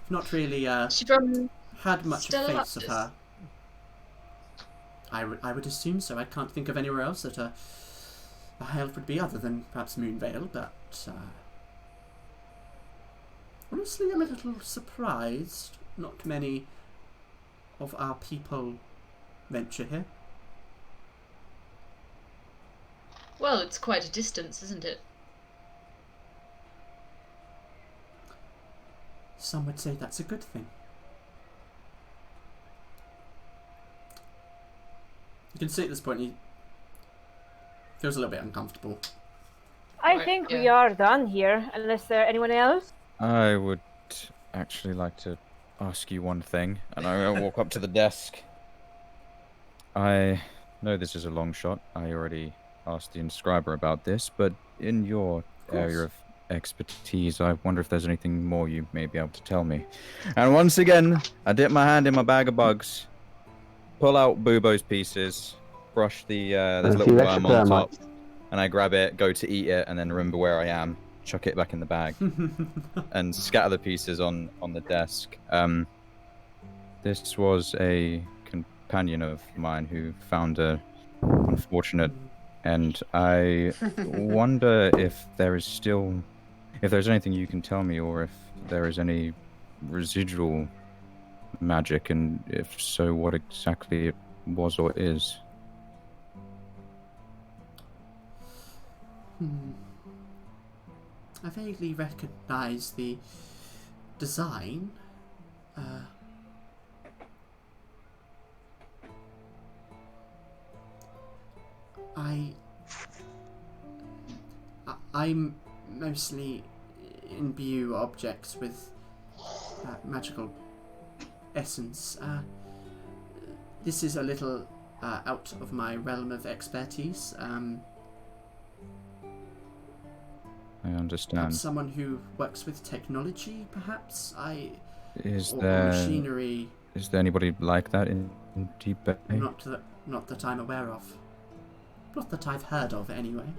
Not really She from had much Stella face of her. I would assume so. I can't think of anywhere else that a high elf would be other than perhaps Moonvale, but honestly I'm a little surprised. Not many of our people venture here. Well, it's quite a distance, isn't it? Some would say that's a good thing. You can see at this point he feels a little bit uncomfortable. I Right, think we yeah. are done here, unless there anyone else. I would actually like to ask you one thing, and I'm going to walk up to the desk. I know this is a long shot. I already asked the inscriber about this, but in your area of expertise, I wonder if there's anything more you may be able to tell me. And once again, I dip my hand in my bag of bugs, pull out Bubo's pieces, brush the there's a little worm on top, and I grab it, go to eat it, and then remember where I am, chuck it back in the bag, and scatter the pieces on the desk. This was a companion of mine who found a unfortunate, and I wonder if there's anything you can tell me, or if there is any residual magic, and if so, what exactly it was or is. I vaguely recognise the design. I mostly imbue objects with magical essence. This is a little out of my realm of expertise. I understand. Perhaps someone who works with technology, perhaps? Is or there machinery. Is there anybody like that in Deepbay? Not that I'm aware of. Not that I've heard of, anyway.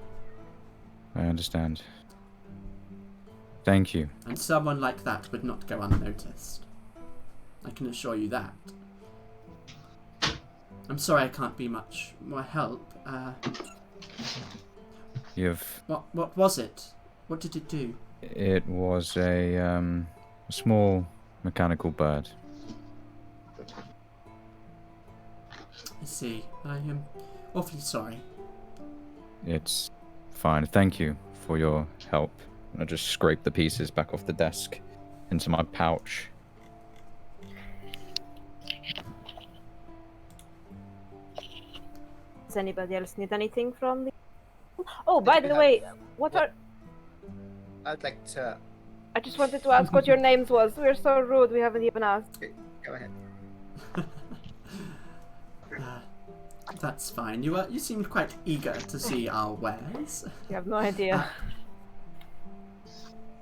I understand. Thank you. And someone like that would not go unnoticed. I can assure you that. I'm sorry I can't be much more help. What was it? What did it do? It was a small mechanical bird. I see. I am awfully sorry. It's fine. Thank you for your help. I just scrape the pieces back off the desk into my pouch. Does anybody else need anything from the... Oh, by the way, I'd like to... I just wanted to ask what your names was. We're so rude, we haven't even asked. Go ahead. That's fine. You seemed quite eager to see our wares. You have no idea.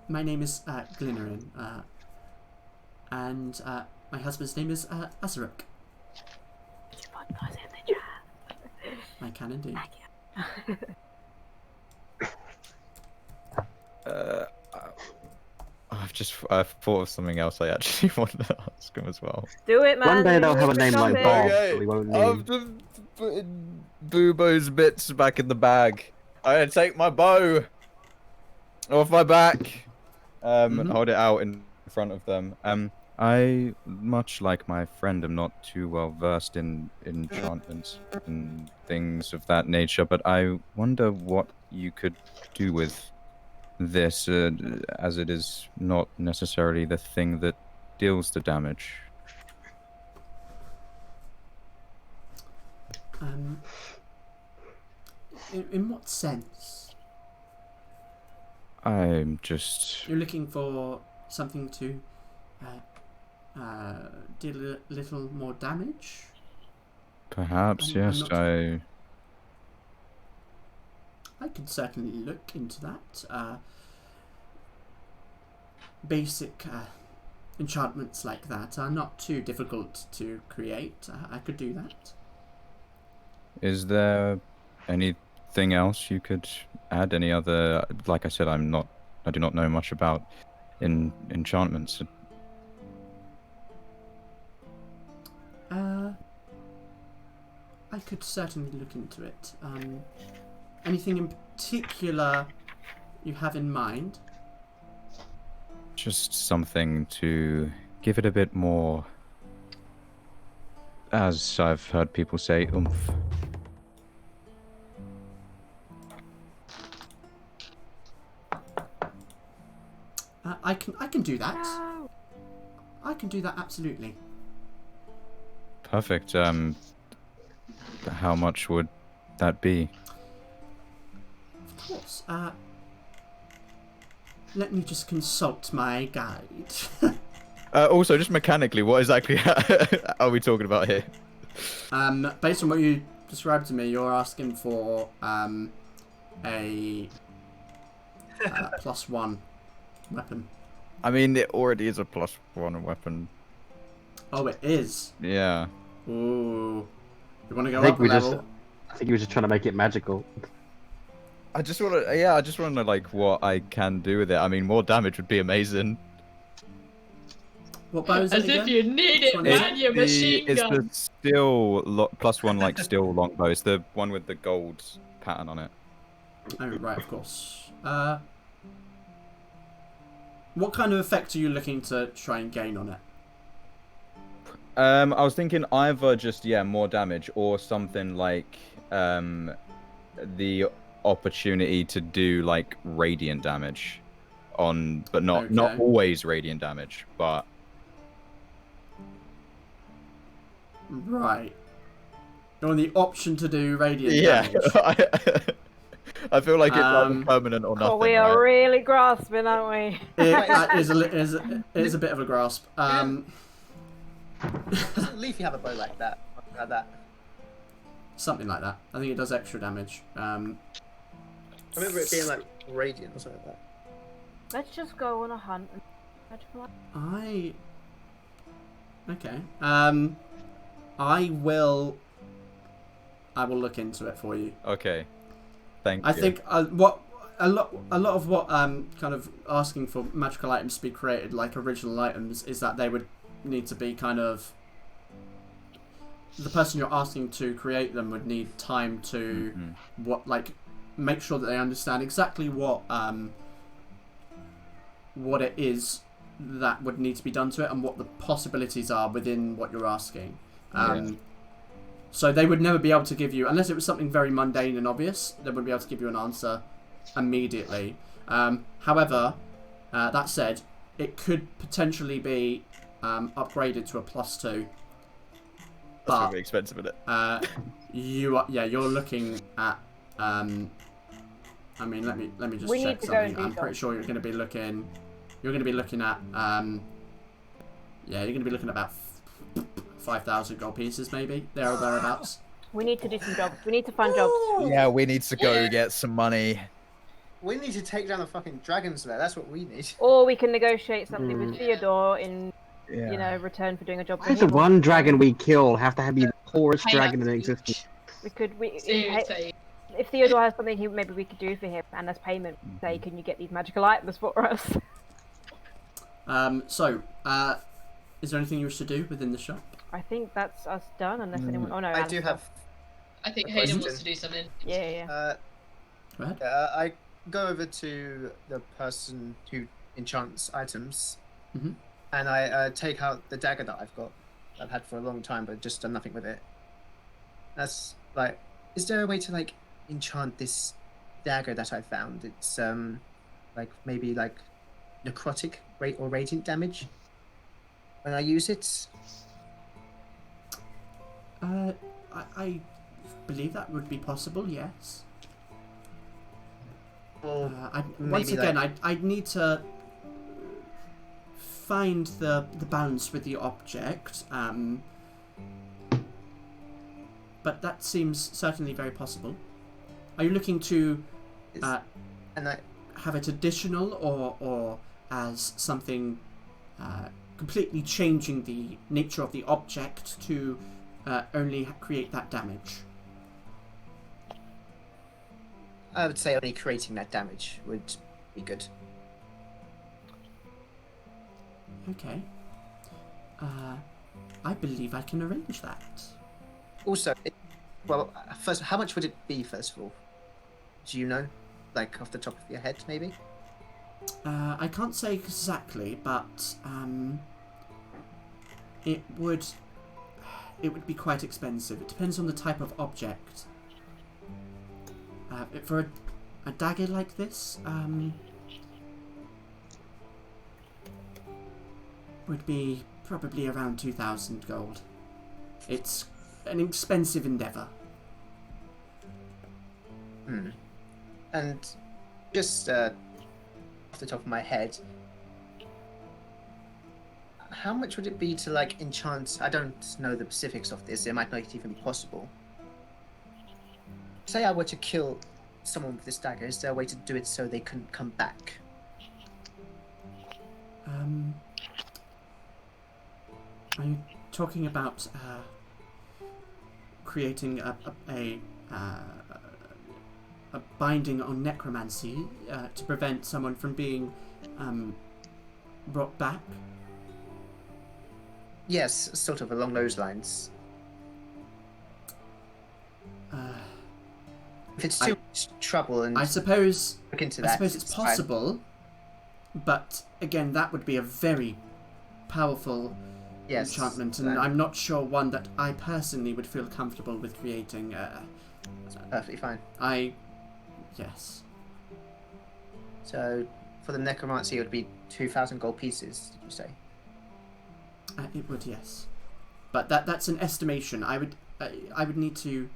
My name is Glynerin, and my husband's name is Azaruk. I can indeed. I've thought of something else I actually wanted to ask him as well. Do it, man. One day they'll have a name like Bob, Okay, but we won't need. I'm just putting Bubo's bits back in the bag. I'm gonna take my bow off my back, and hold it out in front of them. I, much like my friend, am not too well versed in enchantments and things of that nature, but I wonder what you could do with this, as it is not necessarily the thing that deals the damage. In what sense? I'm just. You're looking for something to deal a little more damage? Perhaps, I'm yes. not- I could certainly look into that. Basic enchantments like that are not too difficult to create. I could do that. Is there anything else you could add? Any other? Like I said, I do not know much about enchantments. I could certainly look into it. Anything in particular you have in mind? Just something to give it a bit more, as I've heard people say, oomph. I can do that. No. I can do that absolutely. Perfect. How much would that be? Of course. Let me just consult my guide. Also, just mechanically, what exactly are we talking about here? Based on what you described to me, you're asking for a +1 weapon. I mean, it already is a +1 weapon. Oh, it is. Yeah. Ooh. You want to go I think up a we level? I think he was just trying to make it magical. I just want to know like what I can do with it. I mean, more damage would be amazing. What bow is As it if again? you need it, Which one is man, your machine It's gun. the steel +1 like steel longbow. It's the one with the gold pattern on it. Oh, right, of course. What kind of effect are you looking to try and gain on it? I was thinking either just more damage or something like the opportunity to do like radiant damage but not Okay. always radiant damage, but Right. You want the option to do radiant damage? I feel like it's either Um, permanent or nothing. Oh, we are right? really grasping, aren't we? It is a bit of a grasp. Doesn't Leafy have a bow like that? Like that? Something like that. I think it does extra damage. I remember it being like radiant or something like that. Let's just go on a hunt and magical item. Okay. I will look into it for you. Okay. Thank you. I think what a lot of what kind of asking for magical items to be created like original items is that they would need to be kind of the person you're asking to create them would need time to make sure that they understand exactly what it is that would need to be done to it and what the possibilities are within what you're asking. So they would never be able to give you, unless it was something very mundane and obvious, they wouldn't be able to give you an answer immediately. However, that said, it could potentially be upgraded to a +2. That's But gonna be expensive, isn't it? you're looking at. I mean, let me just We need check to go something. and do I'm pretty sure you're going to be looking. You're going to be looking at. You're going to be looking at about 5,000 gold pieces, maybe there or thereabouts. We need to do some jobs. We need to find jobs. Yeah, we need to go get some money. We need to take down the fucking dragon slayer. That's what we need. Or we can negotiate something with Theodore in, Yeah. return for doing a job for Why does the him. one dragon we kill have to be the poorest I dragon in have- existence? We could. Seriously. If Theodore has something, maybe we could do for him, and as payment, say, can you get these magical items for us? Is there anything you wish to do within the shop? I think that's us done, unless anyone. Oh no, I do Alistair. have. I think A Hayden question. wants to do something. Yeah. Go ahead. I go over to the person who enchants items, Mhm. and I take out the dagger that I've had for a long time, but just done nothing with it. That's like, is there a way to like enchant this dagger that I found? It's like maybe like necrotic or radiant damage when I use it. I believe that would be possible. Yes. Or Once maybe, again, like- I'd need to find the balance with the object, but that seems certainly very possible. Are you looking to and I have it additional or as something completely changing the nature of the object to only create that damage? I would say only creating that damage would be good. Okay. I believe I can arrange that. Also, first, how much would it be, first of all? Do you know? Like, off the top of your head, maybe? I can't say exactly, but it would be quite expensive. It depends on the type of object. For a dagger like this, would be probably around 2,000 gold. It's an expensive endeavour. And just off the top of my head, how much would it be to, like, enchant? I don't know the specifics of this. It might not even be possible. Say I were to kill someone with this dagger, is there a way to do it so they couldn't come back? Are you talking about creating a binding on necromancy to prevent someone from being brought back? Yes, sort of along those lines. If it's too much trouble, and I suppose look into I that, suppose it's fine. possible, but again, that would be a very powerful enchantment, and I'm not sure one that I personally would feel comfortable with creating. That's perfectly fine. Yes. So, for the necromancy, it would be 2,000 gold pieces, did you say? It would, yes. But that's an estimation. I would need to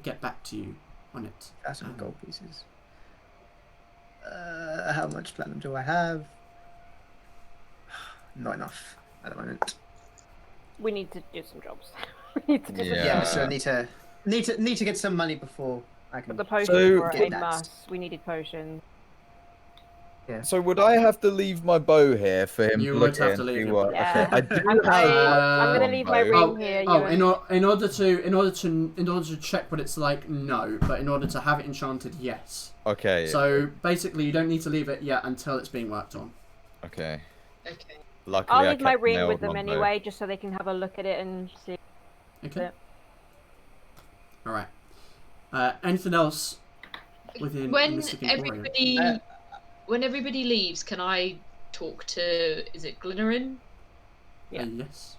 get back to you on it. 1,000 gold pieces. How much platinum do I have? Not enough at the moment. We need to do some jobs. We need to do some Yeah. jobs. So I need to get some money before I can. But the potions So- were Get a that. must. We needed potions. So would I have to leave my bow here for him You to would look have in? to leave see your what? bow. Yeah. Okay, I do I'm have. gonna leave my bow. ring here. Oh, You in order to check what it's like, no. But in order to have it enchanted, yes. Okay. So basically, you don't need to leave it yet until it's being worked on. Okay. Okay. Luckily, I'll I leave my kept ring nailed with them one, though. anyway, just so they can have a look at it and see. Okay. Yeah. All right. Anything else within When Mr. Emporium? everybody leaves, can I talk to? Is it Glynerin? Yeah. Yes.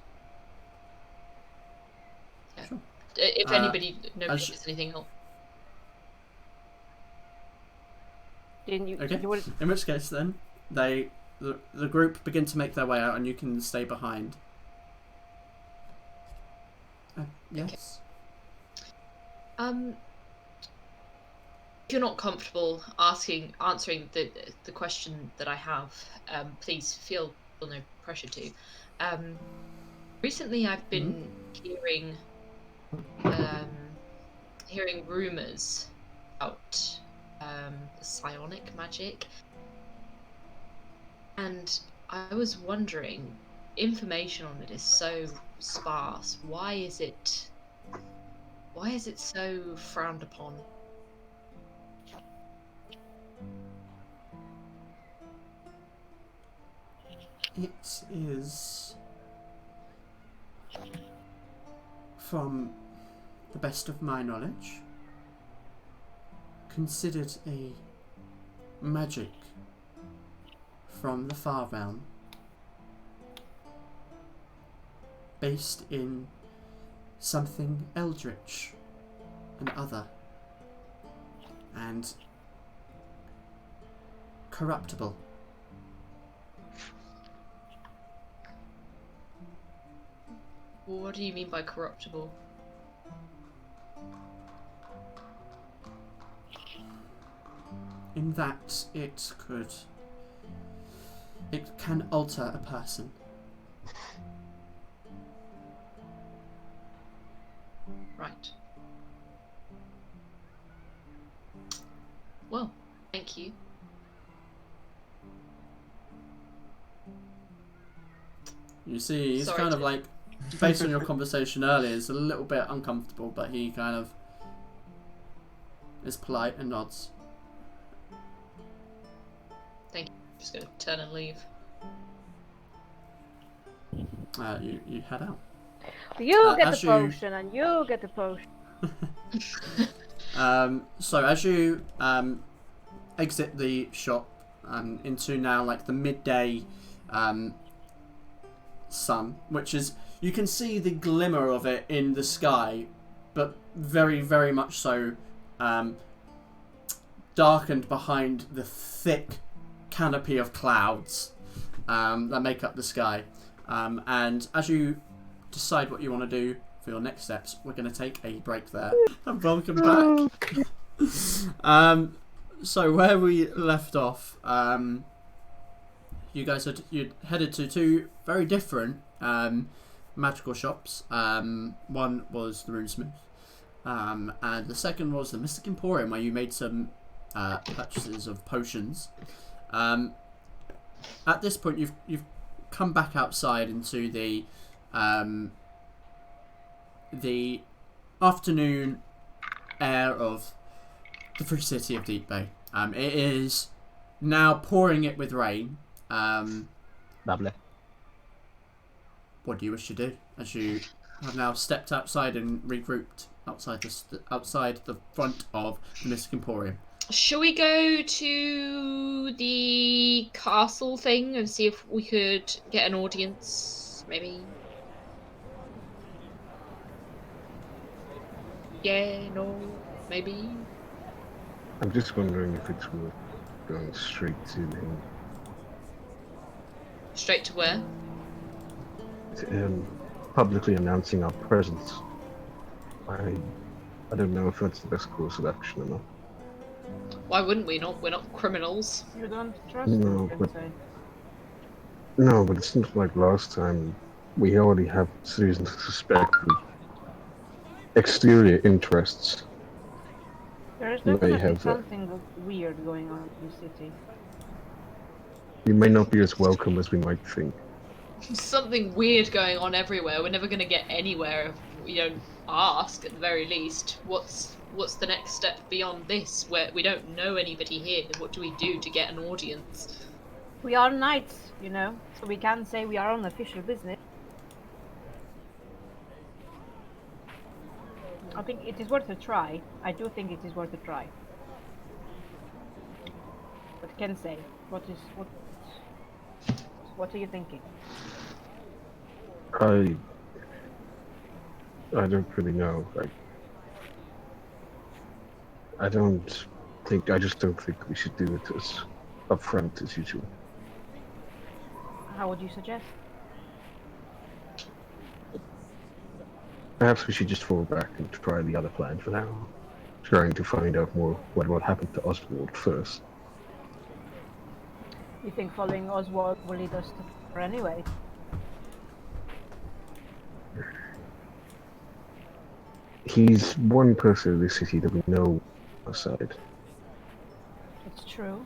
Yeah. Sure. If anybody notices sh- anything else. Didn't you? Okay. You would, In which case, then the group begin to make their way out, and you can stay behind. Yes. If you're not comfortable answering the question that I have, please feel no pressure to. Recently, I've been hearing rumors about psionic magic, and I was wondering, information on it is so sparse. Why is it so frowned upon? It is, from the best of my knowledge, considered a magic from the far realm, based in something eldritch and other, and corruptible. What do you mean by corruptible? in that it can alter a person. Right. Well, thank you. You see, he's Sorry, kind of Jim. like, based on your conversation earlier, is a little bit uncomfortable, but he kind of is polite and nods. Thank you. Just gonna turn and leave. You head out. You get as the you- potion, and you get the potion. So as you exit the shop into now like the midday sun, which is, you can see the glimmer of it in the sky, but very, very much so darkened behind the thick canopy of clouds that make up the sky. And as you decide what you want to do for your next steps, we're going to take a break there. And welcome back. So where we left off, you guys you'd headed to two very different magical shops. One was the Runesmith, and the second was the Mystic Emporium, where you made some purchases of potions. At this point, you've come back outside into the afternoon air of the free city of Deepbay. It is now pouring it with rain. Lovely. What do you wish to do as you have now stepped outside and regrouped outside the front of the Mystic Emporium? Shall we go to the castle thing and see if we could get an audience, maybe? Yeah, no, maybe? I'm just wondering if it's worth going straight to him. Straight to where? Publicly announcing our presence. I don't know if that's the best course of action or not. Why wouldn't we not? We're not criminals. You don't trust No, me, but- say. No, but it's not like last time. We already have reason to suspect exterior interests. There is may definitely have, something weird going on in the city. We may not be as welcome as we might think. Something weird going on everywhere. We're never going to get anywhere if we don't ask, at the very least. What's the next step beyond this, where we don't know anybody here? What do we do to get an audience? We are knights, you know, so we can say we are on official business. I think it is worth a try. I do think it is worth a try. But Ken say, what are you thinking? I don't really know. I just don't think we should do it as upfront as usual. How would you suggest? Perhaps we should just fall back and try the other plan for now. Trying to find out more what happened to Oswald first. You think following Oswald will lead us to her anyway? He's one person in this city that we know outside. It's true.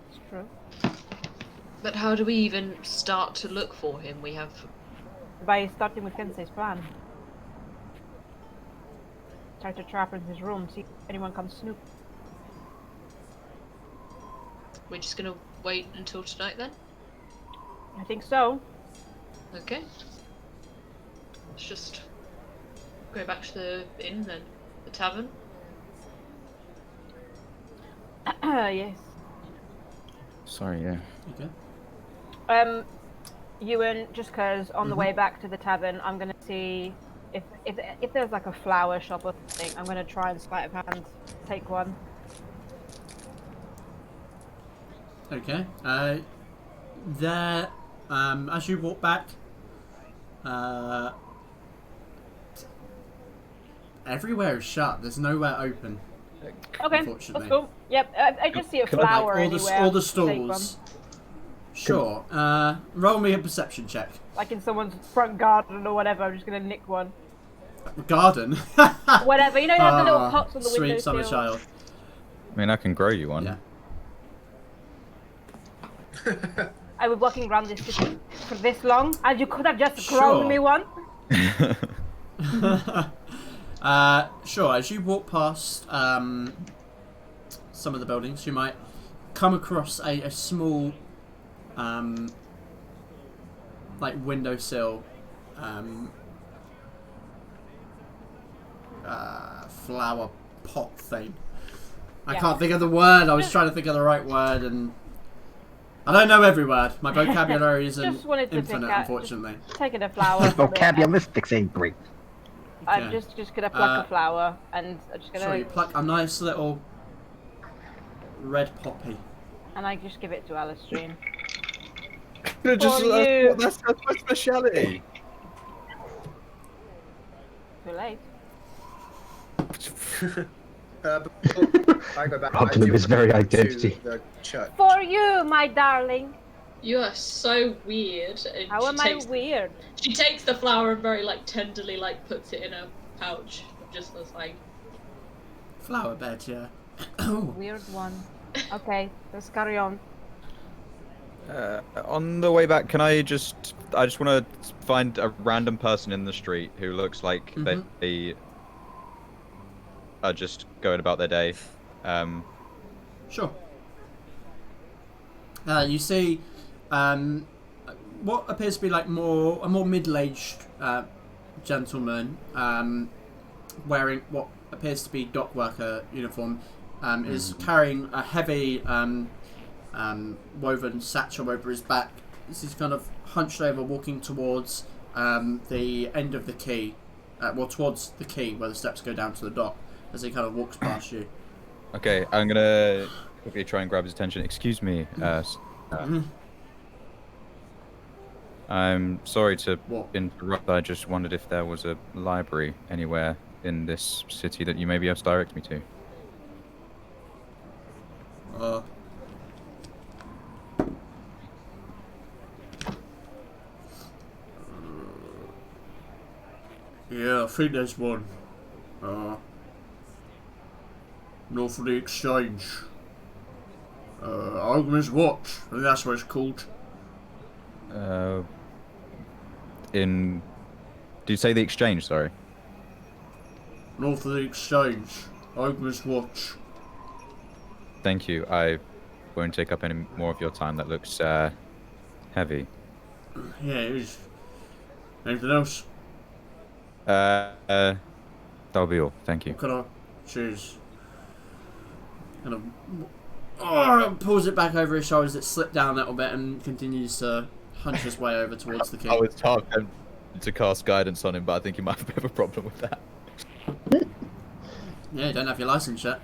It's true. But how do we even start to look for him? We have... By starting with Kensei's plan. Try to trap her in his room, see if anyone comes snoop. We're just gonna wait until tonight then? I think so. Okay. Let's just go back to the inn then. The tavern. Yes. Sorry, yeah. Okay. Ewan, just cause on the way back to the tavern, I'm gonna see if there's like a flower shop or something. I'm gonna try and sleight of hand take one. Okay. There, as you walk back, everywhere is shut. There's nowhere open. Okay, that's unfortunately. cool. Yep, I just see a Can I- flower Like anywhere. all the to take stalls. Sure. Roll me a perception check. from. Like in someone's front garden or whatever. I'm just gonna nick one. Garden. Whatever. You know, you have the little Ah, pots on the sweet windowsill. summer child. I mean, I can grow you one. Yeah. I was walking around this city for this long, and you could have just Sure. grown me one. Sure. As you walk past some of the buildings, you might come across a small, like windowsill, flower pot thing. I Yeah. can't think of the word. I was trying to think of the right word, and I don't know every word. My vocabulary isn't Just wanted to infinite, pick out- unfortunately. Taking a flower. Vocabularistics ain't great. I'm Okay. just gonna pluck a flower, and I'm just So you gonna, pluck a nice little red poppy. and I just give it to Alistrine. Just, For you. that's my speciality. Too late. Before I go back, I Robbed him of do his very want to identity. The church. For you, my darling. You are so weird. And How am I weird? She takes the flower and very like tenderly like puts it in a pouch. Just as like Flower bed, yeah. Oh, Weird one. Okay, let's carry on. On the way back, I just want to find a random person in the street who looks like Mhm. they are just going about their day. sure. You see, what appears to be like a more middle-aged gentleman, wearing what appears to be dock worker uniform, is carrying a heavy woven satchel over his back. He's kind of hunched over, walking towards the end of the quay, towards the quay where the steps go down to the dock. As he kind of walks past you. Okay, I'm gonna quickly try and grab his attention. Excuse me, I'm sorry to What? interrupt. I just wondered if there was a library anywhere in this city that you may be able to direct me to. Yeah, I think there's one. North of the Exchange. Ogman's Watch. I think that's what it's called. Did you say the exchange? Sorry. North of the Exchange. Ogman's Watch. Thank you. I won't take up any more of your time. That looks heavy. Yeah, it is. Anything else? That'll be all. Thank you. What can I choose? Kind of pulls it back over his shoulders. It slipped down a little bit and continues to hunch his way over towards the I king. was tempted to cast guidance on him, but I think he might have a bit of a problem with that. Yeah, you don't have your license yet.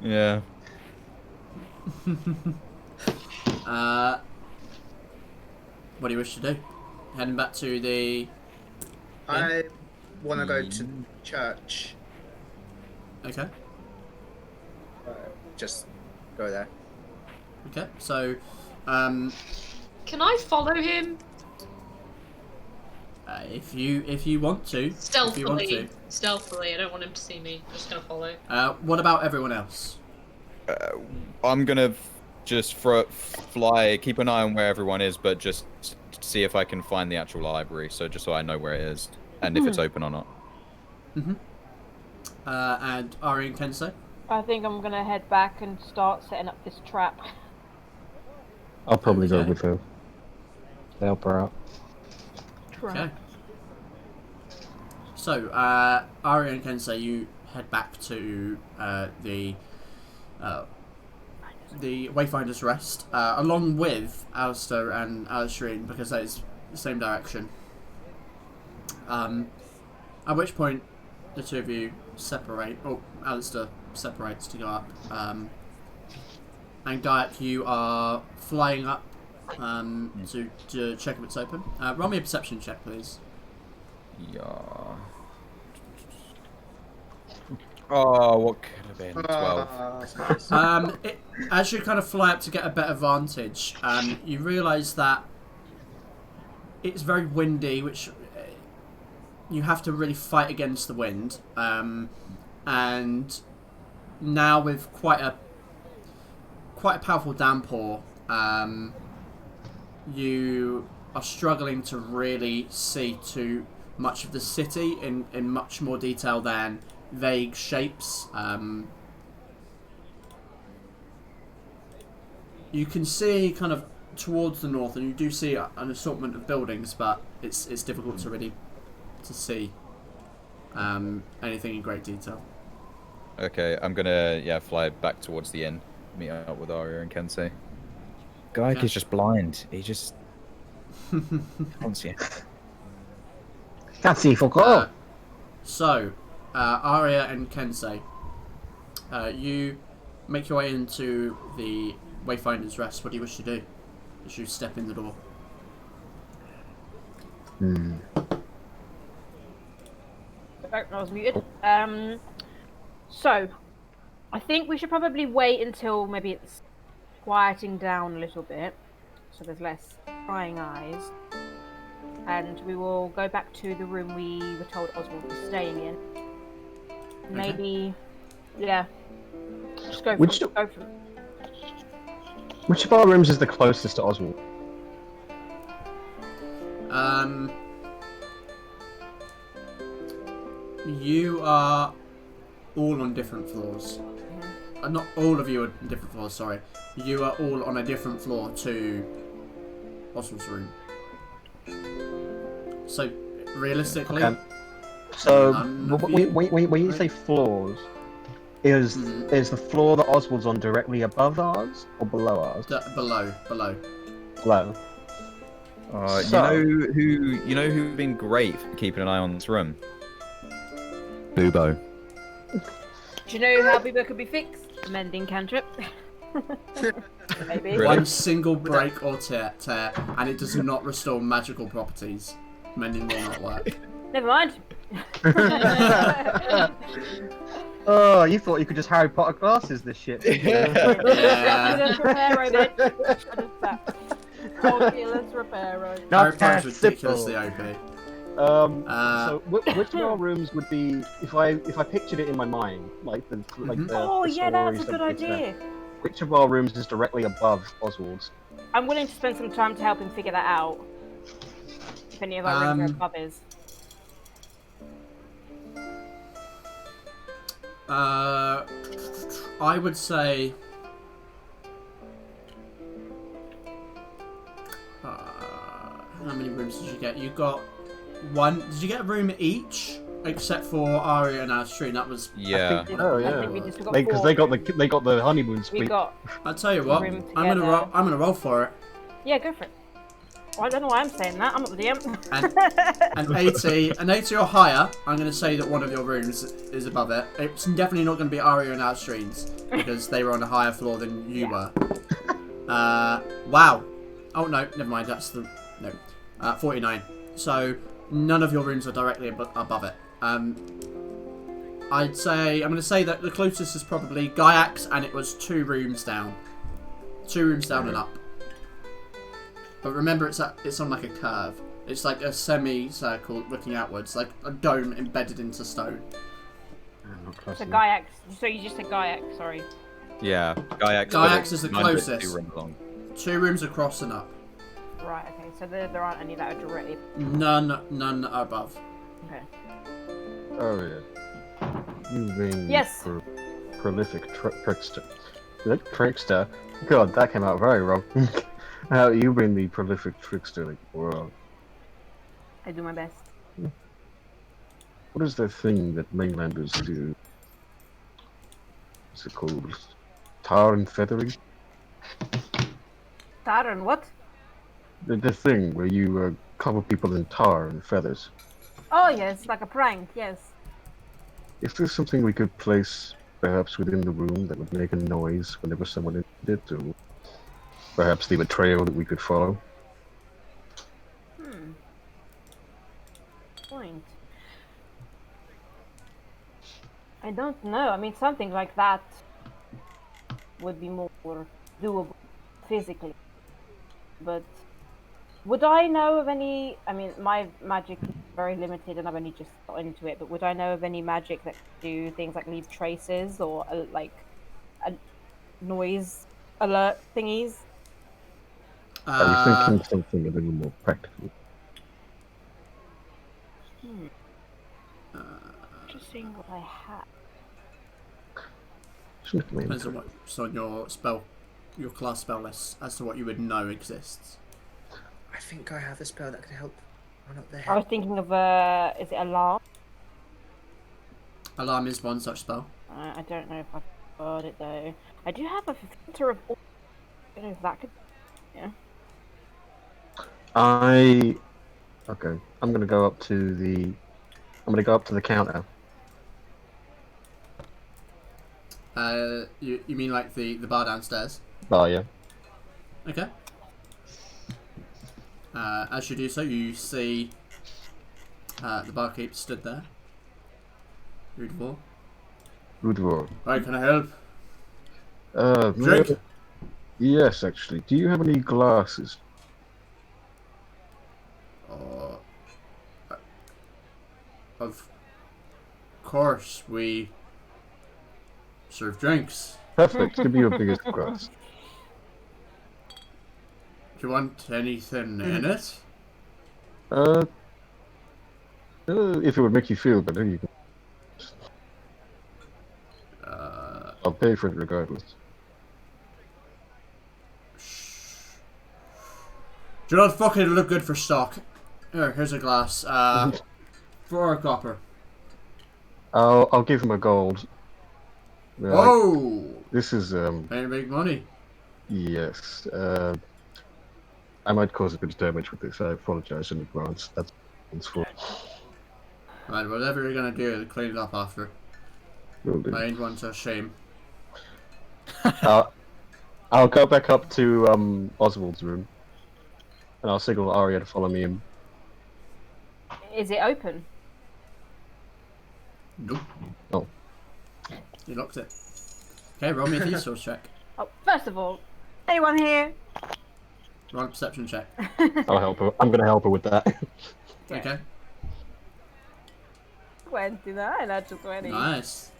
Yeah. What do you wish to do? Heading back to the... I want to go to church. Okay. Just go there. Okay, so... can I follow him? if you want to. If you want to. Stealthily. I don't want him to see me. I'm just gonna follow. What about everyone else? I'm gonna just fly, keep an eye on where everyone is, but just see if I can find the actual library. So just so I know where it is and if it's open or not. Mm-hmm. And Ari and Kensei? I think I'm gonna head back and start setting up this trap. I'll probably go Okay. with her. Help her out. Okay. So, Ari and Kensei, you head back to the Wayfinder's Rest, along with Alistair and Alistrine, because that is the same direction. At which point, the two of you separate. Oh, Alistair separates to go up. And Gaiak, you are flying up to check if it's open. Roll me a perception check, please. Yeah. Oh, what could have been? 12. As you kind of fly up to get a better vantage, you realise that it's very windy, which you have to really fight against the wind. And now with quite a powerful downpour, you are struggling to really see too much of the city in much more detail than vague shapes. You can see kind of towards the north, and you do see an assortment of buildings, but it's difficult to really see anything in great detail. Okay, I'm gonna fly back towards the inn, meet up with Arya and Kensei. Gaik is just blind. He just can't see. Can't see for God. So, Arya and Kensei, you make your way into the Wayfinder's Rest. What do you wish to do as you step in the door? Sorry, I was muted. So, I think we should probably wait until maybe it's quieting down a little bit, so there's less prying eyes, and we will go back to the room we were told Oswald was staying in. Maybe, just go for it. Which of our rooms is the closest to Oswald? You are all on different floors. Not all of you are on different floors, sorry. You are all on a different floor to Oswald's room. So, realistically... Okay. So, when you say floors, is the floor that Oswald's on directly above ours or below ours? Below. Below. You know who'd been great for keeping an eye on this room? Bubo. Do you know how Bubo could be fixed? Mending cantrip. Maybe. Really? One single break or tear, and it does not restore magical properties. Mending will not work. Never mind. Oh, you thought you could just Harry Potter glasses this shit. Let's repair let's repair it. Harry Potter's ridiculously OP. So which of our rooms would be if I pictured it in my mind, like the oh the yeah, that's a stories good idea. Which of our rooms is directly above Oswald's? I'm willing to spend some time to help him figure that out. If any of our rooms are above his. I would say how many rooms did you get? You got one. Did you get a room each? Except for Arya and Astrid, that was yeah. Because they got the honeymoon suite. I'll tell you what, I'm gonna roll for it. Yeah, go for it. Well, I don't know why I'm saying that. I'm not the DM. And 80 or higher, I'm going to say that one of your rooms is above it. It's definitely not going to be Arya and Astrid's because they were on a higher floor than you were. Wow. Oh no, never mind. That's the 49. So none of your rooms are directly above it. I'm going to say that the closest is probably Gaiax, and it was 2 rooms down. 2 rooms down and up. But remember, it's on like a curve. It's like a semi-circle looking outwards, like a dome embedded into stone. So Gaiax. So you just said Gaiax, sorry. Yeah, Gaiax. Gaiax is the closest. 2 rooms long. 2 rooms across and up. Right. Okay. So there aren't any that are directly. None are above. Okay. Oh yeah. You being Yes. Prolific trickster. Trickster? God, that came out very wrong. You been the prolific trickster in the world. I do my best. What is that thing that mainlanders do? What's it called? Tar and feathering? Tar and what? The thing where you cover people in tar and feathers. Oh yes, like a prank, yes. Is there something we could place perhaps within the room that would make a noise whenever someone did it, or perhaps leave a trail that we could follow? Point. I don't know. I mean, something like that would be more doable physically. But would I know of any? I mean, my magic is very limited, and I've only just got into it. But would I know of any magic that could do things like leave traces or like a noise alert thingies? I was thinking something a little more practical. Just seeing what I have. Depends on what's on your class spell list as to what you would know exists. I think I have a spell that could help. Oh, not there. I was thinking of is it alarm? Alarm is one such spell. I don't know if I've got it though. I do have a filter of. I don't know if that could. Yeah. Okay. I'm gonna go up to the counter. You mean like the bar downstairs? Oh yeah. Okay. As you do so, you see the barkeep stood there. Beautiful. Udvor. Right, can I help? Drink? Yes, actually. Do you have any glasses? Of course, we serve drinks. Perfect. Give me your biggest glass. Do you want anything in it? If it would make you feel better, you can. I'll pay for it regardless. Do not fucking look good for stock. Here's a glass. 4 copper. I'll give him a gold. Whoa! This is Very big money. yes. I might cause a bit of damage with this. I apologize in advance. That's for. Right, whatever you're gonna do, clean it up after. Will do. I ain't one to shame. I'll go back up to Oswald's room, and I'll signal Aria to follow me in. Is it open? Nope. Oh. You locked it. Okay, roll me a thieves' tools check. Oh, first of all, anyone here? Roll a perception check. I'll help her. I'm gonna help her with that. Okay. 29, natural 20. Nice.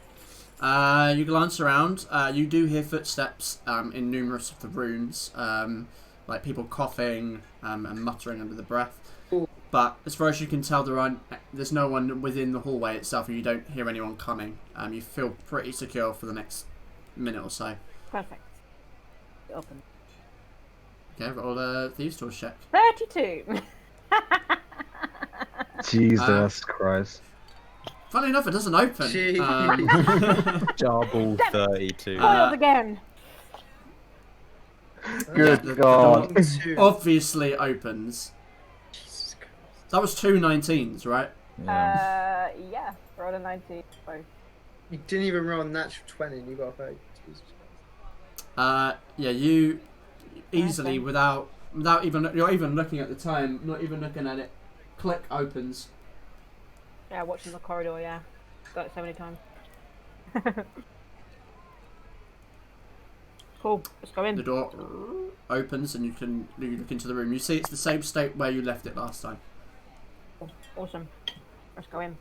You glance around. You do hear footsteps in numerous of the rooms, like people coughing and muttering under the breath. But as far as you can tell, there's no one within the hallway itself, and you don't hear anyone coming. You feel pretty secure for the next minute or so. Perfect. Open. Okay, roll a thieves' tools check. 32. Jesus Christ. Funny enough, it doesn't open. Double 32. Foiled again. Good the God. door obviously opens. Jesus Christ. That was 2 19s, right? Yeah, roll a 19. Both. You didn't even roll a natural 20 and you got a 30. Jesus Christ. Yeah, you easily, without even, you're even looking at the time, not even looking at it, click opens. Yeah, watching the corridor, yeah. Got it so many times. Cool, let's go in. The door opens and you look into the room. You see it's the same state where you left it last time. Awesome. Let's go in.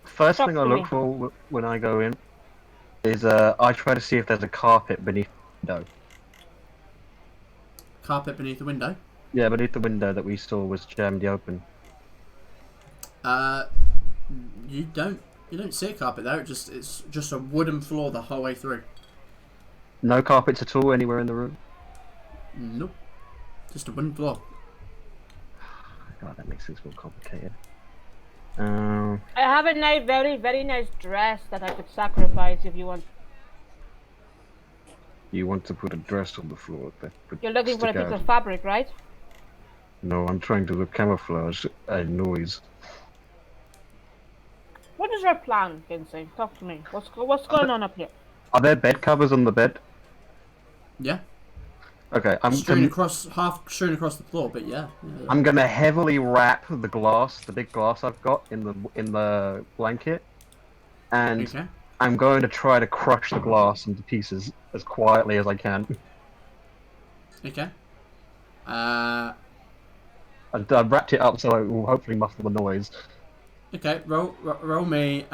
First Talk thing I to look me. for when I go in is I try to see if there's a carpet beneath the window. Carpet beneath the window. Yeah, beneath the window that we saw was jammed open. You don't see a carpet there. It's just a wooden floor the whole way through. No carpets at all anywhere in the room? Nope. Just a wooden floor. God, that makes things more complicated. I have a nice, very, very nice dress that I could sacrifice if you want. You want to put a dress on the floor that would You're looking for a stick piece out. of fabric, right? No, I'm trying to look camouflage a noise. What is your plan, Kinsey? Talk to me. What's going on up here? Are there bed covers on the bed? Yeah. Okay, Half strewn across the floor, but yeah. I'm gonna heavily wrap the big glass I've got in the blanket, and Okay. I'm going to try to crush the glass into pieces as quietly as I can. Okay. I've wrapped it up so it will hopefully muffle the noise. Okay. Roll me.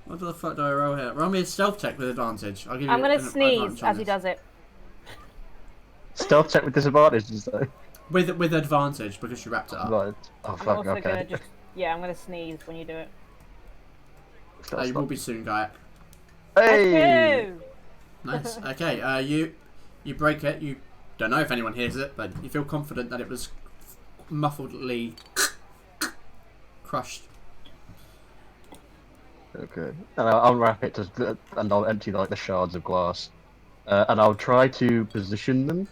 What the fuck do I roll here? Roll me a stealth check with advantage. I'll give you. I'm gonna an sneeze advantage on as he this. does it. Stealth check with disadvantages though. With advantage because you wrapped it up. Right. Oh I'm fuck. also Okay. gonna just I'm gonna sneeze when you do it. You will be soon, Gayak. Hey! Nice. Okay. You break it. You don't know if anyone hears it, but you feel confident that it was muffledly crushed. Okay. And I'll unwrap it and I'll empty like the shards of glass, and I'll try to position them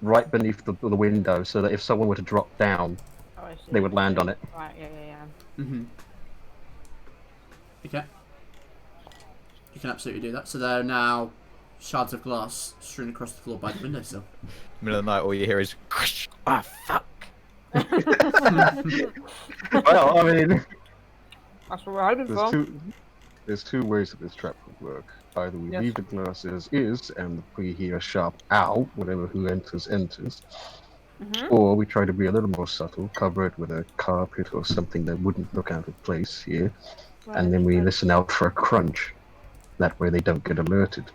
right beneath the window so that if someone were to drop down, Oh, I see. they would land on it. Right, yeah. Mhm. Okay. You can absolutely do that. So there are now shards of glass strewn across the floor by the windowsill. Middle of the night, all you hear is, ah, fuck. Well, I mean, That's what we're hoping for. There's two ways that this trap would work. Either we Yes. leave the glass as is, and we hear a sharp ow, whatever who enters, or we try to be a little more subtle, cover it with a carpet or something that wouldn't look out of place here, and then we listen out for a crunch. That way they don't get alerted.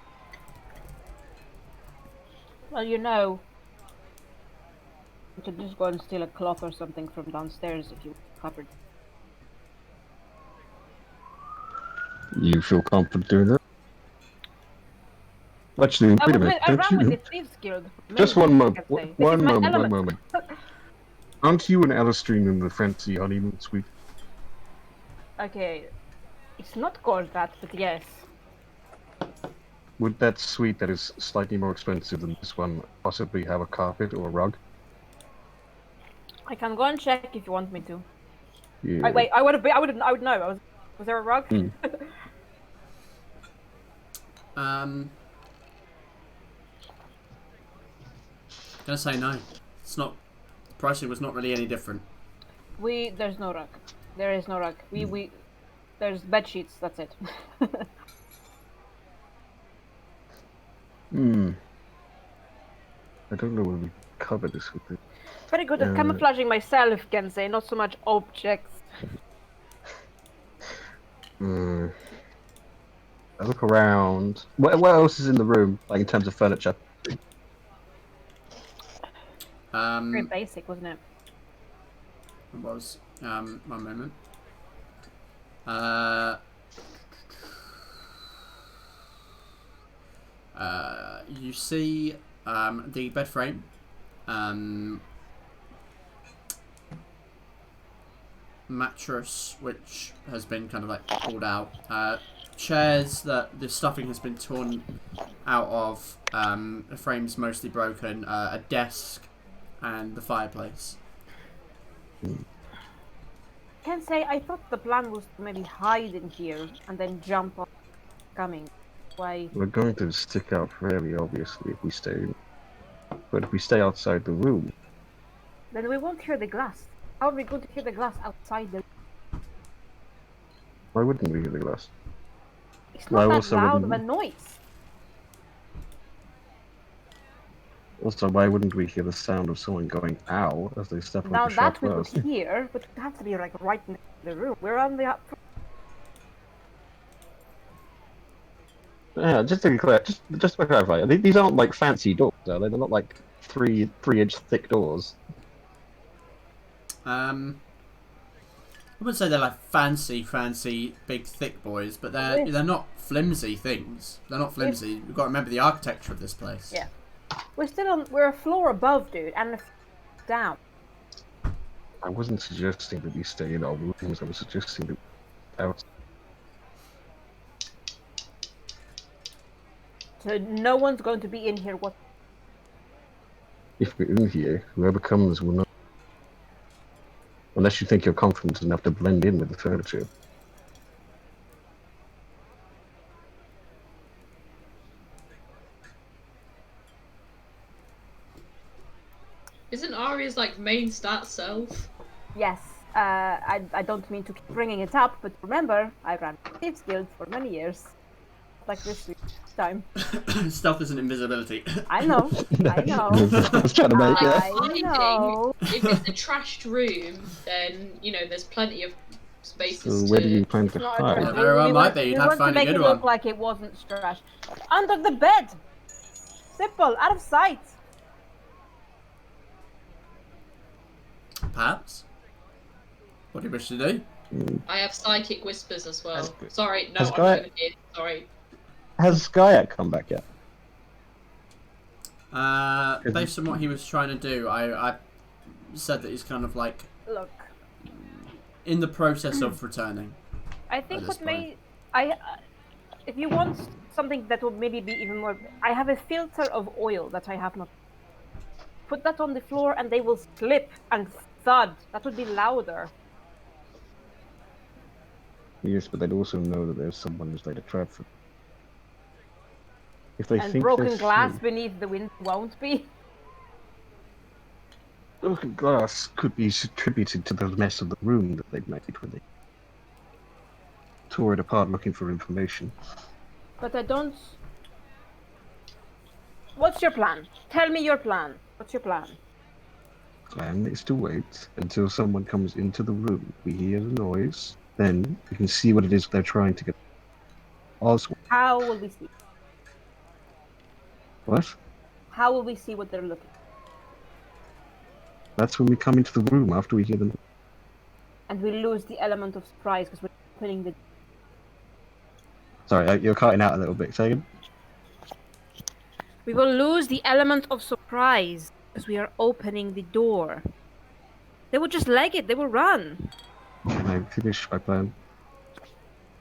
Well, you know, you could just go and steal a cloth or something from downstairs if you covered. You feel confident doing that? Actually, wait a minute. I Don't ran with you? the Thieves Guild. Just Maybe, one I moment. can say. This is One my moment. One element. moment. Aren't you and Alistair in the fancy honeymoon suite? Okay, it's not called that, but yes. Would that suite that is slightly more expensive than this one possibly have a carpet or a rug? I can go and check if you want me to. Yeah. Wait, I would know. Was there a rug? Hmm. Gonna say no. It's not. Pricing was not really any different. There's no rug. There is no rug. There's bed sheets. That's it. I don't know where we cover this with it. Very good at camouflaging myself, can say, not so much objects. I look around. What else is in the room, like in terms of furniture? Very basic, wasn't it? It was. One moment. You see the bed frame. Mattress, which has been kind of like pulled out. Chairs that the stuffing has been torn out of. The frame's mostly broken. A desk, and the fireplace. Can say I thought the plan was to maybe hide in here and then jump on coming. Why? We're going to stick out fairly obviously if we stay. But if we stay outside the room, Then we won't hear the glass. How are we going to hear the glass outside the? why wouldn't we hear the glass? It's Why not that also loud of wouldn't- a noise. Also, why wouldn't we hear the sound of someone going "ow" as they step Now on the sharp that we would glass? hear, but it would have to be like right in the room. We're on the Yeah, just to be clear, just to clarify, these aren't like fancy doors, are they? They're not like 3-inch thick doors. I wouldn't say they're like fancy, big, thick boys, but they're not flimsy things. They're not flimsy. You've got to remember the architecture of this place. Yeah. We're a floor above, dude, and a down. I wasn't suggesting that we stay in our rooms. I was suggesting that out. So no one's going to be in here. What? If we're in here, whoever comes will not. Unless you think you're confident enough to blend in with the furniture. Isn't Aria's like main stat self? Yes, I don't mean to keep bringing it up, but remember, I ran Thieves Guild for many years. Like this time. Stealth isn't invisibility. I know. I know. I was trying to make it. I know. If it's a trashed room, then there's plenty of spaces So where do to. you plan to Not a hide? trash Very room. well We might want- be. You'd we have to want find a make good it one. look like it wasn't trash. Under the bed. Simple, out of sight. Perhaps. What do you wish to do? I have psychic whispers as well. That's good. Sorry, no, Has I'm Guy- not even here. Sorry. Has Gaiac come back yet? Based on what he was trying to do, I said that he's kind of like Look, in the process of returning. I think At what this may if you want something that will maybe be even more, I have a filter of oil that I have not. Put that on the floor and they will slip and thud. That would be louder. Yes, but they'd also know that there's someone who's laid a trap for them. If they And think broken they're glass safe- beneath the wind won't be. broken glass could be attributed to the mess of the room that they'd made when they tore it apart looking for information. But I don't. What's your plan? Tell me your plan. What's your plan? Plan is to wait until someone comes into the room. We hear the noise, then we can see what it is they're trying to get. Oswald. How will we see? What? How will we see what they're looking? That's when we come into the room after we hear them. And we lose the element of surprise because we're opening the. Sorry, you're cutting out a little bit. Say again? We will lose the element of surprise because we are opening the door. They will just leg it. They will run. Can I finish my plan?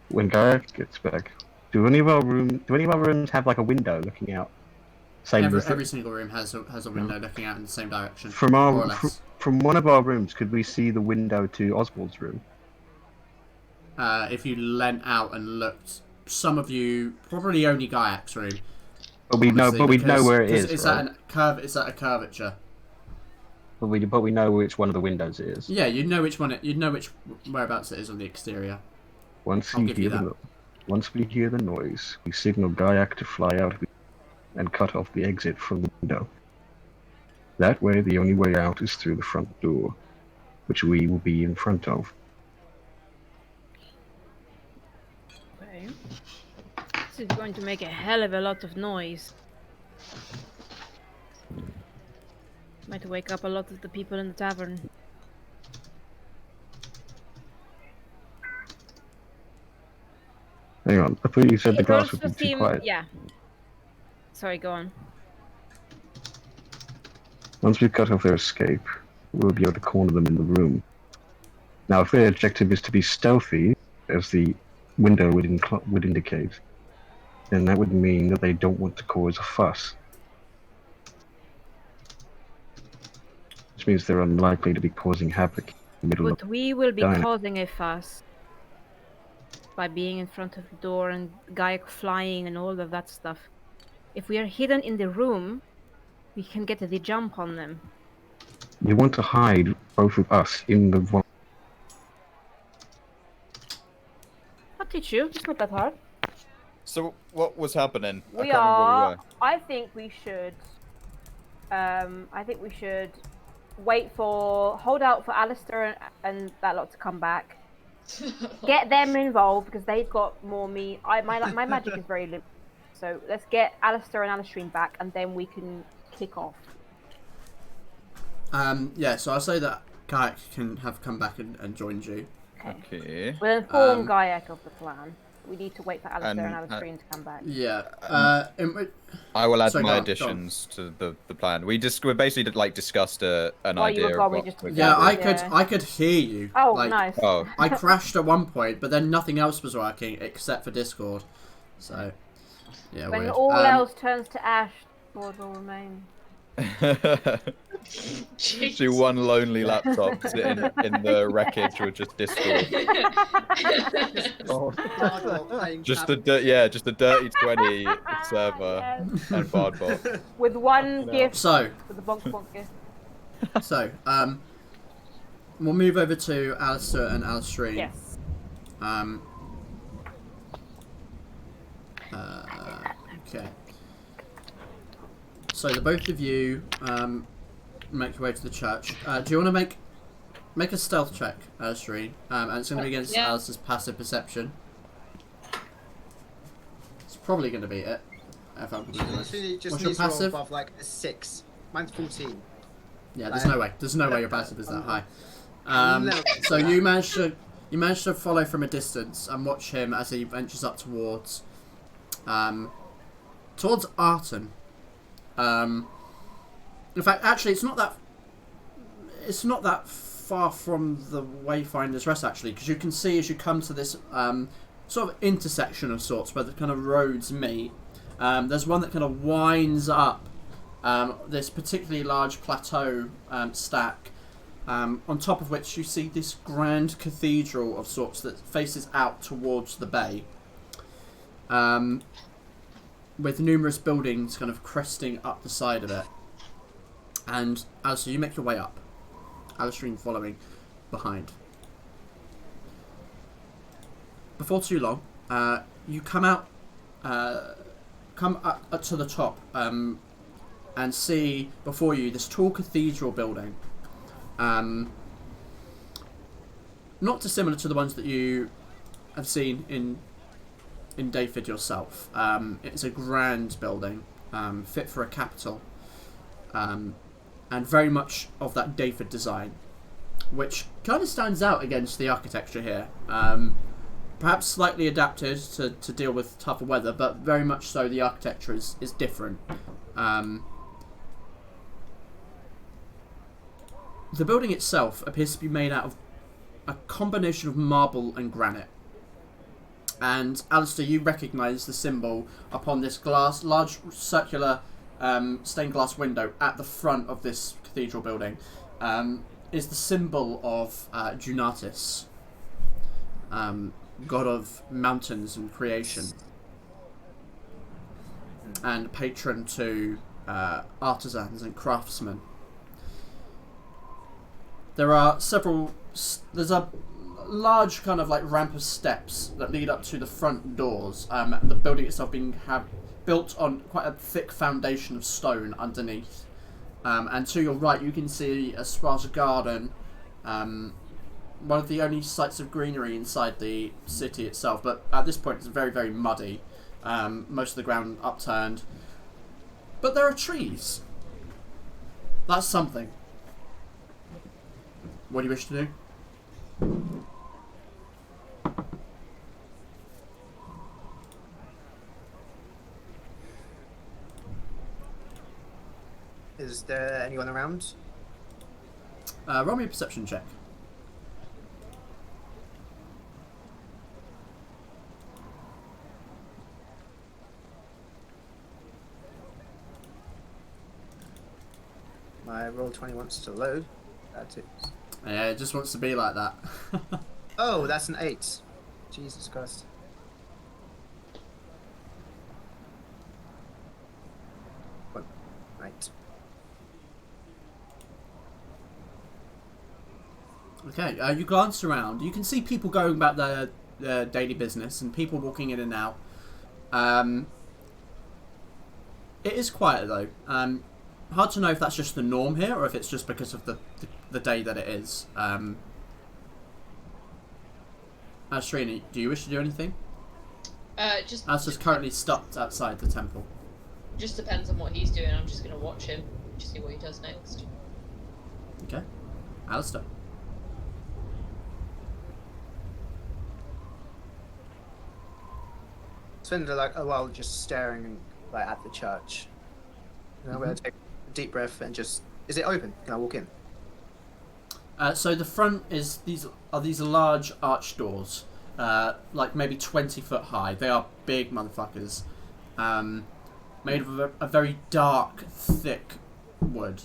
When Gareth gets back, do any of our rooms have like a window looking out? Same as Every single room has a window looking out in the same direction. from more or our less. from one of our rooms, could we see the window to Oswald's room? If you leant out and looked, some of you probably only Gaiac's room. But we know, obviously, but we know because- where it because is. It's Right? It's at a curvature. But we know which one of the windows it is. Yeah, you'd know which one. You'd know which whereabouts it is on the exterior. Once I'll you give you hear that. once we hear the noise, we signal Gaiac to fly out and cut off the exit from the window. That way, the only way out is through the front door, which we will be in front of. Okay. This is going to make a hell of a lot of noise. Might wake up a lot of the people in the tavern. Hang on, I thought you said the It glass would also be too seem- quiet. Yeah. Sorry, go on. Once we cut off their escape, we'll be able to corner them in the room. Now, if their objective is to be stealthy, as the window would indicate, then that would mean that they don't want to cause a fuss. Which means they're unlikely to be causing havoc in the middle of But we will be Diner. causing a fuss by being in front of the door and Gaiac flying and all of that stuff. If we are hidden in the room, we can get the jump on them. You want to hide both of us in the one. I'll teach you. It's not that hard. So what was happening? I We can't remember where are. we were. I think we should wait for hold out for Alistair and that lot to come back. Get them involved because they've got more me. My magic is very limited. So let's get Alistair and Alistrine back, and then we can kick off. Yeah, so I'll say that Gaiac can have come back and joined you. Okay. Okay. We'll inform Um, Gaiac of the plan. We need to wait for Alistair and And, Alistrine to come back. Yeah. I will add Sorry, my go on, go on. additions to the plan. We basically like discussed an While you idea. were of gone, we what just- we're Yeah, gonna do. I could hear you. Oh, like, nice. Oh, I crashed at one point, but then nothing else was working except for Discord. So, yeah, When weird. all else turns to ash, Lord will remain. See one lonely laptop sitting in the wreckage with just Discord. Just the just the dirty 20 server Yes. and Bardbot. With one gift So, for the bonk bonk gift. we'll move over to Alistair and Alistrine. Yes. Okay. So the both of you make your way to the church. Do you want to make a stealth check, Alistrine? And it's going to be against Alistair's passive perception. It's probably going to be it. If I'm being honest. Just What's your needs to roll passive? above like a 6. Mine's 14. Yeah, there's no way. There's no way your passive is that high. No. So you managed to follow from a distance and watch him as he ventures up towards Arton. In fact, actually, it's not that far from the Wayfinder's Rest, actually, because you can see as you come to this sort of intersection of sorts where the kind of roads meet. There's one that kind of winds up this particularly large plateau stack, on top of which you see this grand cathedral of sorts that faces out towards the bay, with numerous buildings kind of cresting up the side of it. And Alistair, you make your way up, Alistrine following behind. Before too long, you come up to the top and see before you this tall cathedral building, not dissimilar to the ones that you have seen in Dayford yourself. It's a grand building, fit for a capital, and very much of that Dayford design, which kind of stands out against the architecture here. Perhaps slightly adapted to deal with tougher weather, but very much so the architecture is different. The building itself appears to be made out of a combination of marble and granite. And Alistair, you recognise the symbol upon this large circular stained glass window at the front of this cathedral building. Is the symbol of Junatis, god of mountains and creation, and patron to artisans and craftsmen. There's a large kind of like ramp of steps that lead up to the front doors. The building itself being built on quite a thick foundation of stone underneath. And to your right, you can see a sparse garden. One of the only sites of greenery inside the city itself, but at this point it's very, very muddy. Most of the ground upturned. But there are trees. That's something. What do you wish to do? Is there anyone around? Roll me a perception check. My roll 20 wants to load. That's it. Yeah, it just wants to be like that. Oh, that's an 8. Jesus Christ. What? Right. Okay, you glance around. You can see people going about their daily business and people walking in and out. It is quiet though. Hard to know if that's just the norm here or if it's just because of the day that it is. Srini, do you wish to do anything? Alistair's currently stopped outside the temple. Just depends on what he's doing. I'm just going to watch him to see what he does next. Okay. Alistair. Spend like a while just staring like at the church. And I'm going to take a deep breath and just... Is it open? Can I walk in? So the front is these large arch doors, like maybe 20 foot high. They are big motherfuckers, made of a very dark, thick wood.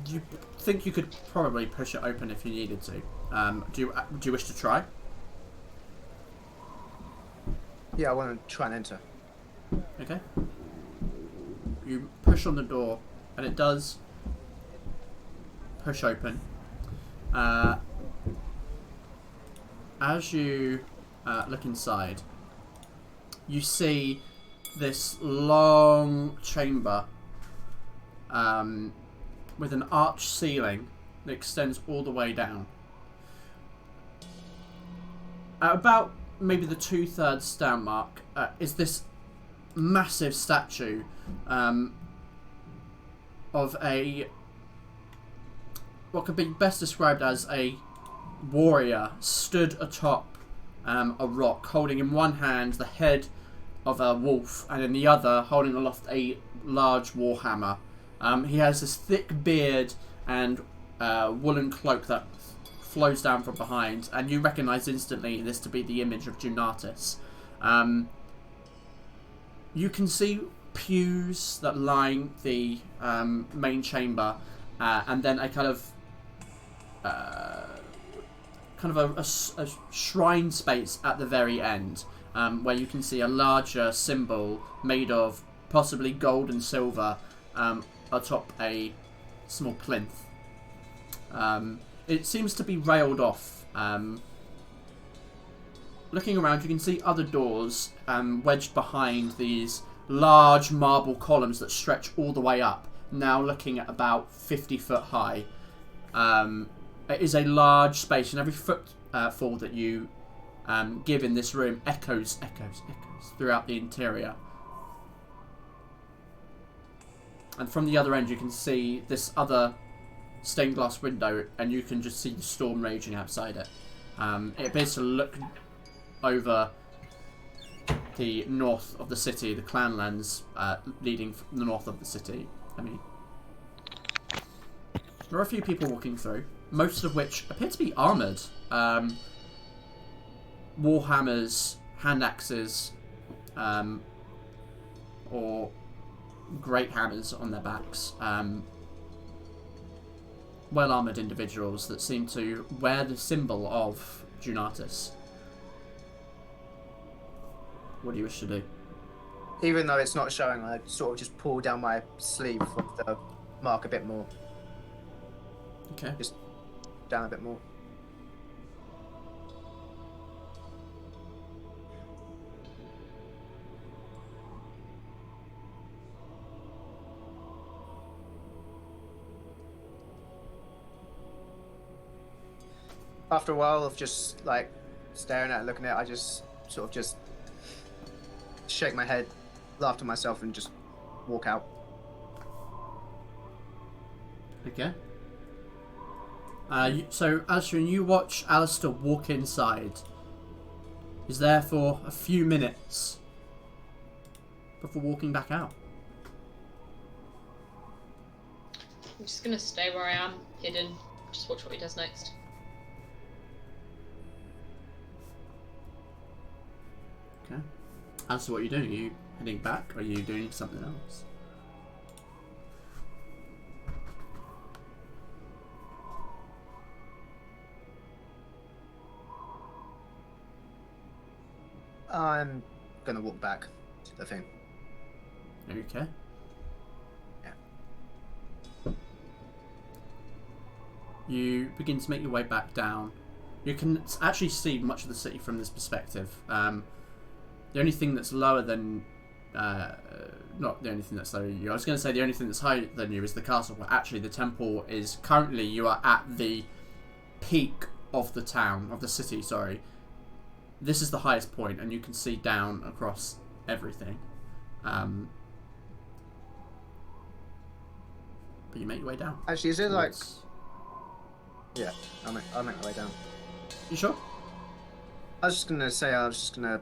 You think you could probably push it open if you needed to. Do you wish to try? Yeah, I want to try and enter. Okay. You push on the door, and it does push open. As you look inside, you see this long chamber with an arched ceiling that extends all the way down. At about maybe the 2/3 down mark is this massive statue of what could be best described as a warrior stood atop a rock, holding in one hand the head of a wolf, and in the other holding aloft a large warhammer. He has this thick beard and woolen cloak that flows down from behind, and you recognise instantly this to be the image of Junatis. You can see pews that line the main chamber, and then a kind of a shrine space at the very end, where you can see a larger symbol made of possibly gold and silver atop a small plinth. It seems to be railed off. Looking around, you can see other doors wedged behind these large marble columns that stretch all the way up, now looking at about 50 foot high. It is a large space, and every footfall that you give in this room echoes throughout the interior. And from the other end, you can see this other stained glass window, and you can just see the storm raging outside it. It appears to look over the north of the city, the clanlands leading from the north of the city. I mean, there are a few people walking through, most of which appear to be armoured. Warhammers, hand axes, or great hammers on their backs. Well-armoured individuals that seem to wear the symbol of Junatis. What do you wish to do? Even though it's not showing, I sort of just pull down my sleeve of the mark a bit more. Okay. Just down a bit more. After a while of just like staring at it, looking at it, I just sort of just shake my head, laugh to myself, and just walk out. Okay. So, Alistair, you watch Alistair walk inside. He's there for a few minutes before walking back out. I'm just gonna stay where I am, hidden. Just watch what he does next. Okay. Alistair, what are you doing? Are you heading back, or are you doing something else? I'm gonna walk back to the thing. Okay. Yeah. You begin to make your way back down. You can actually see much of the city from this perspective. The only thing that's lower than... not the only thing that's lower than you. I was going to say the only thing that's higher than you is the castle, but actually the temple is... Currently you are at the peak of the town, of the city, sorry. This is the highest point, and you can see down across everything. But you make your way down. Actually, is it like... towards- Yeah, I'll make my way down. You sure? I was just gonna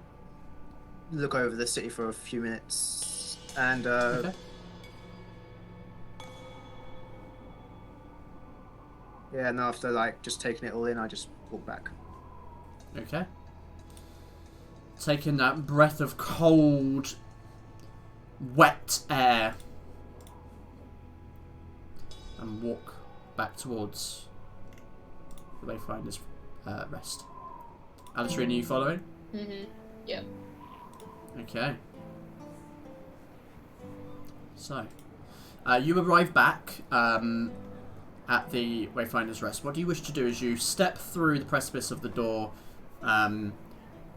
look over the city for a few minutes, and Okay. yeah, and after like just taking it all in, I just walk back. Okay. Taking that breath of cold, wet air, and walk back towards the Wayfinder's rest. Alistair, are you following? Mm-hmm. Yep. Okay. So, you arrive back at the Wayfinder's Rest. What do you wish to do as you step through the precipice of the door,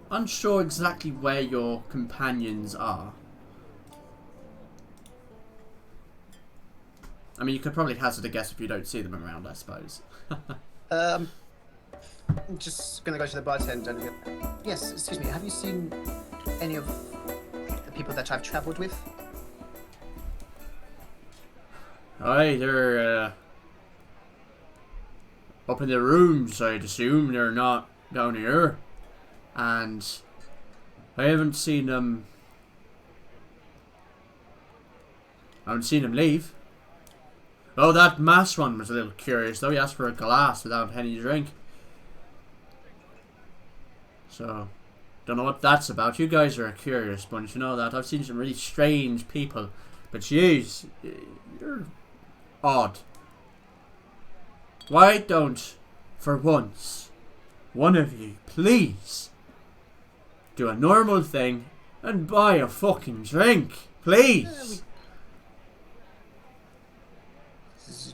unsure exactly where your companions are? I mean, you could probably hazard a guess if you don't see them around, I suppose. I'm just gonna go to the bartender and go, yes, excuse me, have you seen any of the people that I've travelled with? Aye, they're up in their rooms, I'd assume. They're not down here. And I haven't seen them... leave. Oh, that masked one was a little curious, though. He asked for a glass without any drink. So, don't know what that's about. You guys are a curious bunch, you know that. I've seen some really strange people. But jeez, you're odd. Why don't, for once, one of you, please, do a normal thing and buy a fucking drink? Please.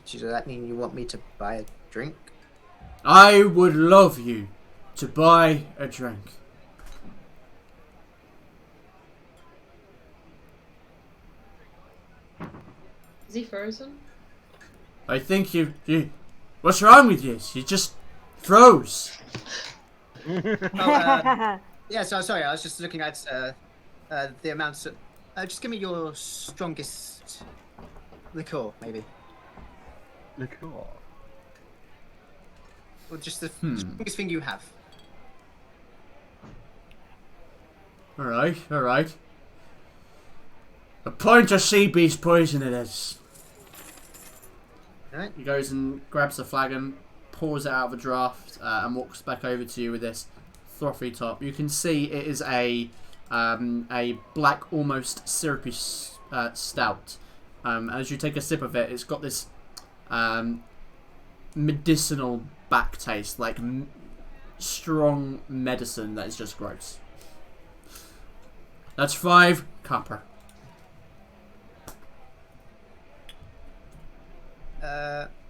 Does that mean you want me to buy a drink? I would love you to buy a drink. Is he frozen? I think you what's wrong with you? You just froze. Yeah, so sorry, I was just looking at the amounts of... just give me your strongest liqueur, maybe. Liqueur. Or just the strongest thing you have. Alright. A pint of sea beast poison it is. Alright. He goes and grabs the flagon, pours it out of a draft, and walks back over to you with this frothy top. You can see it is a black, almost syrupy stout. As you take a sip of it, it's got this medicinal back taste, like strong medicine that is just gross. That's 5 copper.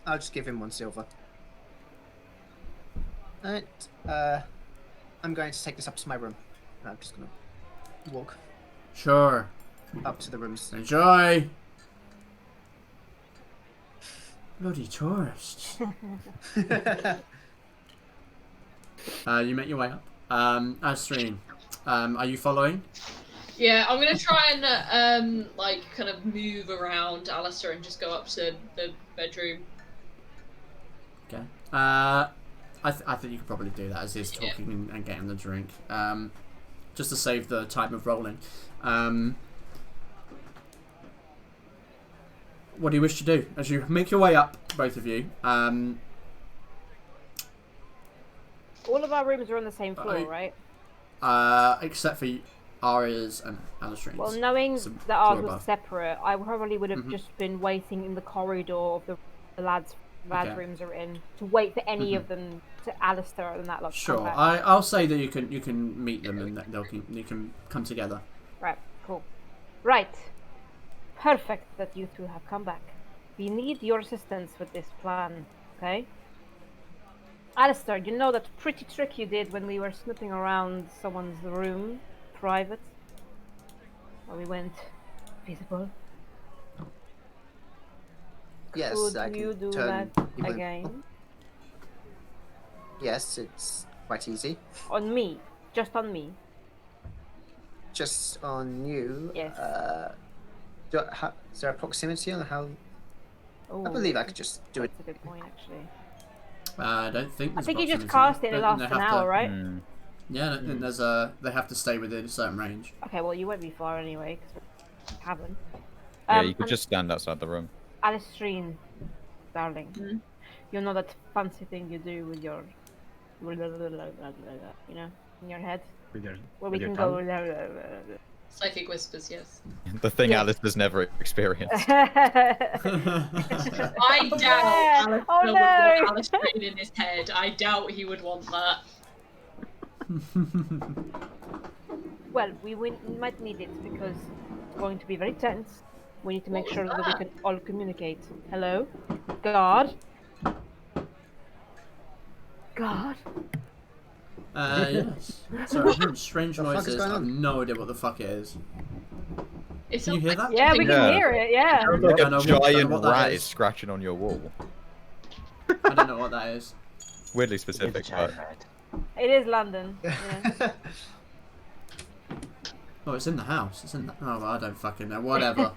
I'll just give him 1 silver. Alright, I'm going to take this up to my room. I'm just gonna walk Sure. up to the rooms. Enjoy. Bloody tourists. You make your way up. Asreen, are you following? Yeah, I'm gonna try and like kind of move around Alistair and just go up to the bedroom. Okay. I think you could probably do that as he's talking and getting the drink. Just to save the time of rolling. What do you wish to do as you make your way up, both of you? All of our rooms are on the same floor, right? Except for Aria's and Alistair's. Well, knowing Some that ours floor was above. separate, I probably would have just been waiting in the corridor of the lads' Okay. rooms are in to wait for any of them to Alistair and that lot to come Sure, back. I'll say that you can meet them and that you can come together. Right, cool. Right. Perfect that you two have come back. We need your assistance with this plan, okay? Alistair, you know that pretty trick you did when we were snooping around someone's room, private? Where we went visible? Yes, Could I can you do turn that people- again? Yes, it's quite easy. On me. Just on me. Just on you. Yes. Is there a proximity on how? Oh, I believe I could just do it. that's a good point, actually. I don't think. I there's think you just proximity. cast it and it Don't think lasts they an have to- hour, right? Yeah, I don't think there's they have to stay within a certain range. Okay, well, you won't be far anyway, because we haven't. Yeah, you could and just stand outside the room. Alistrine, darling, Mhm. you know that fancy thing you do with your, you know, in your head, where we can go. Psychic whispers, yes. The thing Yeah. Alice has never experienced. I doubt Yeah. Alistair Oh, would no. want Alistair in his head. I doubt he would want that. Well, we might need it because it's going to be very tense We need to make sure that we can all communicate. Hello? Guard? Guard? Yes. So I'm hearing strange The fuck is noises. going I have on? no idea what the fuck it is. It's Can you hear that? Yeah, we Yeah. can hear it, yeah. Sounds I like don't a know what giant that rat is. is scratching on your wall. I don't know what that is. Weirdly It's a specific, giant but rat. It is London. Yeah. Oh, it's in the house. It's in the... Oh, I don't fucking know. Whatever.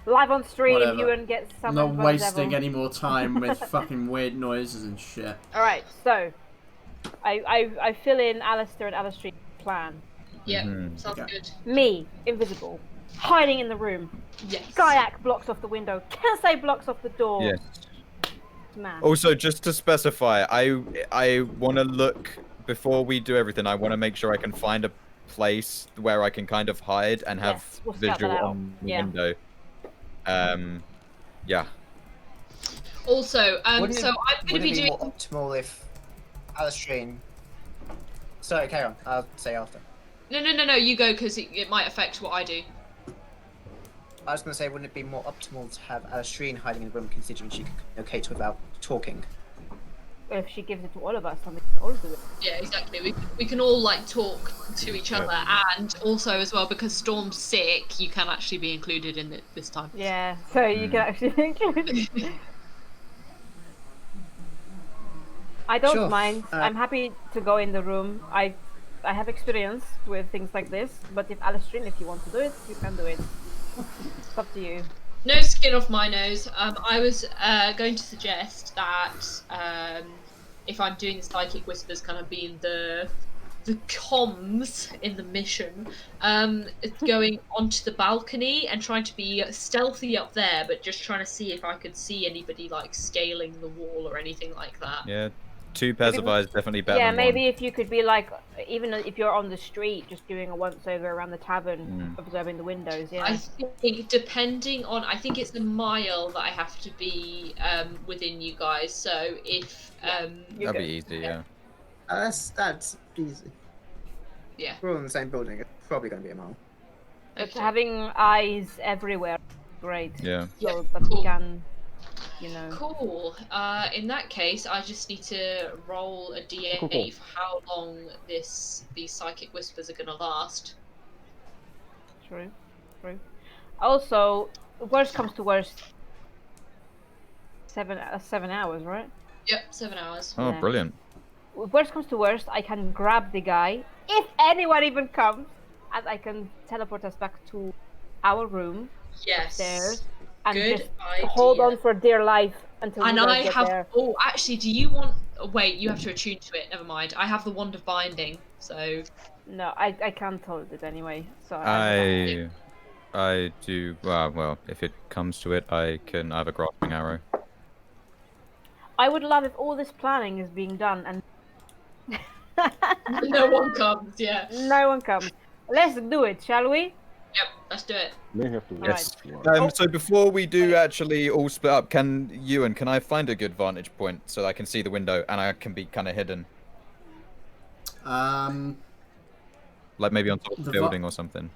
Live on stream, Whatever. Ewan gets I'm summoned not by the wasting devil. any more time with fucking weird noises and shit. Alright, so I fill in Alistair and Alistair's plan. Yeah, Mhm. sounds Okay. good. Me, invisible, hiding in the room. Yes. Kayak blocks off the window. Kensei blocks off the door. yes. Man. Also, just to specify, I want to look before we do everything. I want to make sure I can find a place where I can kind of hide and have Yes, we'll scout visual that out. on the Yeah. window. Yeah. Also, Wouldn't so it- I'm going to Would be it be doing. more optimal if Alistrain... Sorry, carry on. I'll say after. No. You go because it might affect what I do. I was going to say, wouldn't it be more optimal to have Alistrain hiding in the room, considering she can communicate without talking? If she gives it to all of us, then we can all do it. Yeah, exactly. We can all like talk to each other, and also as well because Storm's sick, you can actually be included in it this time. Yeah, so you can actually include. I don't Sure. mind. I'm happy to go in the room. I have experience with things like this, but if Alistair, if you want to do it, you can do it. It's up to you. No skin off my nose. I was going to suggest that if I'm doing the psychic whispers, kind of being the comms in the mission, going onto the balcony and trying to be stealthy up there, but just trying to see if I could see anybody like scaling the wall or anything like that. Yeah. 2 pairs of Maybe- eyes definitely better Yeah, than maybe one. if you could be like, even if you're on the street, just doing a once over around the tavern, observing the windows. Yeah. I think depending on, I think it's a mile that I have to be within you guys. So if You're That'd be good. easy, yeah. That's easy. yeah, We're all in the same building. It's probably going to be a mile. But okay. having eyes everywhere, great. Yeah. So that we cool. can, you know. Cool. In that case, I just need to roll a d8 Cool. for how long these psychic whispers are going to last. True. Also, worst comes to worst. 7 hours, right? Yep, 7 hours. Oh, Yeah. brilliant. Worst comes to worst, I can grab the guy, if anyone even comes, and I can teleport us back to our room Yes. upstairs and Good just idea. hold on for dear life until And you guys I get have. there. Oh, actually, do you want? Wait, you have to attune to it. Never mind. I have the wand of binding, so No, I can't hold it anyway. So I do. Well, if it comes to it, I can have a grasping arrow. I would love if all this planning is being done and no one comes. Yeah. no one comes. Let's do it, shall we? Yep. Let's do it. May have to wait. Yes. Oh. So before we do actually all split up, can I find a good vantage point so I can see the window and I can be kind of hidden, like maybe on top of the The building or something?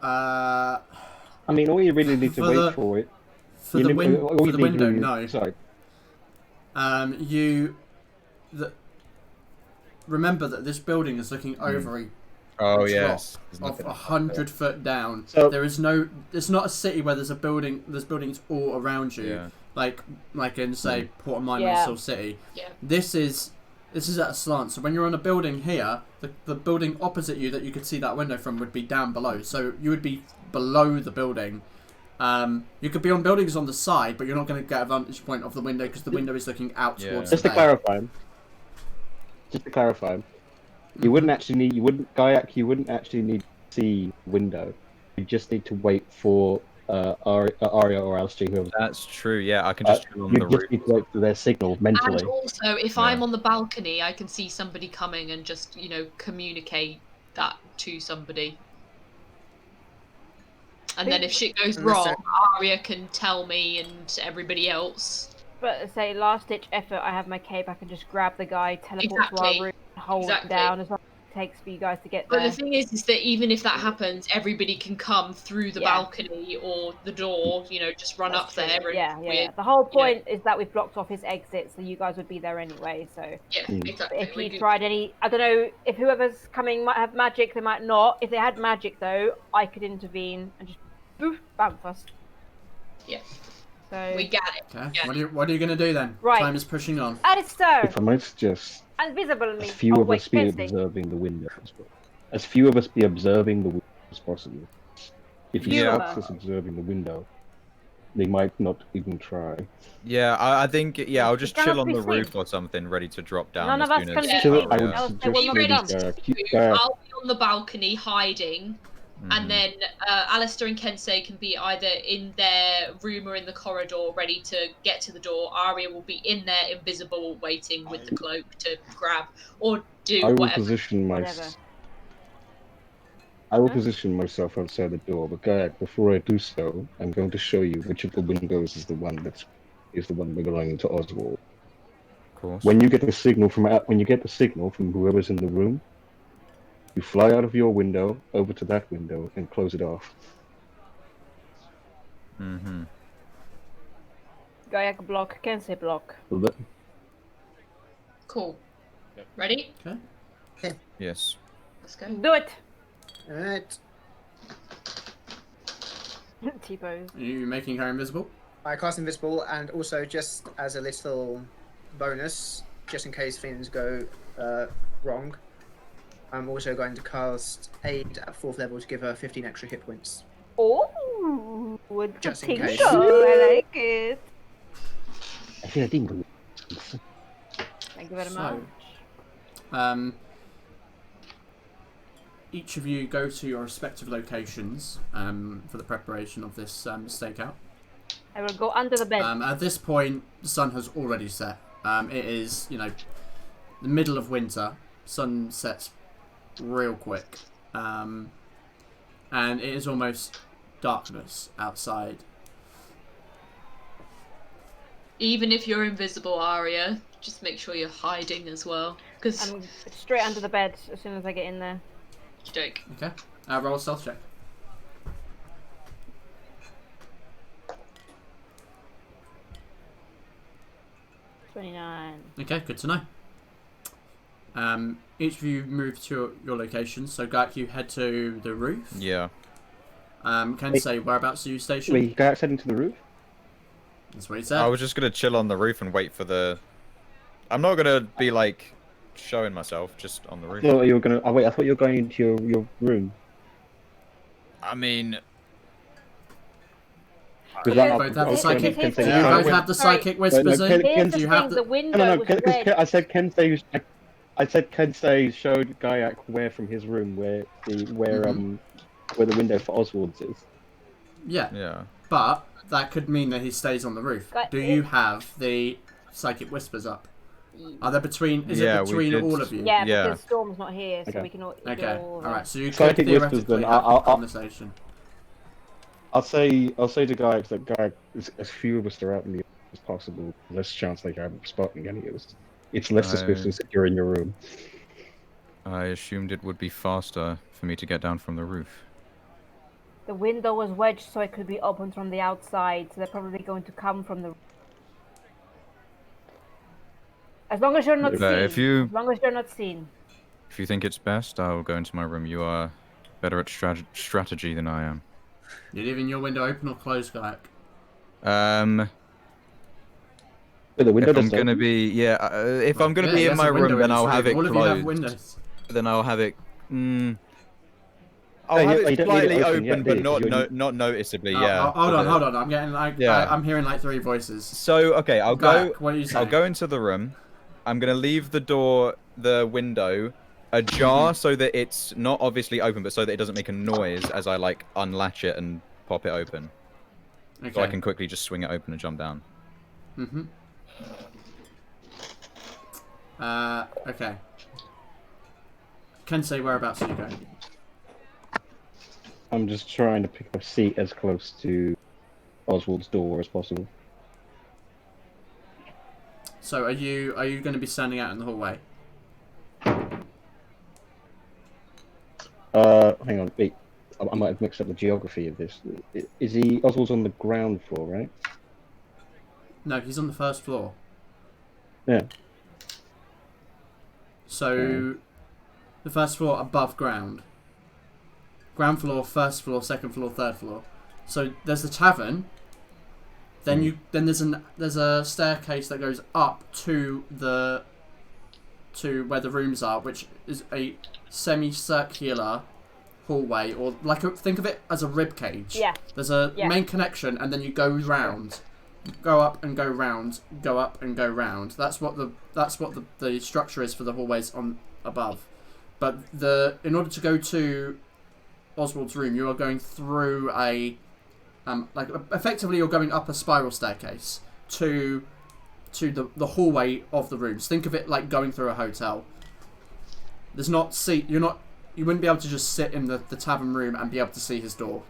I mean, all you really need to For wait the- for it. for you the, lim- all for you the need to window, do- no. Sorry. Remember that this building is looking over a Oh drop yes. There's of nothing- 100 foot down. So- There is no. It's not a city where there's a building. There's buildings all around you, Yeah. like in say Port of Mine or Yeah. Seoul City. Yeah. This is at a slant. So when you're on a building here, the building opposite you that you could see that window from would be down below. So you would be below the building. You could be on buildings on the side, but you're not going to get a vantage point of the window because the window is looking out Yeah. towards Just the to bay. clarify, you wouldn't actually need. You wouldn't actually need to see window. You just need to wait for Aria or Alistair, whoever. That's true. Yeah, I can just chill on You the just roof. need to wait for their signal mentally. And also, if Yeah. I'm on the balcony, I can see somebody coming and just, communicate that to somebody. And then if shit goes Unless wrong, Arya can tell me and everybody else. But say last ditch effort, I have my cape. I can just grab the guy, teleport to Exactly. our room, hold Exactly. it down as well. takes for you guys to get But there. the thing is that even if that happens, everybody can come through the Yeah. balcony or the door. You know, just run That's up true. there. And Yeah. The whole point is that we've blocked off his exit, so you guys would be there anyway. So Yeah, exactly. if you tried any, I don't know if whoever's coming might have magic, they might not. If they had magic though, I could intervene and just boof, bamf us. Yeah. So We got it. Okay. Yeah. What are you going to do then? Right. Time is pushing on. Alistair, If I might suggest, invisible me. as few of us be Kenzie. observing the window as well. As few of us be observing the window as possible. If he Yeah. stops us observing the window, they might not even try. Yeah, I think I'll just Cannot chill on be the seen. roof or something, ready to drop down None as of us soon can as. be Still, seen. I would Else they suggest will not maybe be done. keep I'll be on the balcony hiding, Mhm. and then Alistair and Kensei can be either in their room or in the corridor, ready to get to the door. Arya will be in there, invisible, waiting with the cloak to grab or do I will whatever. position Whatever. I will Huh? position myself outside the door, but Gayak, before I do so, I'm going to show you which of the windows is the one belonging to Oswald. Of course. When you get the signal from whoever's in the room, you fly out of your window over to that window and close it off. Mm-hmm. Gayak block, Kensei block. So that- Cool. Ready? Yes. Let's go. Do it! Alright. T-pose. Are you making her invisible? I cast Invisible, and also just as a little bonus, just in case things go wrong, I'm also going to cast Aid at 4th level to give her 15 extra hit points. Oh, with Just in potential. case. I like it. I feel I didn't. Thank you very So, much. Each of you go to your respective locations for the preparation of this stakeout. I will go under the bed. At this point, the sun has already set. It is, the middle of winter. Sun sets real quick. And it is almost darkness outside. Even if you're invisible, Arya, just make sure you're hiding as well. Because I'm straight under the bed as soon as I get in there. joke. Okay. Roll a stealth check. $29. Okay, good to know. Each of you move to your locations. So, Gak, you head to the roof. Yeah. Kensei, whereabouts are you stationed? Wait, Gayak heading to the roof? That's what he said. I was just gonna chill on the roof and wait for the. I'm not gonna be like showing myself just on the roof. No, you were gonna. Oh wait, I thought you were going into your room. I mean, You both have the psychic. Kensei- Do you Yeah. both have the Sorry. psychic whispers No, in? Here's Do the you have thing, the? the window No, was because red. I said Kensei. I said Kensei showed Gayak where from his room where the window for Oswald's is. Yeah, yeah. but that could mean that he stays on the roof. But Do you have the psychic whispers up? Are they between? Is Yeah, it we between did. all of you? Yeah, Yeah. because Storm's not here, so Okay. we can all. Okay. all All right. So you could Psychic whispers, theoretically then have a I'll- conversation. I'll say to Gayak that Gayak, as few of us are out in the open as possible, less chance they have of spotting any of us. It's less suspicious if you're in your room. I assumed it would be faster for me to get down from the roof. The window was wedged so it could be opened from the outside, so they're probably going to come from the. As long as you're not Okay, seen. if you- As long as you're not seen. If you think it's best, I'll go into my room. You are better at strategy than I am. You're leaving your window open or closed, Gak? But the window If I'm doesn't gonna open. be, if I'm gonna Yeah, be he in has my a window room, then in his I'll have room. it All of you have closed. windows. Then I'll have it. I'll you- have you it don't need it slightly open open, yet, do but you? 'Cause you're- not noticeably. Oh, Yeah. hold on. I'm getting like Yeah. I'm hearing like three voices. So okay, I'll go. Gak, what are you saying? I'll go into the room. I'm gonna leave the window ajar so that it's not obviously open, but so that it doesn't make a noise as I like unlatch it and pop it open. Okay. So I can quickly just swing it open and jump down. Mm-hmm. Okay. Kensei, whereabouts are you going? I'm just trying to pick a seat as close to Oswald's door as possible. So are you going to be standing out in the hallway? wait, I might have mixed up the geography of this. Is Oswald's on the ground floor, right? No, he's on the first floor. Yeah. So, the first floor above ground. Ground floor, first floor, second floor, third floor. So there's the tavern. Then there's a staircase that goes up to where the rooms are, which is a semicircular hallway, or think of it as a rib cage. Yeah. There's a main connection, and then you go round, go up and go round, go up and go round. That's what the structure is for the hallways on above. But in order to go to Oswald's room, you are going through a effectively you're going up a spiral staircase to the hallway of the rooms. Think of it like going through a hotel. There's not you wouldn't be able to just sit in the tavern room and be able to see his door.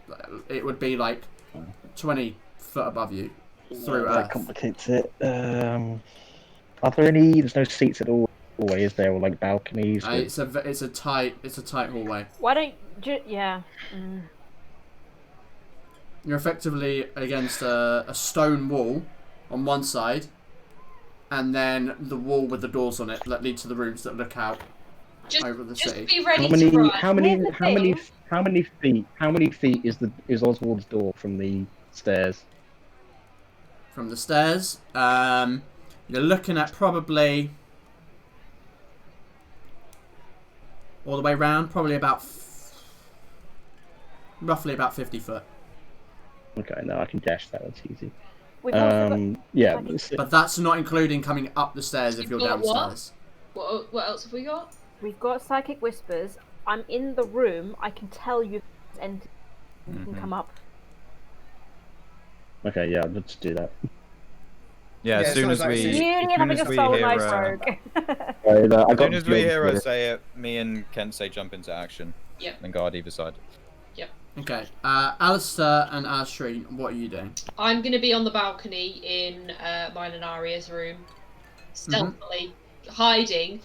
It would be like 20 foot above you through That earth. complicates it. Are there any? There's no seats at all, is there? Or like balconies? It's a tight hallway. Why don't yeah. You're effectively against a stone wall on one side, and then the wall with the doors on it that lead to the rooms that look out over the Just city. be ready to run. How many feet is Oswald's door from the stairs? From the stairs, you're looking at probably all the way round, probably roughly about 50 foot. Okay, no, I can dash that. That's easy. We've also Yeah, But that's not including coming up the stairs if you're You've got what? downstairs. What else have we got? we've got psychic whispers. I'm in the room. I can tell you enter. You can come up. okay, yeah, let's do that. Yeah, as soon as we having a solo night rogue. as soon as we hear her say it, me and Kent say jump into action. Yep. And guard either side. Okay, Alistair and Ashreen, what are you doing? I'm going to be on the balcony in mine and Aria's room, stealthily hiding,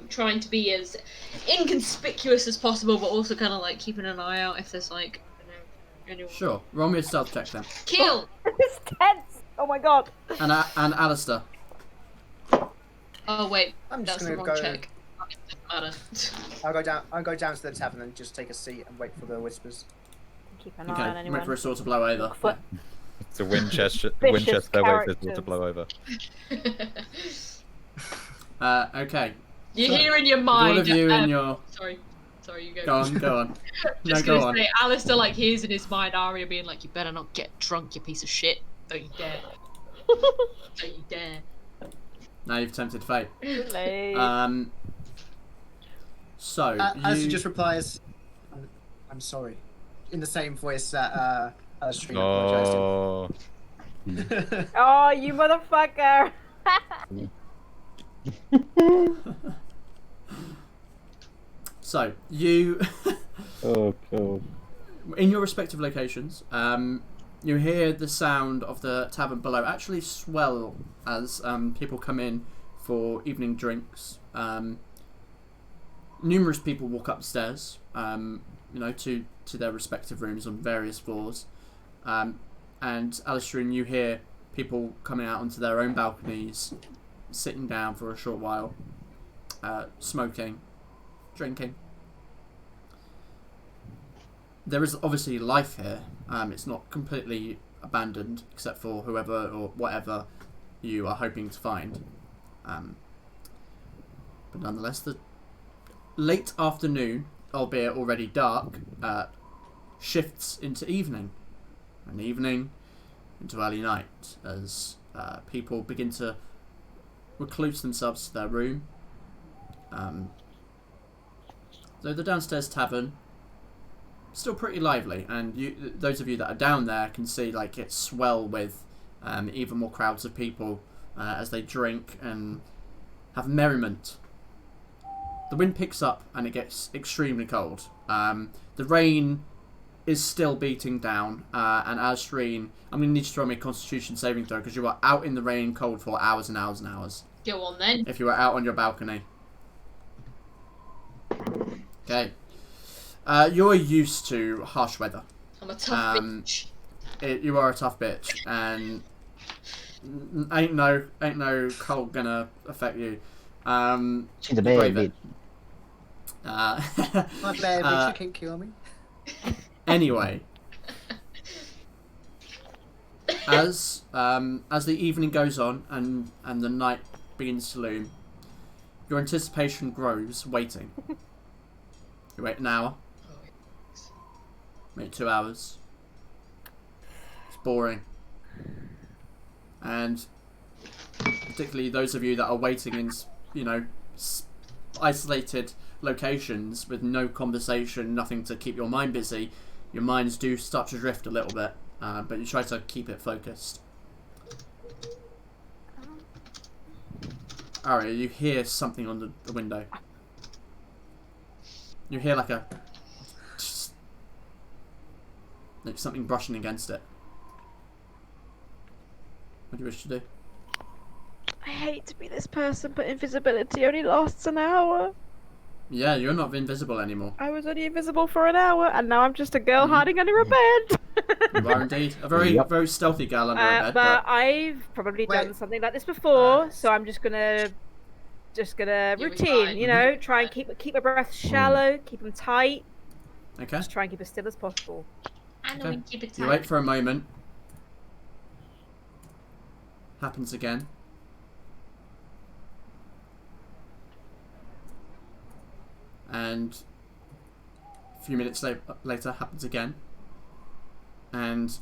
trying to be as inconspicuous as possible, but also kind of like keeping an eye out if there's like anyone. Sure, roll me a stealth check then. Kill. It's tense. Oh my god. And Alistair. Oh wait, I'm just that's the gonna wrong go. check. Doesn't matter. I'll go down to the tavern and just take a seat and wait for the whispers. Keep an eye on Okay, anyone. wait for a sword to blow over. Foot. It's a Winchester. Vicious Winchester wait for it characters. to blow over. Okay. You So, hear in your mind. All of you in your... Sorry, you go. Go on. Just go gonna on. say, Alistair like hears in his mind Aria being like, "You better not get drunk, you piece of shit. Don't you dare. Don't you dare." Now you've tempted fate. Late. So, Alistair just replies, I'm sorry. In the same voice that Stream apologized in. Oh, you motherfucker! So, you... Oh, God. in your respective locations, you hear the sound of the tavern below actually swell as people come in for evening drinks. Numerous people walk upstairs, to their respective rooms on various floors. And Alistair, you hear people coming out onto their own balconies, sitting down for a short while, smoking, drinking. There is obviously life here. It's not completely abandoned, except for whoever or whatever you are hoping to find. But nonetheless, the late afternoon, albeit already dark, shifts into evening, and evening into early night, as people begin to recluse themselves to their room. So the downstairs tavern, still pretty lively, and those of you that are down there can see like it swell with even more crowds of people as they drink and have merriment. The wind picks up and it gets extremely cold. The rain is still beating down, and Ashreen, I'm going to need you to throw me a Constitution saving throw because you are out in the rain cold for hours and hours and hours. Go on then. If you were out on your balcony. Okay. You're used to harsh weather. I'm a tough bitch. You are a tough bitch, and ain't no cold gonna affect you. She's a bad bitch. My bad bitch, you can't kill me. Anyway, as the evening goes on and the night begins to loom, your anticipation grows. Waiting. You wait an hour. Wait 2 hours. It's boring. And particularly those of you that are waiting in, isolated locations with no conversation, nothing to keep your mind busy, your minds do start to drift a little bit, but you try to keep it focused. Aria, you hear something on the window. You hear like something brushing against it. What do you wish to do? I hate to be this person, but invisibility only lasts an hour. Yeah, you're not invisible anymore. I was only invisible for an hour, and now I'm just a girl hiding under a bed. You are indeed a very stealthy girl under a bed. But I've probably done something like this before, so I'm just gonna routine, try and keep my breath shallow, keep them tight. Okay. Just try and keep as still as possible. I know, and keep it tight. You wait for a moment. Happens again. And a few minutes later happens again. And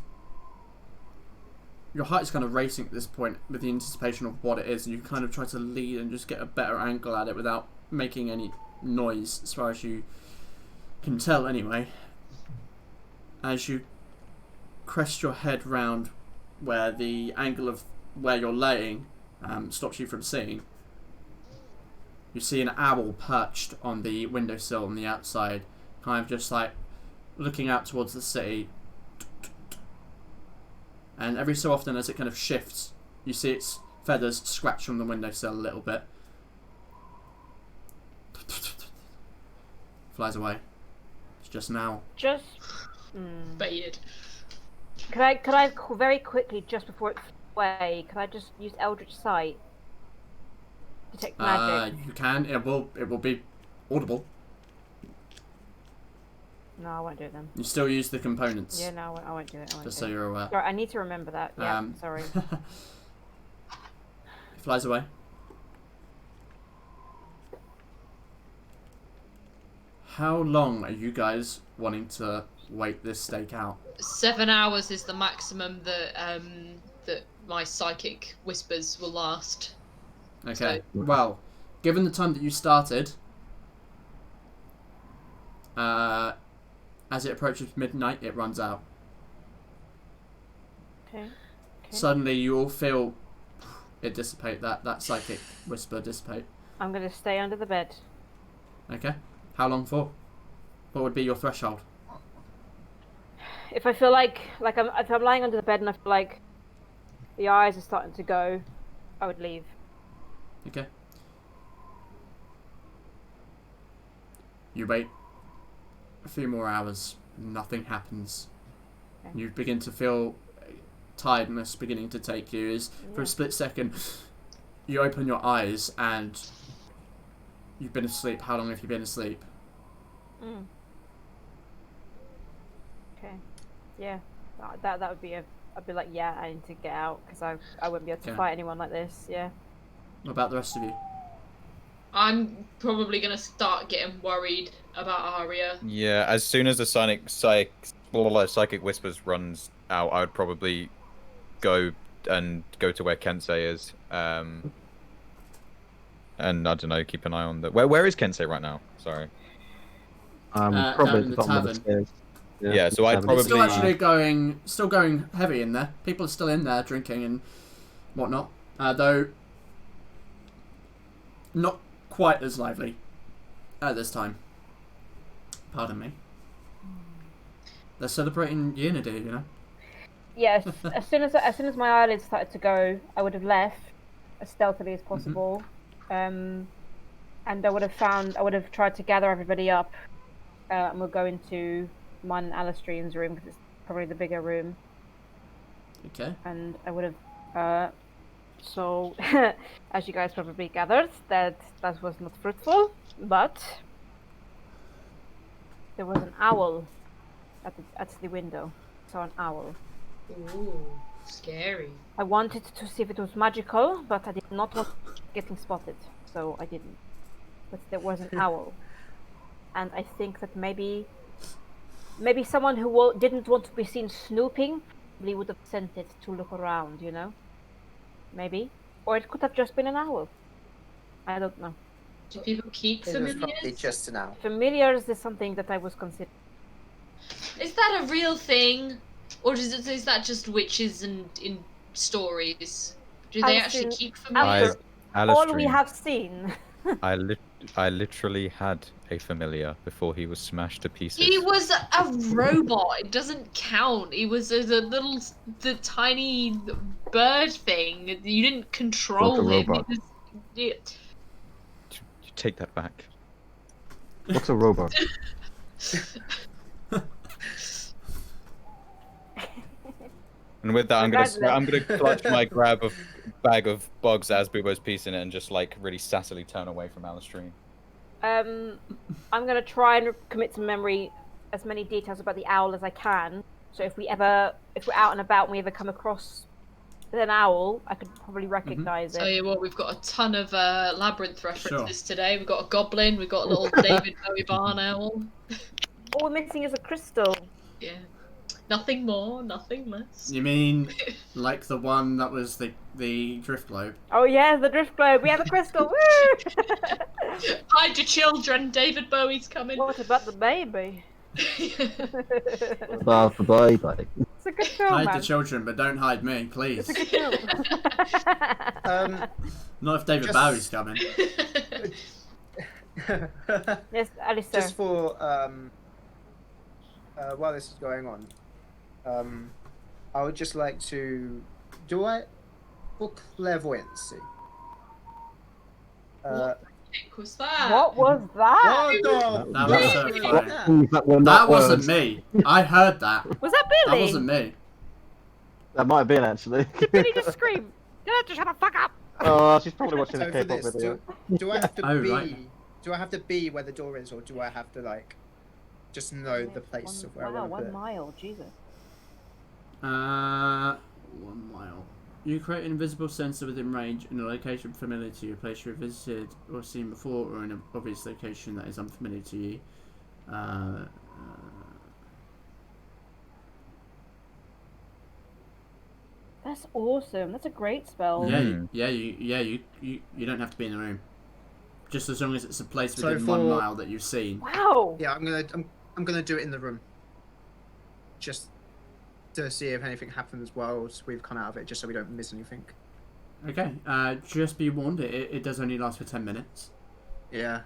your heart is kind of racing at this point with the anticipation of what it is, and you kind of try to lead and just get a better angle at it without making any noise, as far as you can tell anyway. As you crest your head round where the angle of where you're laying stops you from seeing, you see an owl perched on the windowsill on the outside, kind of just like looking out towards the city. And every so often as it kind of shifts, you see its feathers scratch on the windowsill a little bit. Flies away. It's just an owl. Baited. Could I very quickly, just before it flew away, could I just use Eldritch Sight? Detect magic. You can. It will be audible. No, I won't do it then. You still use the components. Yeah, no, I won't do it. Just so you're aware. Sorry, I need to remember that. Yeah, sorry. It flies away. How long are you guys wanting to wait this stake out? 7 hours is the maximum that that my psychic whispers will last. Okay. So... Well, given the time that you started, as it approaches midnight, it runs out. Okay. Suddenly, you all feel it dissipate. That psychic whisper dissipate. I'm gonna stay under the bed. Okay. How long for? What would be your threshold? If I feel like if I'm lying under the bed and I feel like the eyes are starting to go, I would leave. Okay. You wait a few more hours. Nothing happens. Okay. You begin to feel tiredness beginning to take you. As for a split second, you open your eyes and you've been asleep. How long have you been asleep? Okay. Yeah. That would be I'd be like, yeah, I need to get out because I wouldn't be able to fight anyone like this. Yeah. What about the rest of you? I'm probably gonna start getting worried about Aria. Yeah, as soon as the psychic whispers runs out, I would probably go to where Kensei is. And I don't know, keep an eye on the. Where is Kensei right now? Sorry. Probably in at the the bottom of the tavern. stairs. Yeah, so I'd probably. It's still actually still going heavy in there. People are still in there drinking and whatnot. Though not quite as lively at this time. Pardon me. They're celebrating Unity, you know. Yes. as soon as my eyelids started to go, I would have left as stealthily as possible, and I would have tried to gather everybody up and we'll go into mine and Alistrian's room because it's probably the bigger room. Okay. And I would have. So, as you guys probably gathered, that was not fruitful, but there was an owl at the window. I saw an owl. Ooh, scary. I wanted to see if it was magical, but I did not want getting spotted, so I didn't. But there was an owl, and I think that maybe someone who didn't want to be seen snooping probably would have sent it to look around, you know? Maybe, or it could have just been an owl. I don't know. Do people keep It was probably familiars? just an owl. Familiars is something that I was considering. Is that a real thing, or is that just witches and in stories? Do they actually Alistair, keep familiars? All we have seen. I literally had a familiar before he was smashed to pieces. He was a robot. It doesn't count. He was the tiny bird thing. You didn't control Like a him. robot. You take that back. What's a robot? And with that, I'm gonna clutch my bag of bugs as Bubo's piecing it and just like really sassily turn away from Alistair. I'm gonna try and commit to memory as many details about the owl as I can. So if we're out and about and we ever come across an owl, I could probably recognize Tell it. you what, we've got a ton of labyrinth references Sure. today. We've got a goblin. We've got a little David Bowie barn owl. All we're missing is a crystal. Yeah. Nothing more, nothing less. You mean like the one that was the drift globe? Oh yeah, the drift globe. We have a crystal. Woo! Hide your children. David Bowie's coming. What about the baby? About the baby. It's a good film, Hide man. the children, but don't hide me, please. It's a good film. Not if David Just- Bowie's coming. Yes, Alistair. Just for while this is going on, I would just like to for clairvoyancy. What was that? What was that? Oh, That was so Really? funny. Yeah. That were That not wasn't words. me. I heard that. Was that That Billy? wasn't me. That might have been actually. Did Billy just scream? You have to shut the fuck up. Oh, she's probably watching So a for K-pop this, video. do I have to Oh, be? right. Do I have to be where the door is, or do I have to like just know the place of where I Wow, want to put 1 it? mile, Jesus. 1 mile. You create an invisible sensor within range in a location familiar to you, a place you have visited or seen before, or in an obvious location that is unfamiliar to you. That's awesome. That's a great spell. You don't have to be in the room. Just as long as it's a place So within 1 for- mile that you've seen. Wow. Yeah, I'm gonna do it in the room. Just to see if anything happens whilst we've come out of it, just so we don't miss anything. Okay. Just be warned. It does only last for 10 minutes. Yeah.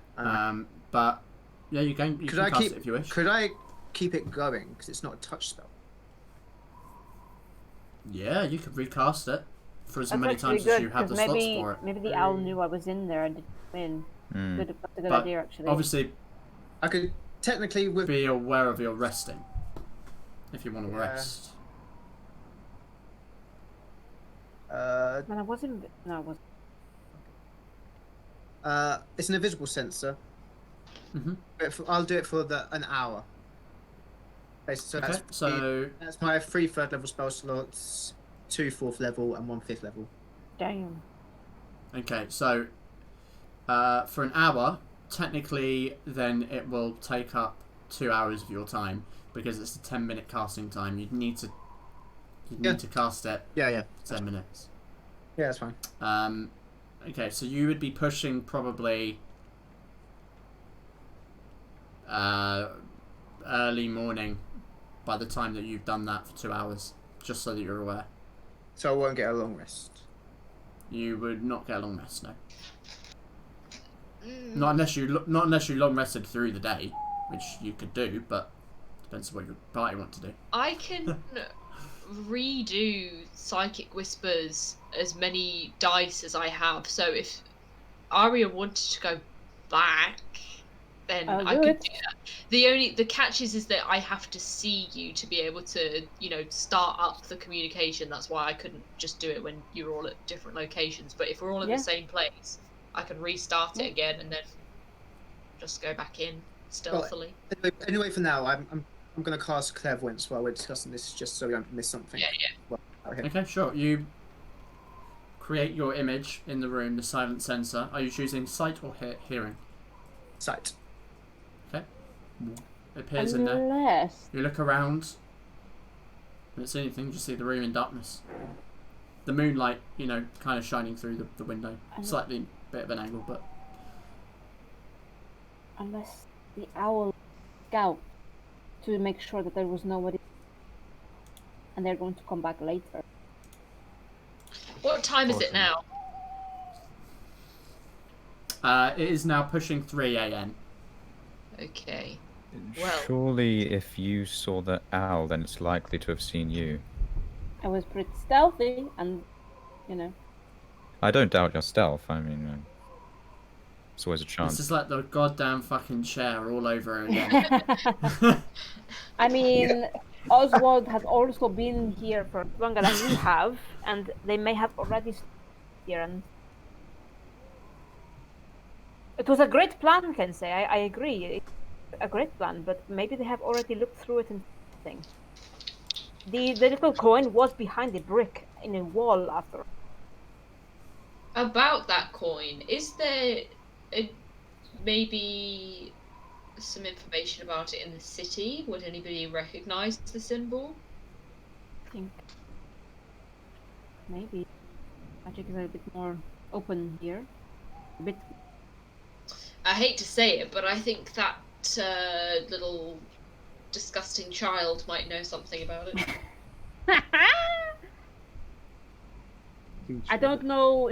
But yeah, you can Could cast I keep it if you wish. Could I keep it going? Because it's not a touch spell. Yeah, you could recast it for as That's many actually times as good, you have the 'cause slots for it. Maybe the owl knew I was in there and didn't come in. That's a good But idea, actually. obviously, I could technically with be aware of your resting if you want to Yeah. rest. Man, I wasn't. No, I wasn't. It's an invisible sensor. Mhm. But I'll do it for an hour. Basically, Okay, so that's my 3 third level spell slots, 2 4th level, and 1 5th level. Damn. okay, so for an hour, technically, then it will take up 2 hours of your time because it's a 10-minute casting time. You'd need to cast it Yeah. for 10 minutes. Yeah, that's fine. Okay, so you would be pushing probably early morning by the time that you've done that for 2 hours, just so that you're aware. So I won't get a long rest. You would not get a long rest, no. Not unless you long rested through the day, which you could do, but depends on what your party want to do. I can redo Psychic Whispers as many dice as I have. So if Aria wanted to go back, then Oh, I could good. do that. The catch is that I have to see you to be able to, start up the communication. That's why I couldn't just do it when you were all at different locations. But if we're all in Yeah. the same place, I can restart Yeah. it again and then just go back in stealthily. Anyway, for now, I'm going to cast clairvoyance while we're discussing this, just so we don't miss something. Yeah. Well, okay. Okay, sure. You create your image in the room, the silent sensor. Are you choosing sight or hearing? Sight. Okay. It appears in there. Unless... You look around. You don't see anything, just see the room in darkness. The moonlight, kind of shining through the window. Slightly bit of an angle, but... Unless the owl scout to make sure that there was nobody and they're going to come back later. What time is it now? It is now pushing 3 a.m. Okay. Well, Surely, if you saw the owl, then it's likely to have seen you. I was pretty stealthy and, I don't doubt your stealth. I mean, it's always a It's chance. just like the goddamn fucking chair all over again. I mean, Oswald has also been here for longer than we have, and they may have already stayed here. And it was a great plan, I can say. I agree. It's a great plan, but maybe they have already looked through it and things. The little coin was behind the brick in a wall after. about that coin, is there maybe some information about it in the city? Would anybody recognise the symbol? I think maybe magic is a bit more open here. A bit. I hate to say it, but I think that little disgusting child might know something about it. I don't know.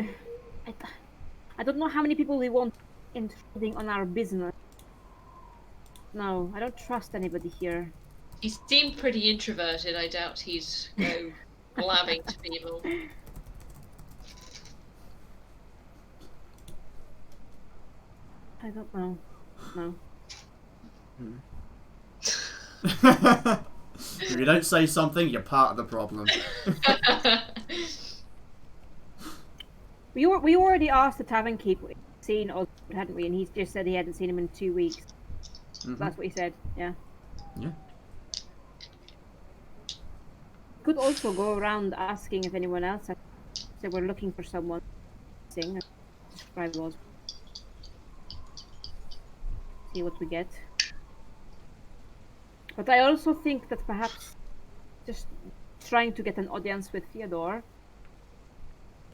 I don't know how many people we want intruding on our business. No, I don't trust anybody here. He seemed pretty introverted. I doubt he'd go blabbing to people. I don't know. No. If you don't say something, you're part of the problem. We already asked the tavern keeper if he'd seen Oswald, hadn't we? And he just said he hadn't seen him in 2 weeks. Mhm. That's what he said. Yeah. Yeah. Could also go around asking if anyone else had said we're looking for someone. Sing. Describe Oswald. See what we get. But I also think that perhaps just trying to get an audience with Theodore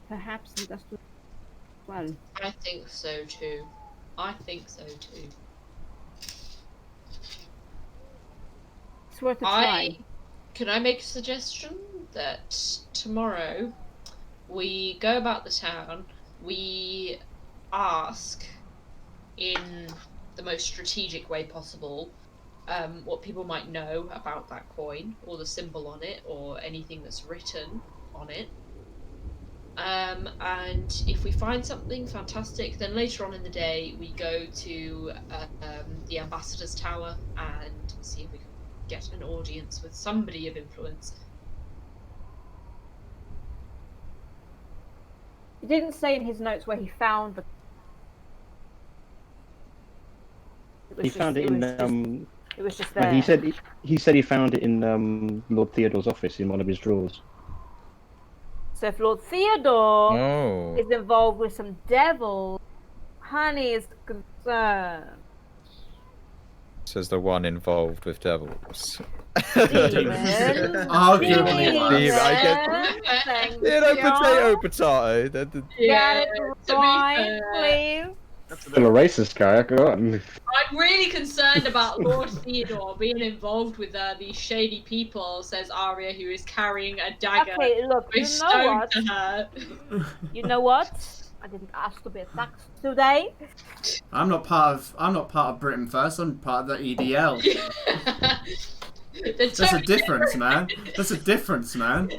perhaps lead us to well. I think so too. It's worth a try. Can I make a suggestion that tomorrow we go about the town, we ask in the most strategic way possible what people might know about that coin or the symbol on it or anything that's written on it. And if we find something fantastic, then later on in the day we go to the ambassador's tower and see if we can get an audience with somebody of influence. He didn't say in his notes where he found the. He found it in. It was just there. He said he found it in Lord Theodore's office in one of his drawers. So if Lord Theodore Oh. is involved with some devil, Honey is concerned. Says the one involved with devils. Demons. Arguably. Steve, I get- Thank Potato, you. potato. Get it to be right, fair. please. Still a racist guy, go on. I'm really concerned about Lord Theodore being involved with these shady people, says Arya, who is carrying a dagger. Okay, look, you with know stone what? to her. You know what? I didn't ask to be attacked today. I'm not part of Britain First. I'm part of the EDL. There's a difference, man. There's a difference, man.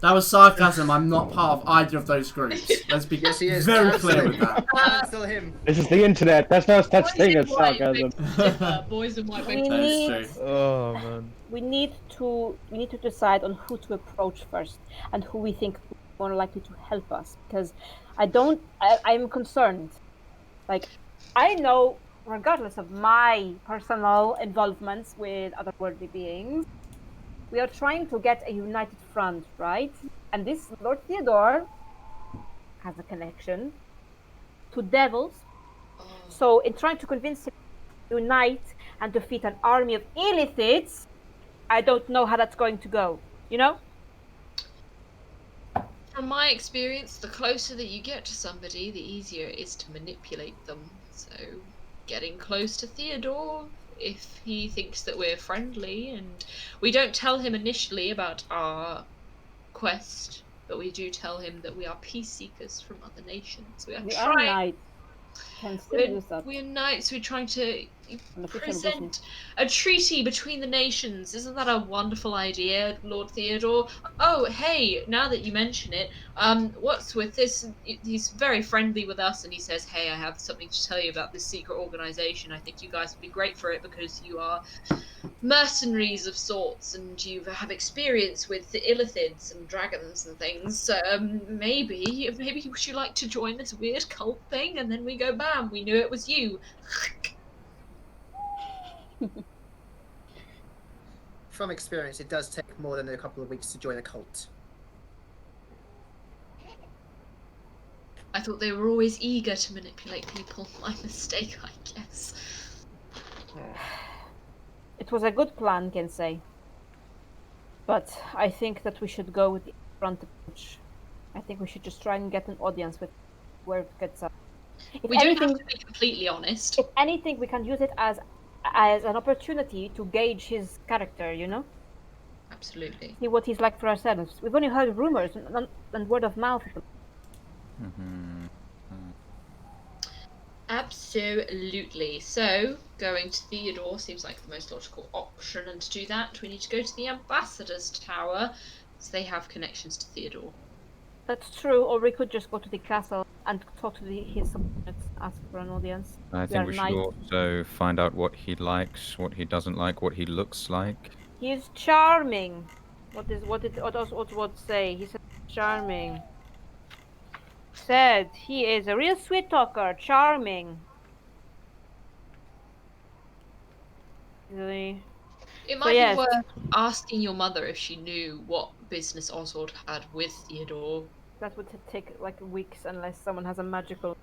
That was sarcasm. I'm not part of either of those groups. Let's be Yes, he is. very clear with that. Still him. This is the internet. There's no such Boys thing in as white sarcasm. beg to differ. Boys in white beg We to That is need true. Oh man. we need to decide on who to approach first and who we think is more likely to help us, because I'm concerned. Like, I know, regardless of my personal involvements with otherworldly beings, we are trying to get a united front, right? And this Lord Theodore has a connection to devils. So in trying to convince him to unite and defeat an army of illithids, I don't know how that's going to go, you know? From my experience, the closer that you get to somebody, the easier it is to manipulate them. So, getting close to Theodore, if he thinks that we're friendly, and we don't tell him initially about our quest, but we do tell him that we are peace seekers from other nations. We are knights. We're knights. We're trying to An official present business. a treaty between the nations. Isn't that a wonderful idea, Lord Theodore? Oh, hey, now that you mention it, what's with this? He's very friendly with us, and he says, hey, I have something to tell you about this secret organization. I think you guys would be great for it because you are mercenaries of sorts, and you have experience with the illithids and dragons and things. Maybe would you like to join this weird cult thing? And then we go, bam, we knew it was you. From experience, it does take more than a couple of weeks to join a cult. I thought they were always eager to manipulate people. My mistake, I guess. It was a good plan, can say. But I think that we should go with the front approach. I think we should just try and get an audience with where it gets up. We don't have to be completely honest. If anything, we can use it as an opportunity to gauge his character, you know? Absolutely. See what he's like for ourselves. We've only heard rumors and word of mouth. Absolutely. So, going to Theodore seems like the most logical option, and to do that, we need to go to the Ambassador's Tower, so they have connections to Theodore. That's true, or we could just go to the castle and talk to his subordinates, ask for an audience. I think we should also find out what he likes, what he doesn't like, what he looks like. He is charming. What does Oswald say? He said charming. Said he is a real sweet talker, charming. Really? It might be worth asking your mother if she knew what business Oswald had with Theodore. That would take like weeks unless someone has a magical.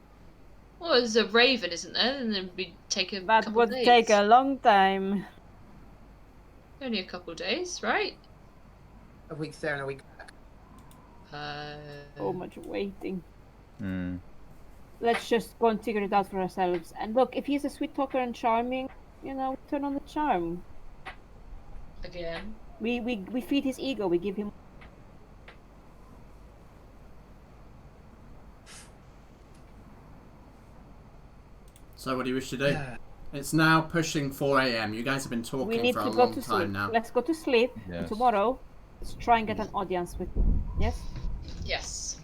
Well, there's a raven, isn't there? And then we'd take a That couple would days. take a long time. Only a couple days, right? A week there and a week back. So much waiting. Let's just go and figure it out for ourselves. And look, if he's a sweet talker and charming, you know, turn on the charm. Again. We feed his ego. We give him. So what do you wish to do? It's now pushing 4 a.m. You guys have been talking for a long time now. Let's go to sleep. Yes. And tomorrow, let's try and get an audience with. Yes. Yes.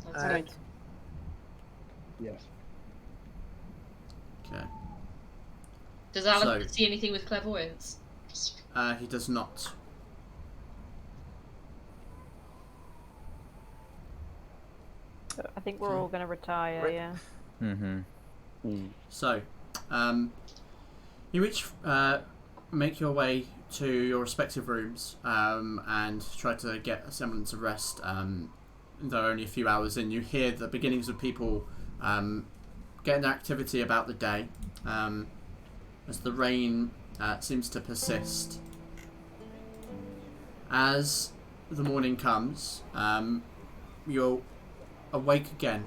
That's right. Yes. Okay. Does Alan see anything with clairvoyance? He does not. I think we're all gonna retire. Yeah. So, you each make your way to your respective rooms and try to get a semblance of rest. Though only a few hours in, you hear the beginnings of people getting their activity about the day as the rain seems to persist. As the morning comes, you'll awake again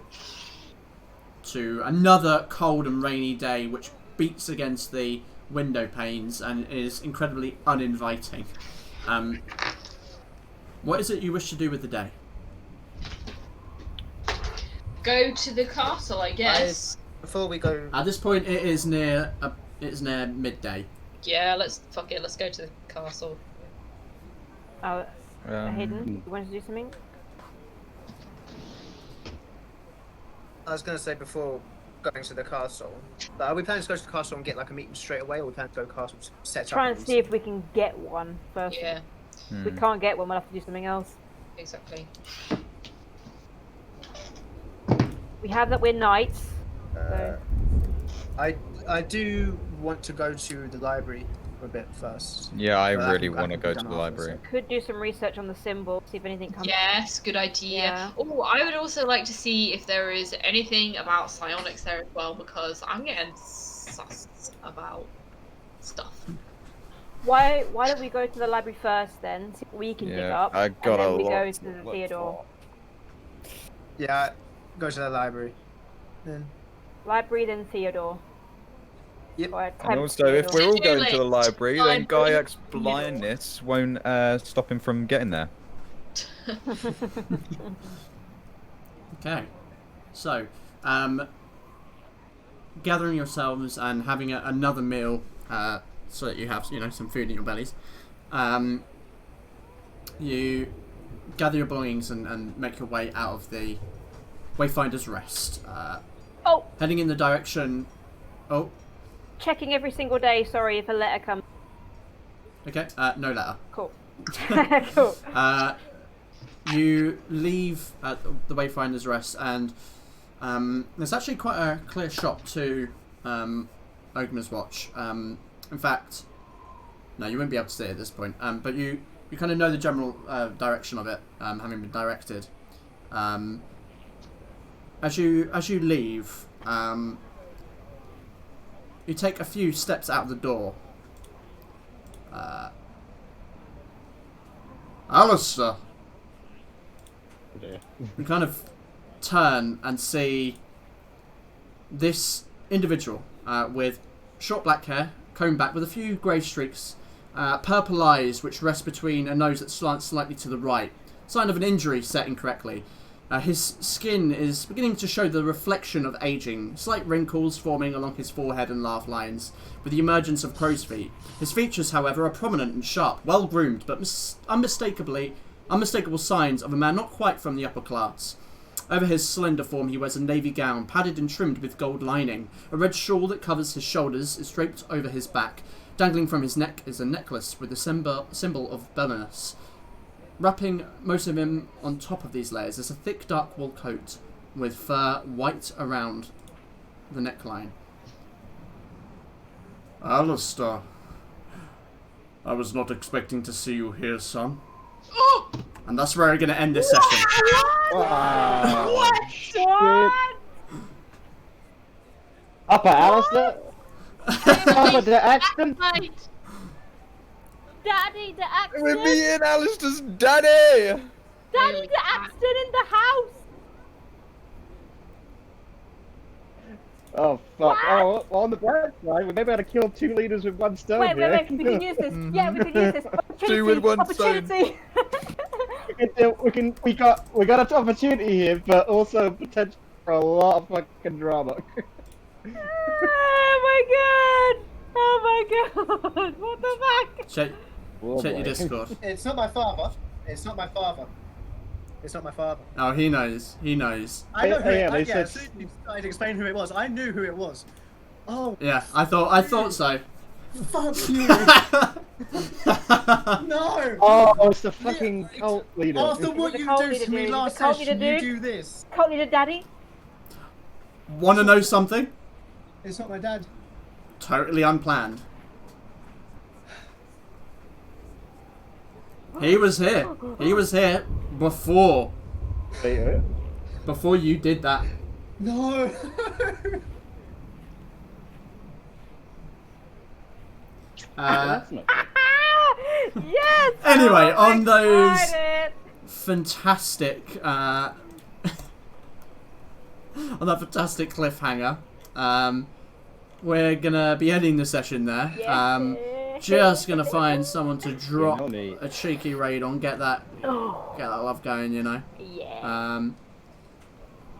to another cold and rainy day which beats against the window panes and is incredibly uninviting. What is it you wish to do with the day? Go to the castle, I guess. Before we go... At this point, it is near midday. Yeah, let's go to the castle. Hayden, you wanted to do something? I was going to say before going to the castle, are we planning to go to the castle and get like a meeting straight away, or are we planning to go to the castle to set up? Try and see if we can get one first. Yeah, If we can't get one, we'll have to do something else. exactly. We have that we're knights. So. I do want to go to the library for a bit first. Yeah, I But really that want to can be go done to the after, library. Could do some research on the symbol, see if anything comes. Yes, good idea. Yeah. Oh, I would also like to see if there is anything about psionics there as well, because I'm getting sus about stuff. Why don't we go to the library first then, see what we can dig Yeah, up, I and got then a we lot go to to the look Theodore. Yeah, go to the library. Then. Library, then Theodore. Yep. Or And attempt also, if we're all going to the Too late. library, then Library. Gaiac's blindness won't stop him from getting there. Okay, so gathering yourselves and having another meal, so that you have some food in your bellies. You gather your belongings and make your way out of the Wayfinder's Rest. Heading in the direction. Oh. Checking every single day. Sorry if a letter comes. Okay. No letter. Cool. Cool. You leave at the Wayfinder's Rest, and there's actually quite a clear shot to Ogmar's Watch. In fact, no, you won't be able to see it at this point. But you kind of know the general direction of it, having been directed. As you leave, you take a few steps out of the door. Alistair! You kind of turn and see this individual with short black hair, combed back with a few grey streaks, purple eyes which rest between a nose that slants slightly to the right, sign of an injury set incorrectly. His skin is beginning to show the reflection of aging, slight wrinkles forming along his forehead and laugh lines, with the emergence of crow's feet. His features, however, are prominent and sharp, well groomed, but unmistakable signs of a man not quite from the upper class. Over his slender form he wears a navy gown, padded and trimmed with gold lining. A red shawl that covers his shoulders is draped over his back. Dangling from his neck is a necklace with the symbol of Belenus. Wrapping most of him on top of these layers is a thick dark wool coat with fur white around the neckline. Alistair, I was not expecting to see you here, son. Oh! And that's where we're going to end this session. What? Upper Alistair? Upper the Axton? Daddy, the Axton! We're meeting Alistair's daddy! Daddy, the Axton in the house! Oh, fuck. Oh, on the bright side, we may be able to kill 2 leaders with 1 stone Wait, here. we can use this. Yeah, we can use this. Two with one opportunity. we got an opportunity here, but also potential for a lot of fucking drama. Oh my god! Oh my god! What the fuck? Check your Discord. It's not my father. It's not my father. It's not my father. Oh, he knows. He knows. I know who yeah, they as said- soon as you started to explain who it was, I knew who it was. Oh, Yeah, I thought so. fuck you! No! Oh, it's the fucking cult leader. After what The you cult do leader to me dude. last The cult session, leader you dude. do this. Cult leader daddy? Want to know something? It's not my dad. Totally unplanned. He was here. He was here before you did that. No! That's not Yes! Anyway, Oh, on those excited. fantastic, on that fantastic cliffhanger, we're gonna be ending the session there. Just gonna find someone to drop a cheeky raid on, get that love going, you know. Yeah.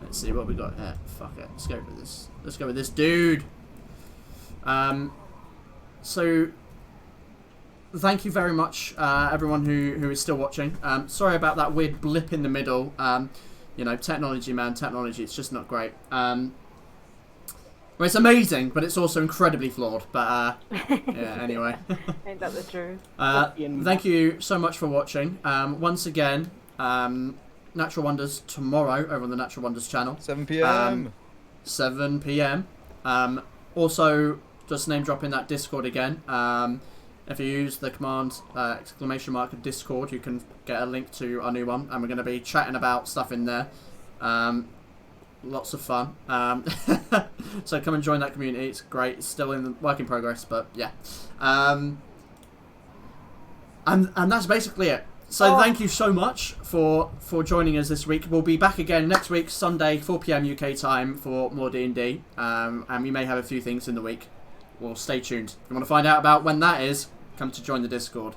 Let's see what we got here. Fuck it. Let's go with this. Let's go with this dude. So thank you very much, everyone who is still watching. Sorry about that weird blip in the middle. Technology, man, technology. It's just not great. Well, it's amazing, but it's also incredibly flawed. But yeah, anyway. Ain't that the truth? Thank you so much for watching. Once again, Natural Wonders tomorrow over on the Natural Wonders channel. 7 p.m. 7 p.m. Also, just name dropping that Discord again. If you use the command ! Discord, you can get a link to our new one, and we're going to be chatting about stuff in there. Lots of fun. So come and join that community. It's great. It's still in the work in progress, but yeah. And that's basically it. So thank you so much for joining us this week. We'll be back again next week, Sunday, 4 p.m. UK time for more D&D. And we may have a few things in the week. Well, stay tuned. If you want to find out about when that is, come to join the Discord.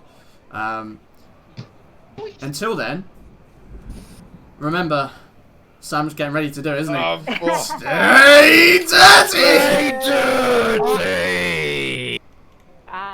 Until then, remember, Sam's getting ready to do it, isn't he? Stay dirty! Stay dirty!